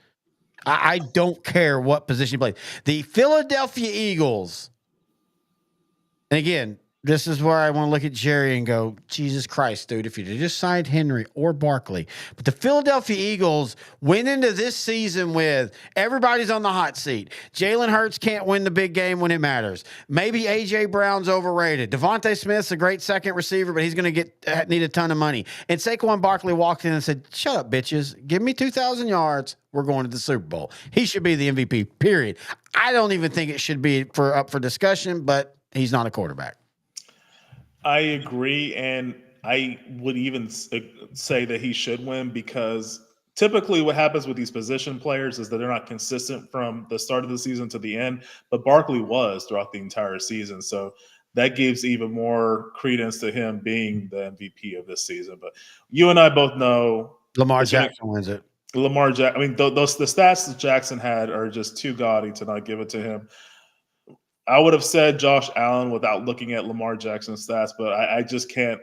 I don't care what position he plays. The Philadelphia Eagles, and again, this is where I want to look at Jerry and go, Jesus Christ, dude, if you just signed Henry or Barkley. But the Philadelphia Eagles went into this season with everybody's on the hot seat. Jalen Hurts can't win the big game when it matters. Maybe A.J. Brown's overrated. Devontae Smith's a great second receiver, but he's going to need a ton of money. And Saquon Barkley walked in and said, shut up, bitches. Give me 2,000 yards. We're going to the Super Bowl. He should be the MVP, period. I don't even think it should be up for discussion, but he's not a quarterback. I agree, and I would even say that he should win because typically what happens with these position players is that they're not consistent from the start of the season to the end, but Barkley was throughout the entire season. So that gives even more credence to him being the MVP of this season. But you and I both know Lamar Jackson wins it. Lamar Jackson. I mean, the stats that Jackson had are just too gaudy to not give it to him. I would have said Josh Allen without looking at Lamar Jackson's stats, but I just can't.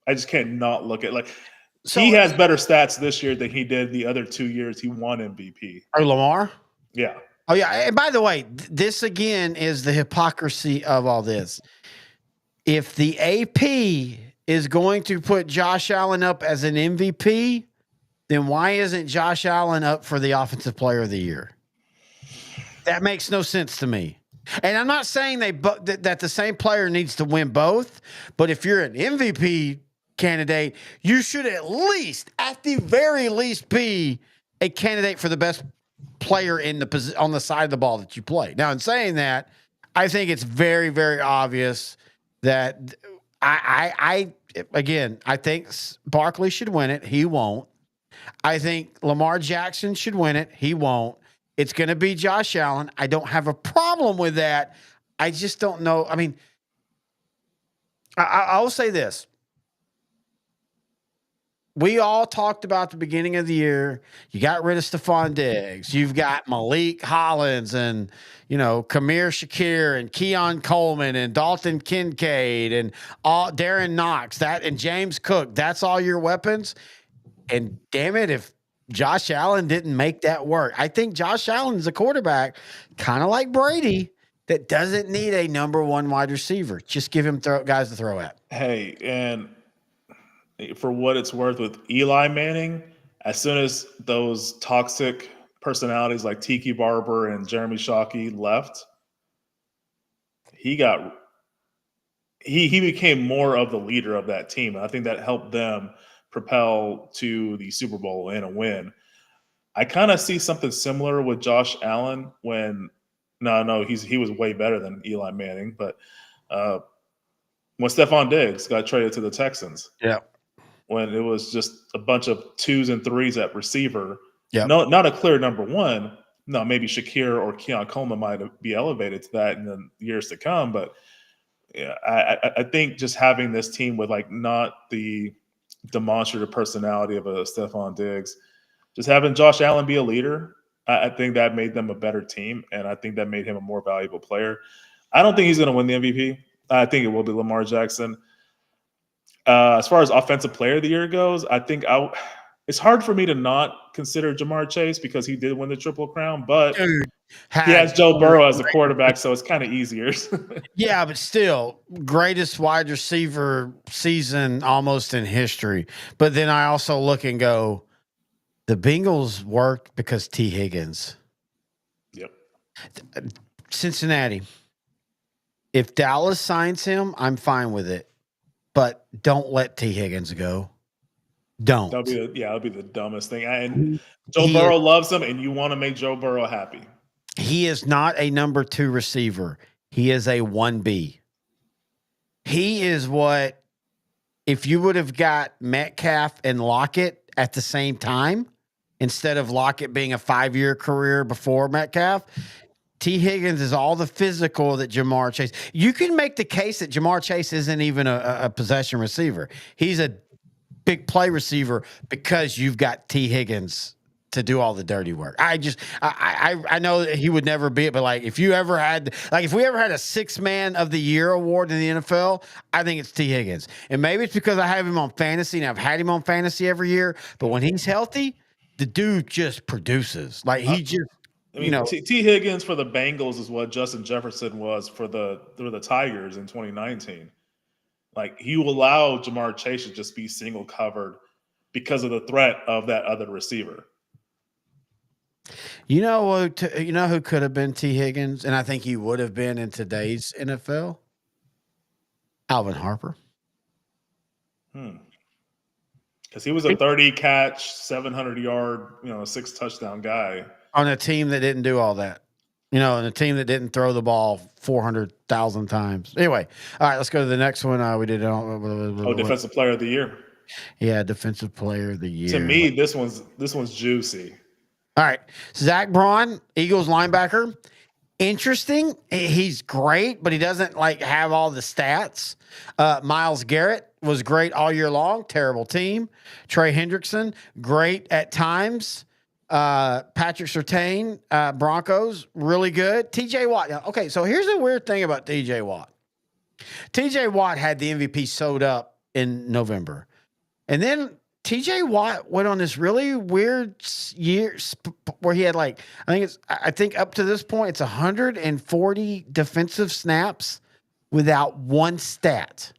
I just can't not look at he has better stats this year than he did the other 2 years he won MVP. Oh, Lamar? Yeah. Oh, yeah. And by the way, this again is the hypocrisy of all this. If the AP is going to put Josh Allen up as an MVP, then why isn't Josh Allen up for the Offensive Player of the Year? That makes no sense to me. And I'm not saying that the same player needs to win both, but if you're an MVP candidate, you should at the very least, be a candidate for the best player in on the side of the ball that you play. Now, in saying that, I think it's very, very obvious that I think Barkley should win it. He won't. I think Lamar Jackson should win it. He won't. It's going to be Josh Allen. I don't have a problem with that. I just don't know. I mean, I'll say this. We all talked about the beginning of the year. You got rid of Stephon Diggs. You've got Malik Hollins and, Kamir Shakir and Keon Coleman and Dalton Kincaid and Darren Knox, and James Cook. That's all your weapons. And damn it, if Josh Allen didn't make that work. I think Josh Allen's a quarterback, kind of like Brady, that doesn't need a number one wide receiver. Just give him guys to throw at. Hey, and for what it's worth with Eli Manning, as soon as those toxic personalities like Tiki Barber and Jeremy Shockey left, he became more of the leader of that team. And I think that helped them propel to the Super Bowl and a win. I kind of see something similar with Josh Allen he was way better than Eli Manning, but when Stephon Diggs got traded to the Texans. Yeah. When it was just a bunch of 2s and 3s at receiver. Yeah. No, not a clear number one. No, maybe Shakir or Keon Coleman might be elevated to that in the years to come. But yeah, I think just having this team with not the demonstrative personality of a Stephon Diggs, just having Josh Allen be a leader, I think that made them a better team, and I think that made him a more valuable player. I don't think he's going to win the MVP. I think it will be Lamar Jackson. As far as offensive player of the year goes, I think it's hard for me to not consider Jamar Chase because he did win the Triple Crown, but he has Joe Burrow as a quarterback, so it's kind of easier. Yeah, but still, greatest wide receiver season almost in history. But then I also look and go, the Bengals worked because T. Higgins. Yep. Cincinnati. If Dallas signs him, I'm fine with it. But don't let T. Higgins go. Don't. That'll be the dumbest thing. And Joe Burrow loves him, and you want to make Joe Burrow happy. He is not a number 2 receiver. He is a 1B. He is what, if you would have got Metcalf and Lockett at the same time, instead of Lockett being a 5-year career before Metcalf, T. Higgins is all the physical that Jamar Chase. You can make the case that Jamar Chase isn't even a possession receiver. He's a big play receiver because you've got T. Higgins to do all the dirty work. I know that he would never be it, but if we ever had a 6-man of the year award in the NFL, I think it's T. Higgins. And maybe it's because I have him on fantasy and I've had him on fantasy every year, but when he's healthy, the dude just produces. T. Higgins for the Bengals is what Justin Jefferson was for the Tigers in 2019. He will allow Jamar Chase to just be single covered because of the threat of that other receiver. You know who could have been T. Higgins, and I think he would have been in today's NFL? Alvin Harper. Because he was a 30-catch, 700-yard, 6-touchdown guy. On a team that didn't do all that. On a team that didn't throw the ball 400,000 times. Anyway, all right, let's go to the next one. We did Defensive Player of the Year. Yeah, defensive player of the year. To me, this one's juicy. All right. Zach Braun, Eagles linebacker. Interesting. He's great, but he doesn't like have all the stats. Myles Garrett was great all year long. Terrible team. Trey Hendrickson, great at times. Patrick Surtain, Broncos, really good. TJ Watt. Now, okay, so here's the weird thing about TJ Watt. TJ Watt had the MVP sewed up in November. And then TJ Watt went on this really weird year where he had like, I think up to this point, it's 140 defensive snaps without one stat.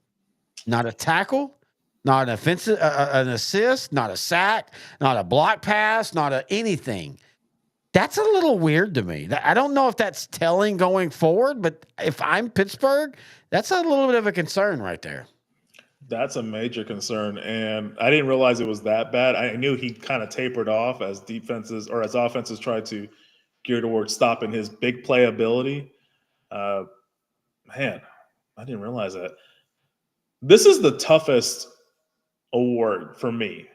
Not a tackle, not an offensive, an assist, not a sack, not a block pass, not anything. That's a little weird to me. I don't know if that's telling going forward, but if I'm Pittsburgh, that's a little bit of a concern right there. That's a major concern, and I didn't realize it was that bad. I knew he kind of tapered off as offenses tried to gear towards stopping his big play ability. Man, I didn't realize that. This is the toughest award for me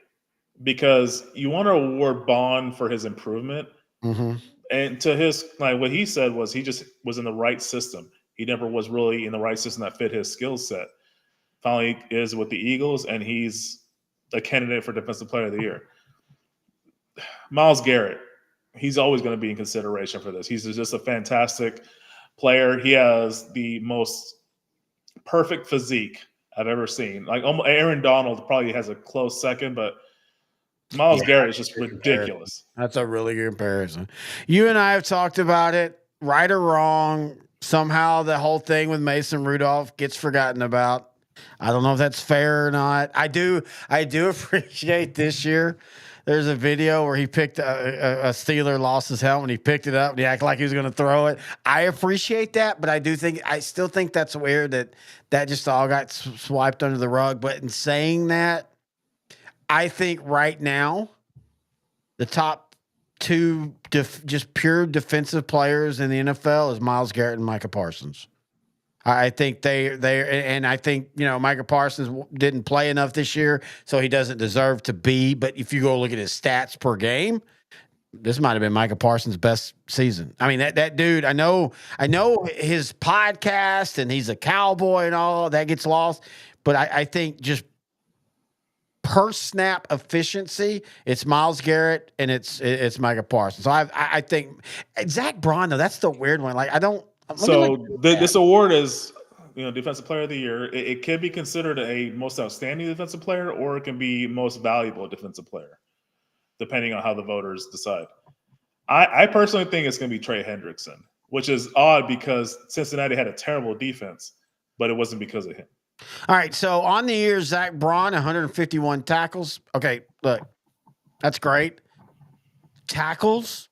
because you want to award Bond for his improvement. Mm-hmm. And to his, like what he said was he just was in the right system. He never was really in the right system that fit his skill set. Finally is with the Eagles, and he's a candidate for Defensive Player of the Year. Myles Garrett, he's always going to be in consideration for this. He's just a fantastic player. He has the most perfect physique I've ever seen. Like Aaron Donald probably has a close second, but Myles Garrett is just ridiculous. That's a really good comparison. You and I have talked about it, right or wrong. Somehow the whole thing with Mason Rudolph gets forgotten about. I don't know if that's fair or not. I do appreciate this year. There's a video where he picked a Steeler, lost his helmet, and he picked it up and he acted like he was going to throw it. I appreciate that, but I still think that's weird that just all got swiped under the rug. But in saying that, I think right now the top two just pure defensive players in the NFL is Myles Garrett and Micah Parsons. I think and I think, Micah Parsons didn't play enough this year, so he doesn't deserve to be. But if you go look at his stats per game, this might have been Micah Parsons' best season. I mean, that dude, I know his podcast and he's a Cowboy and all that gets lost, but I think just per snap efficiency, it's Myles Garrett and it's Micah Parsons. So I think Zach Braun, though, that's the weird one. Like, I don't. This award is, Defensive Player of the Year. It can be considered a most outstanding defensive player, or it can be most valuable defensive player, depending on how the voters decide. I personally think it's going to be Trey Hendrickson, which is odd because Cincinnati had a terrible defense, but it wasn't because of him. All right, so on the year, Zach Braun, 151 tackles. Okay, look, that's great. Tackles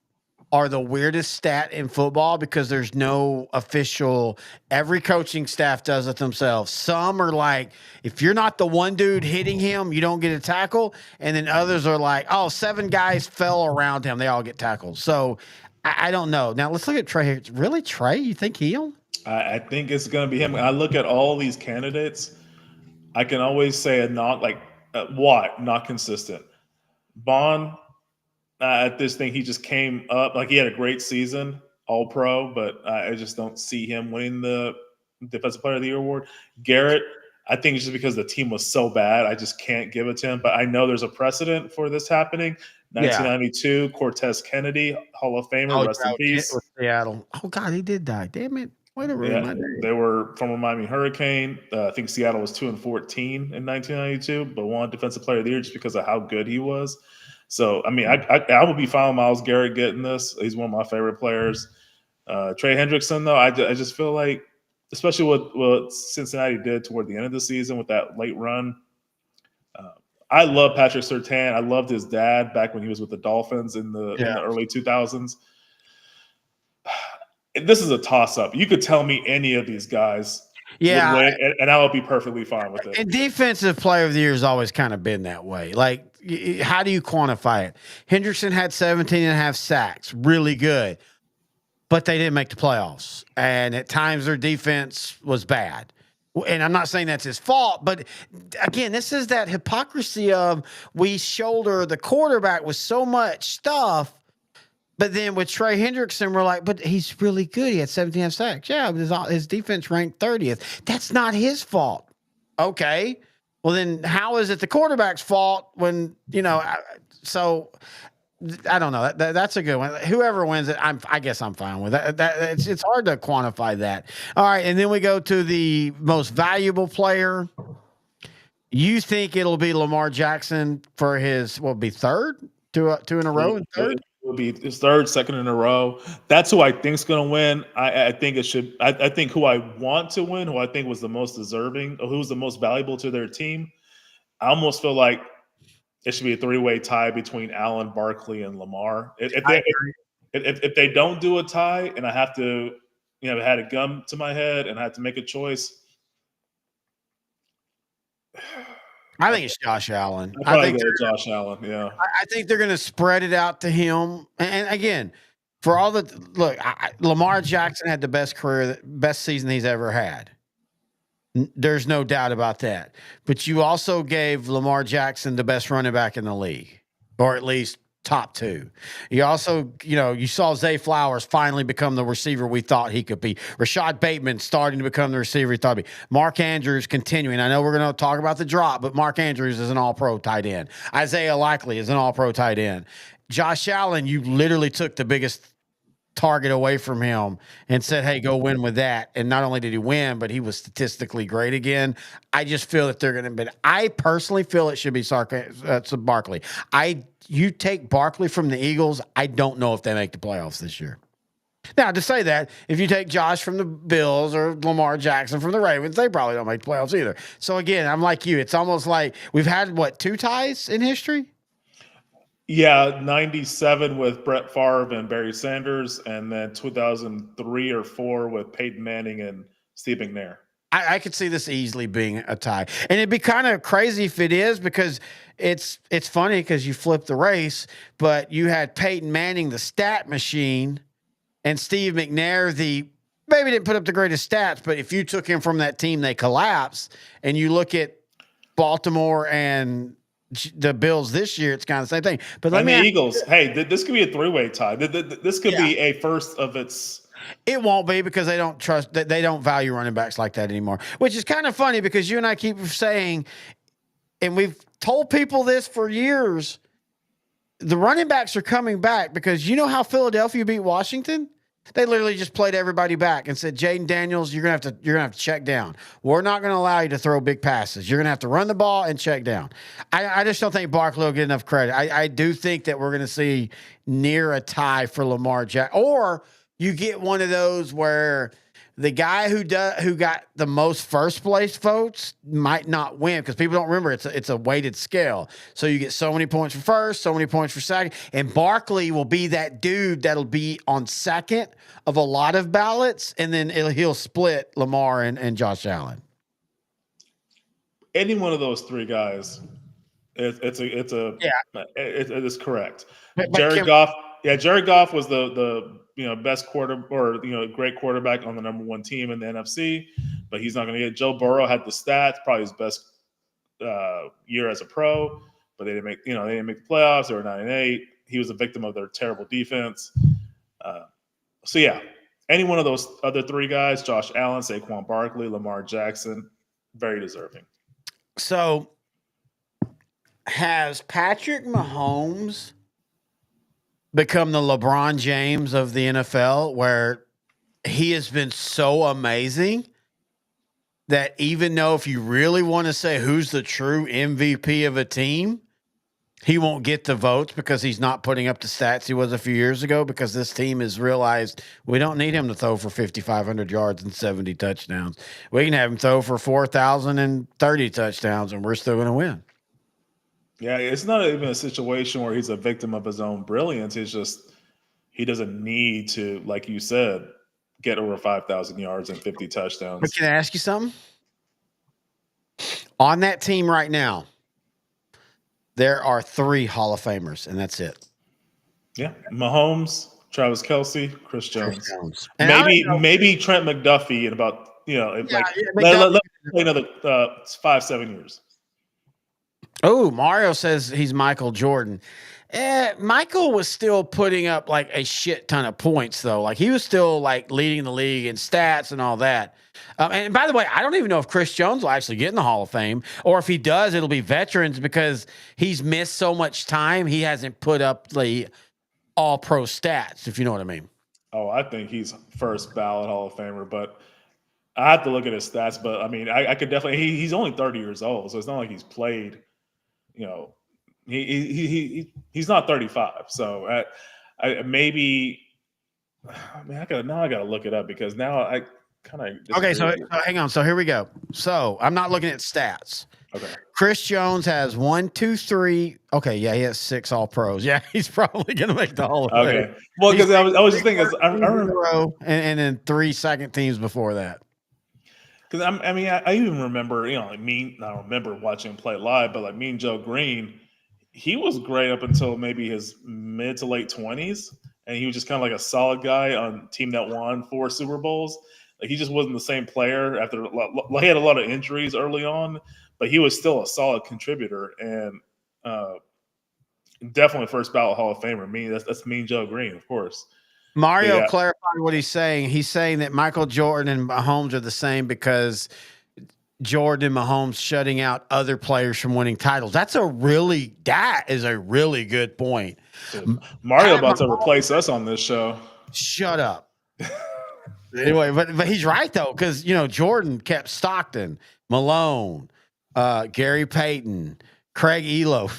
are the weirdest stat in football because there's no official. Every coaching staff does it themselves. Some are like, if you're not the one dude hitting him, you don't get a tackle. And then others are like, 7 guys fell around him. They all get tackles. So I don't know. Now let's look at Trey. Really, Trey? You think he'll? I think it's going to be him. I look at all these candidates. I can always say a not like Watt, not consistent. Bond, at this thing, he just came up. Like, he had a great season, all pro, but I just don't see him winning the Defensive Player of the Year award. Garrett, I think it's just because the team was so bad, I just can't give it to him. But I know there's a precedent for this happening. 1992, Cortez Kennedy, Hall of Famer, rest in peace. Seattle. Oh, God, he did die. Damn it. Way to ruin my day. They were from a Miami Hurricane. I think Seattle was 2-14 in 1992, but won Defensive Player of the Year just because of how good he was. So, I mean, I would be fine with Myles Garrett getting this. He's one of my favorite players. Trey Hendrickson, though, I just feel like, especially what Cincinnati did toward the end of the season with that late run. I love Patrick Surtain. I loved his dad back when he was with the Dolphins in the early 2000s. This is a toss-up. You could tell me any of these guys would win, and I would be perfectly fine with it. And Defensive Player of the Year has always kind of been that way. Like, how do you quantify it? Hendrickson had 17.5 sacks. Really good. But they didn't make the playoffs. And at times their defense was bad. And I'm not saying that's his fault, but again, this is that hypocrisy of we shoulder the quarterback with so much stuff, but then with Trey Hendrickson, we're like, but he's really good. He had 17 sacks. Yeah, but his defense ranked 30th. That's not his fault. Okay. Well, then how is it the quarterback's fault when, so I don't know. That's a good one. Whoever wins it, I guess I'm fine with that. It's hard to quantify that. All right, and then we go to the most valuable player. You think it'll be Lamar Jackson for his third, two in a row, and third? It will be his third, second in a row. That's who I think's going to win. I think it should. I think who I want to win, who I think was the most deserving, or who's the most valuable to their team. I almost feel like it should be a three-way tie between Allen, Barkley, and Lamar. If they don't do a tie, and I have to, had a gun to my head and I have to make a choice, I think it's Josh Allen. I think it's Josh Allen. Yeah, I think they're going to spread it out to him. And again, for all the look, Lamar Jackson had the best season he's ever had. There's no doubt about that. But you also gave Lamar Jackson the best running back in the league, or at least top two. You also, you saw Zay Flowers finally become the receiver we thought he could be. Rashad Bateman starting to become the receiver he thought he'd be. Mark Andrews continuing. I know we're going to talk about the drop, but Mark Andrews is an all-pro tight end. Isaiah Likely is an all-pro tight end. Josh Allen, you literally took the biggest target away from him and said, hey, go win with that. And not only did he win, but he was statistically great again. I just feel that they're going to be, I personally feel it should be Barkley. You take Barkley from the Eagles, I don't know if they make the playoffs this year. Now, to say that, if you take Josh from the Bills or Lamar Jackson from the Ravens, they probably don't make the playoffs either. So again, I'm like you. It's almost like we've had, two ties in history? Yeah, 97 with Brett Favre and Barry Sanders, and then 2003 or 4 with Peyton Manning and Steve McNair. I could see this easily being a tie. And it'd be kind of crazy if it is, because it's funny because you flip the race, but you had Peyton Manning, the stat machine, and Steve McNair, maybe didn't put up the greatest stats, but if you took him from that team, they collapse. And you look at Baltimore and the Bills this year, it's kind of the same thing. But the Eagles, hey, this could be a three-way tie. This could be a first of its. It won't be, because they don't value running backs like that anymore, which is kind of funny because you and I keep saying, and we've told people this for years, the running backs are coming back, because you know how Philadelphia beat Washington? They literally just played everybody back and said, Jaden Daniels, you're gonna have to check down. We're not gonna allow you to throw big passes. You're gonna have to run the ball and check down. I just don't think Barkley will get enough credit. I do think that we're gonna see near a tie for Lamar Jackson, or you get one of those where the guy who got the most first place votes might not win, because people don't remember it's a weighted scale. So you get so many points for first, so many points for second, and Barkley will be that dude that'll be on second of a lot of ballots, and then he'll split Lamar and Josh Allen. Any one of those three guys, it is correct. Jared Goff. Yeah, Jared Goff was the best great quarterback on the number one team in the NFC, but he's not going to get. Joe Burrow had the stats, probably his best year as a pro, but they didn't make the playoffs. They were 9-8. He was a victim of their terrible defense. So yeah, any one of those other three guys, Josh Allen, Saquon Barkley, Lamar Jackson, very deserving. So has Patrick Mahomes become the LeBron James of the NFL, where he has been so amazing that even though if you really want to say who's the true MVP of a team, he won't get the votes because he's not putting up the stats he was a few years ago, because this team has realized we don't need him to throw for 5,500 yards and 70 touchdowns. We can have him throw for 4,030 touchdowns and we're still going to win. Yeah, it's not even a situation where he's a victim of his own brilliance. It's just he doesn't need to, like you said, get over 5,000 yards and 50 touchdowns. But can I ask you something? On that team right now, there are 3 Hall of Famers, and that's it. Yeah, Mahomes, Travis Kelce, Chris Jones. And Maybe Trent McDuffie in about play another 5-7 years. Oh, Mario says he's Michael Jordan. Michael was still putting up like a shit ton of points, though. Like he was still like leading the league in stats and all that. And by the way, I don't even know if Chris Jones will actually get in the Hall of Fame, or if he does, it'll be veterans because he's missed so much time. He hasn't put up the all pro stats, if you know what I mean. Oh, I think he's first ballot Hall of Famer, but I have to look at his stats. But I mean, I could definitely. He's only 30 years old, so it's not like he's played. You know, he's not 35. So maybe. I mean, I gotta look it up because now I kind of. Okay, so hang on. So here we go. So I'm not looking at stats. Okay. Chris Jones has 1, 2, 3. Okay, yeah, he has 6 All Pros. Yeah, he's probably gonna make the Hall of Fame. Okay. Well, because I was just thinking, I remember, and then 3 second teams before that. Because I even remember, I don't remember watching him play live, but like me and Joe Green, he was great up until maybe his mid to late 20s, and he was just kind of like a solid guy on a team that won 4 Super Bowls. Like he just wasn't the same player after he had a lot of injuries early on, but he was still a solid contributor and definitely first ballot Hall of Famer. That's me and Joe Green, of course. Mario clarified what he's saying. He's saying that Michael Jordan and Mahomes are the same because Jordan and Mahomes shutting out other players from winning titles. That is a really good point. Mario about to replace us on this show. Shut up. Anyway, but he's right though, because Jordan kept Stockton, Malone, Gary Payton, Craig Elo.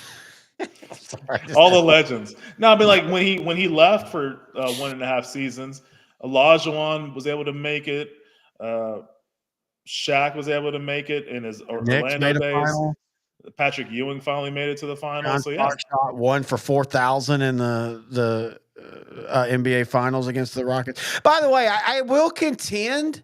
Sorry, all the legends. No, I mean like when he left for 1.5 seasons, Olajuwon was able to make it. Shaq was able to make it in his Orlando days. Patrick Ewing finally made it to the final. So yeah, shot 1 for 4,000 in the NBA Finals against the Rockets. By the way, I will contend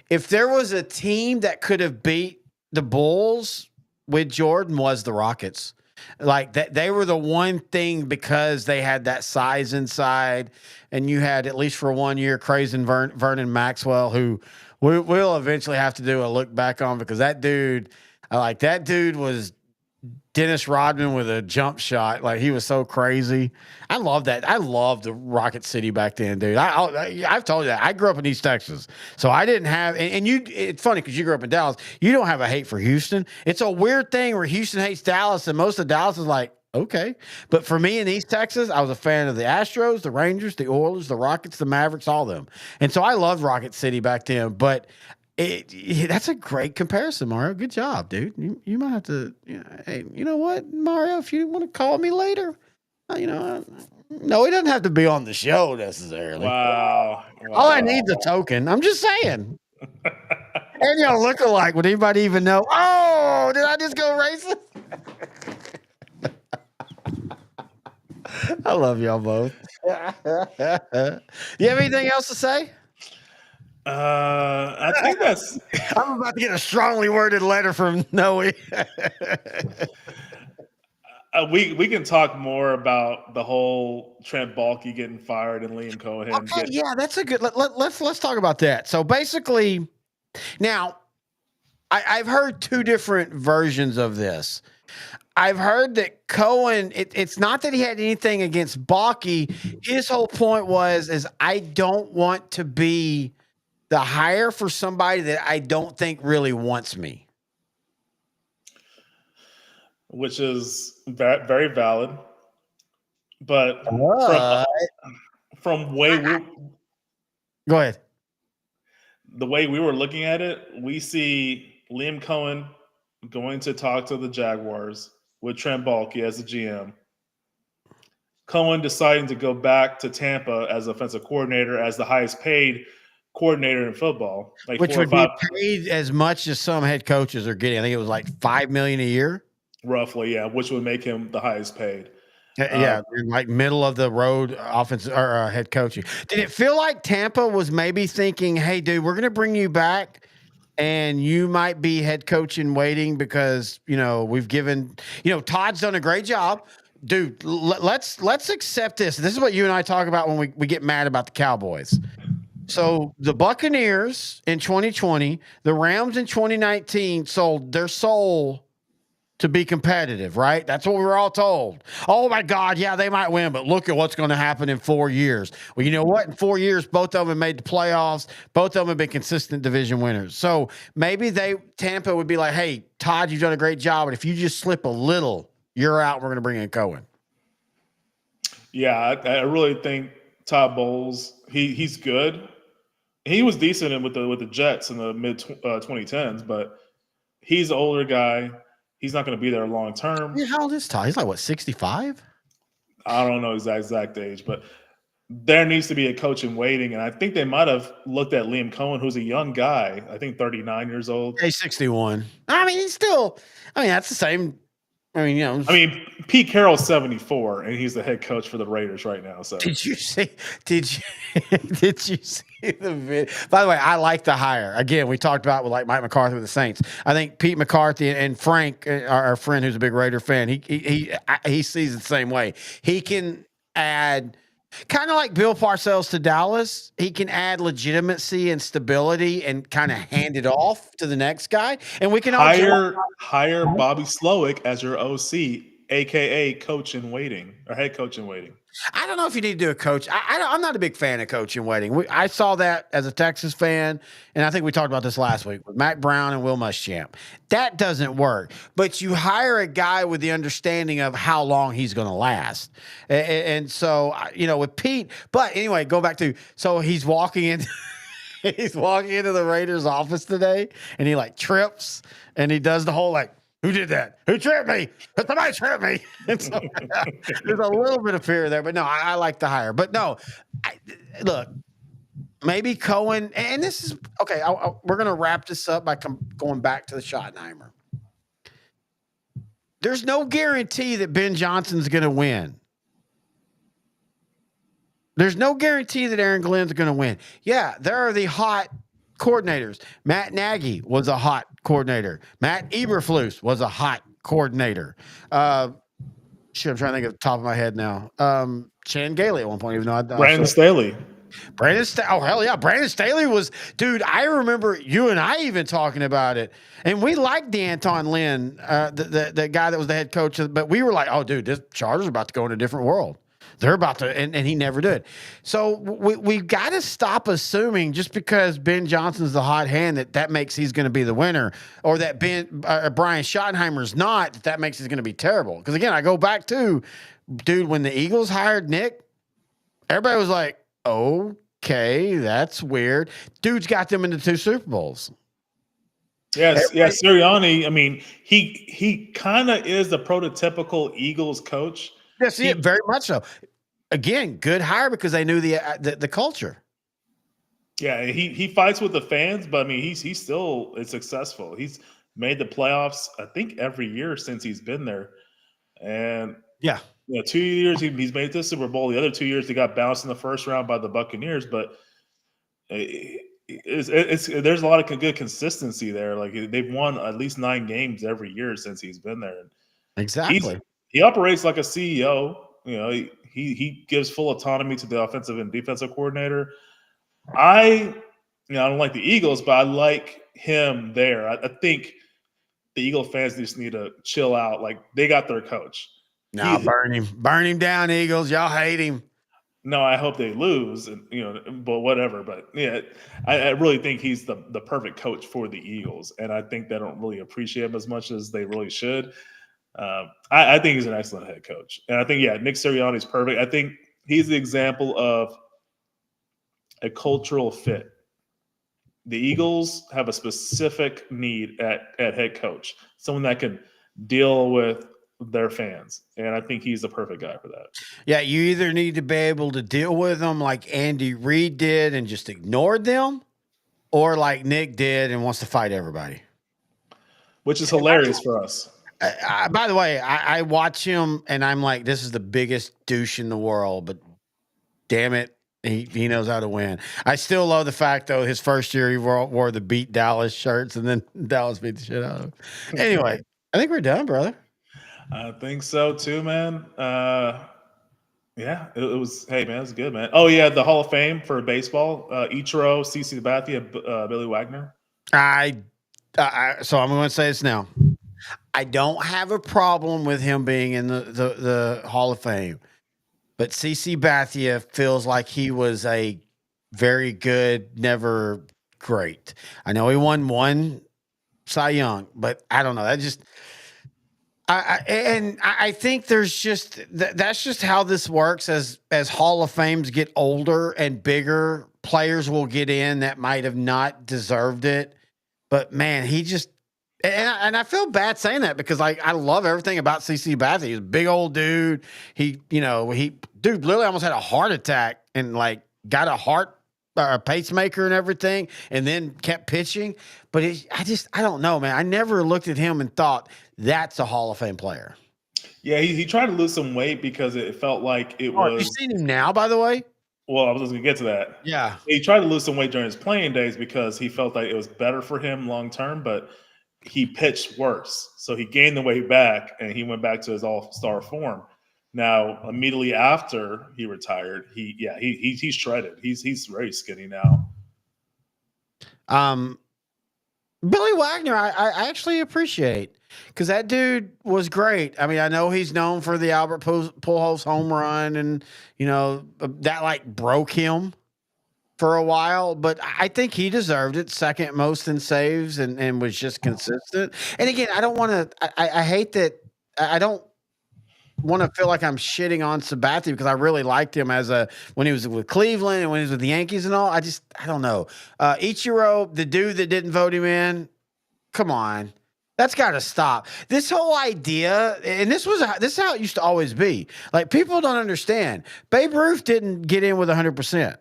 if there was a team that could have beat the Bulls with Jordan was the Rockets. Like that, they were the one thing because they had that size inside, and you had at least for 1 year crazy Vernon Maxwell, who we'll eventually have to do a look back on because that dude was Dennis Rodman with a jump shot. Like he was so crazy. I love that. I loved the Rocket City back then, dude. I've told you that. I grew up in East Texas, so I didn't have. And you, it's funny because you grew up in Dallas. You don't have a hate for Houston. It's a weird thing where Houston hates Dallas, and most of Dallas is like, okay. But for me in East Texas, I was a fan of the Astros, the Rangers, the Oilers, the Rockets, the Mavericks, all of them. And so I loved Rocket City back then. But that's a great comparison, Mario. Good job, dude. You might have to. Hey, you know what, Mario? If you want to call me later, no, he doesn't have to be on the show necessarily. Wow. All I need is a token. I'm just saying. And y'all look alike. Would anybody even know? Oh, did I just go racist? I love y'all both. You have anything else to say? I think that's. I'm about to get a strongly worded letter from Noe. We can talk more about the whole Trent Baalke getting fired and Liam Cohen. Okay, yeah, that's a good. Let's talk about that. So basically, now I've heard 2 different versions of this. I've heard that Cohen. It's not that he had anything against Baalke. His whole point is I don't want to be the hire for somebody that I don't think really wants me. Which is very valid. But from way we go ahead. The way we were looking at it, we see Liam Cohen going to talk to the Jaguars with Trent Baalke as the GM. Cohen deciding to go back to Tampa as offensive coordinator, as the highest paid coordinator in football, like which would be paid as much as some head coaches are getting. I think it was like $5 million a year, roughly. Yeah, which would make him the highest paid. Yeah, like middle of the road offense or head coaching. Did it feel like Tampa was maybe thinking, "Hey, dude, we're going to bring you back, and you might be head coach in waiting because we've given Todd's done a great job, dude. Let's accept this. This is what you and I talk about when we get mad about the Cowboys." So the Buccaneers in 2020, the Rams in 2019 sold their soul to be competitive, right? That's what we were all told. Oh my God, yeah, they might win, but look at what's going to happen in 4 years. Well, you know what? In 4 years, both of them have made the playoffs. Both of them have been consistent division winners. So maybe Tampa would be like, hey, Todd, you've done a great job, but if you just slip a little, you're out. We're going to bring in Cohen. Yeah, I really think Todd Bowles, he's good. He was decent with the Jets in the mid 2010s, but he's an older guy. He's not going to be there long term. Yeah, how old is Todd? He's like, what, 65? I don't know exact age, but there needs to be a coach in waiting. And I think they might have looked at Liam Cohen, who's a young guy, I think 39 years old. He's 61. I mean, that's the same. Pete Carroll's 74, and he's the head coach for the Raiders right now. So did you see the video? By the way, I like the hire. Again, we talked about with like Mike McCarthy with the Saints. I think Pete McCarthy and Frank, our friend who's a big Raider fan, he sees it the same way. He can add, kind of like Bill Parcells to Dallas, he can add legitimacy and stability and kind of hand it off to the next guy. And we can hire Bobby Slowick as your OC, aka coach in waiting or head coach in waiting. I don't know if you need to do a coach. I'm not a big fan of coach in waiting. I saw that as a Texas fan, and I think we talked about this last week with Mac Brown and Will Muschamp. That doesn't work. But you hire a guy with the understanding of how long he's going to last. And so, with Pete. But anyway, go back to, so he's walking in. He's walking into the Raiders office today, and he like trips, and he does the whole like, who did that? Who tripped me? Somebody tripped me. And so, there's a little bit of fear there, but no, I like the hire. But no, look, maybe Cohen, and this is okay. We're going to wrap this up by going back to the Schottenheimer. There's no guarantee that Ben Johnson's going to win. There's no guarantee that Aaron Glenn's going to win. Yeah, there are the hot coordinators. Matt Nagy was a hot coordinator. Matt Eberflus was a hot coordinator. I'm trying to think of the top of my head now. Chan Gailey at one point, even though Brandon Staley. Oh, hell yeah. Brandon Staley was, dude, I remember you and I even talking about it. And we liked D'Anton Lynn, the guy that was the head coach. But we were like, oh, dude, this Chargers are about to go in a different world. They're about to, and he never did. So we've got to stop assuming just because Ben Johnson's the hot hand that makes he's going to be the winner, or that Brian Schottenheimer's not, that makes he's going to be terrible. Because again, I go back to, dude, when the Eagles hired Nick, everybody was like, okay, that's weird. Dude's got them into 2 Super Bowls. Yes, Sirianni. I mean, he kind of is the prototypical Eagles coach. Yes, very much so. Again, good hire because they knew the culture. Yeah, he fights with the fans, but I mean, he's still successful. He's made the playoffs, I think, every year since he's been there, and 2 years he's made the Super Bowl. The other 2 years they got bounced in the first round by the Buccaneers, but there's a lot of good consistency there. Like they've won at least 9 games every year since he's been there. Exactly. He operates like a CEO. He gives full autonomy to the offensive and defensive coordinator. I don't like the Eagles, but I like him there. I think the Eagle fans just need to chill out. Like they got their coach. No, burn him down, Eagles. Y'all hate him. No, I hope they lose, but whatever. But yeah, I really think he's the perfect coach for the Eagles, and I think they don't really appreciate him as much as they really should. I think he's an excellent head coach. And I think, Nick Sirianni is perfect. I think he's the example of a cultural fit. The Eagles have a specific need at head coach, someone that can deal with their fans. And I think he's the perfect guy for that. Yeah, you either need to be able to deal with them like Andy Reid did and just ignored them, or like Nick did and wants to fight everybody. Which is hilarious for us. By the way, I watch him and I'm like, this is the biggest douche in the world, but damn it, he knows how to win. I still love the fact, though, his first year he wore the Beat Dallas shirts, and then Dallas beat the shit out of him. Anyway, I think we're done, brother. I think so too, man. Yeah, it was. Hey, man, it's good, man. Oh yeah, the Hall of Fame for baseball: Ichiro, CC Sabathia, Billy Wagner. So I'm going to say this now. I don't have a problem with him being in the Hall of Fame, but CC Bathia feels like he was a very good, never great. I know he won one Cy Young, but I don't know. That just I think there's just that's just how this works. As Hall of Fames get older and bigger, players will get in that might have not deserved it. But man, he just and I feel bad saying that because like I love everything about CC Bathie. He's a big old dude. He dude literally almost had a heart attack and like got a pacemaker and everything, and then kept pitching. But I don't know, man. I never looked at him and thought that's a Hall of Fame player. Yeah, he tried to lose some weight because it felt like it Oh, have you was. seen him now, by the way? Well, I was just gonna get to that. Yeah. He tried to lose some weight during his playing days because he felt like it was better for him long term, but he pitched worse. So he gained the weight back and he went back to his all-star form. Now, immediately after he retired, he's shredded. He's very skinny now. Billy Wagner, I actually appreciate because that dude was great. I mean, I know he's known for the Albert Pujols home run, and that like broke him for a while, but I think he deserved it. Second most in saves, and was just consistent. And again, I don't want to. I hate that. I don't want to feel like I'm shitting on Sabathia because I really liked him when he was with Cleveland and when he was with the Yankees and all. I don't know. Ichiro, the dude that didn't vote him in, come on. That's got to stop. This whole idea, and this is how it used to always be. Like people don't understand. Babe Ruth didn't get in with 100%.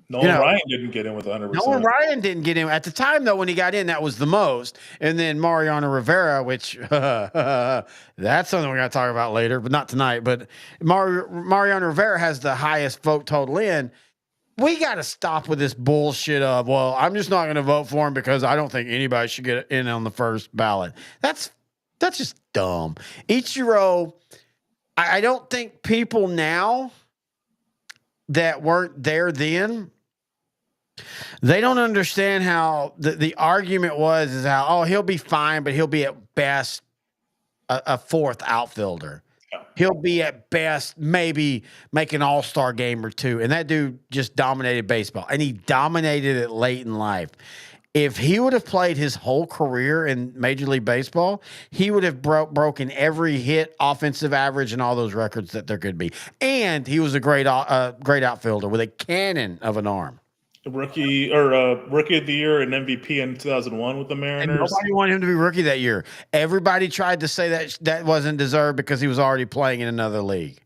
Nolan Ryan didn't get in with 100%. Nolan Ryan didn't get in. At the time, though, when he got in, that was the most. And then Mariano Rivera, which that's something we're going to talk about later, but not tonight. But Mariano Rivera has the highest vote total in. We got to stop with this bullshit of, well, I'm just not going to vote for him because I don't think anybody should get in on the first ballot. That's just dumb. Ichiro, I don't think people now that weren't there then, they don't understand how the argument is how, he'll be fine, but he'll be at best a fourth outfielder. He'll be at best maybe make an all-star game or two. And that dude just dominated baseball, and he dominated it late in life. If he would have played his whole career in Major League Baseball, he would have broken every hit, offensive average, and all those records that there could be. And he was a great outfielder with a cannon of an arm. Rookie of the year and MVP in 2001 with the Mariners. And nobody wanted him to be rookie that year. Everybody tried to say that wasn't deserved because he was already playing in another league.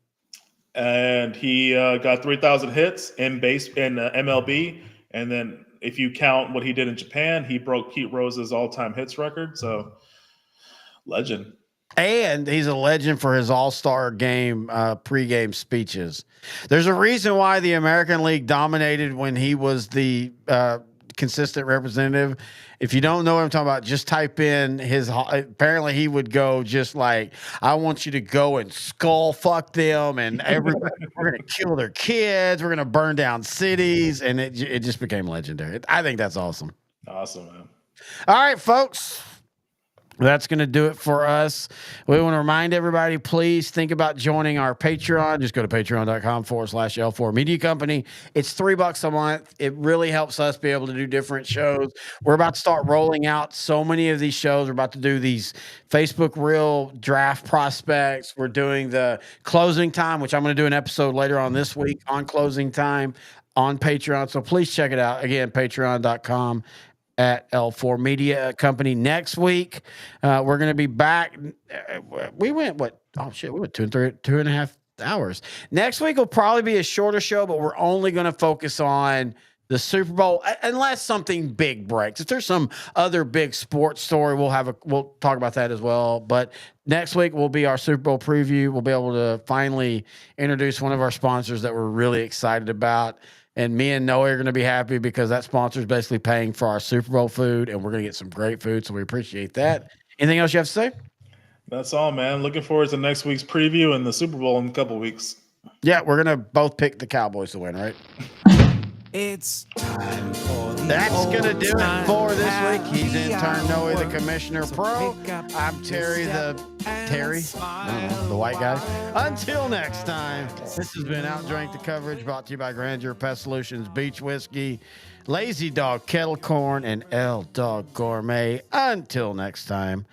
And he got 3,000 hits in MLB. And then if you count what he did in Japan, he broke Pete Rose's all-time hits record. So, legend. And he's a legend for his all-star game pregame speeches. There's a reason why the American League dominated when he was the consistent representative. If you don't know what I'm talking about, just type in apparently he would go just like, I want you to go and skull fuck them, and everybody, we're going to kill their kids. We're going to burn down cities. And it just became legendary. I think that's awesome. Awesome, man. All right, folks. That's going to do it for us. We want to remind everybody, please think about joining our Patreon. Just go to patreon.com/L4 Media Company. It's $3 a month. It really helps us be able to do different shows. We're about to start rolling out so many of these shows. We're about to do these Facebook Reel draft prospects. We're doing the closing time, which I'm going to do an episode later on this week on closing time on Patreon. So please check it out. Again, patreon.com at L4 Media Company. Next week, we're going to be back. We went, we went 2.5 hours. Next week will probably be a shorter show, but we're only going to focus on the Super Bowl, unless something big breaks. If there's some other big sports story, we'll talk about that as well. But next week will be our Super Bowl preview. We'll be able to finally introduce one of our sponsors that we're really excited about. And me and Noah are going to be happy because that sponsor is basically paying for our Super Bowl food, and we're going to get some great food, so we appreciate that. Anything else you have to say? That's all, man. Looking forward to next week's preview and the Super Bowl in a couple weeks. Yeah, we're gonna both pick the Cowboys to win, right? It's time for the That's gonna do it old-time for this week. He's happy intern Noe, the hour. Commissioner So Pro. pick up I'm your Terry, the step and Terry, I smile don't know, the white guy. a Until next time, this has been Outdrank the Coverage, brought to you by Grandeur Pest Solutions, Beach Whiskey, Lazy Dog Kettle Corn, and L Dog Gourmet. Until next time,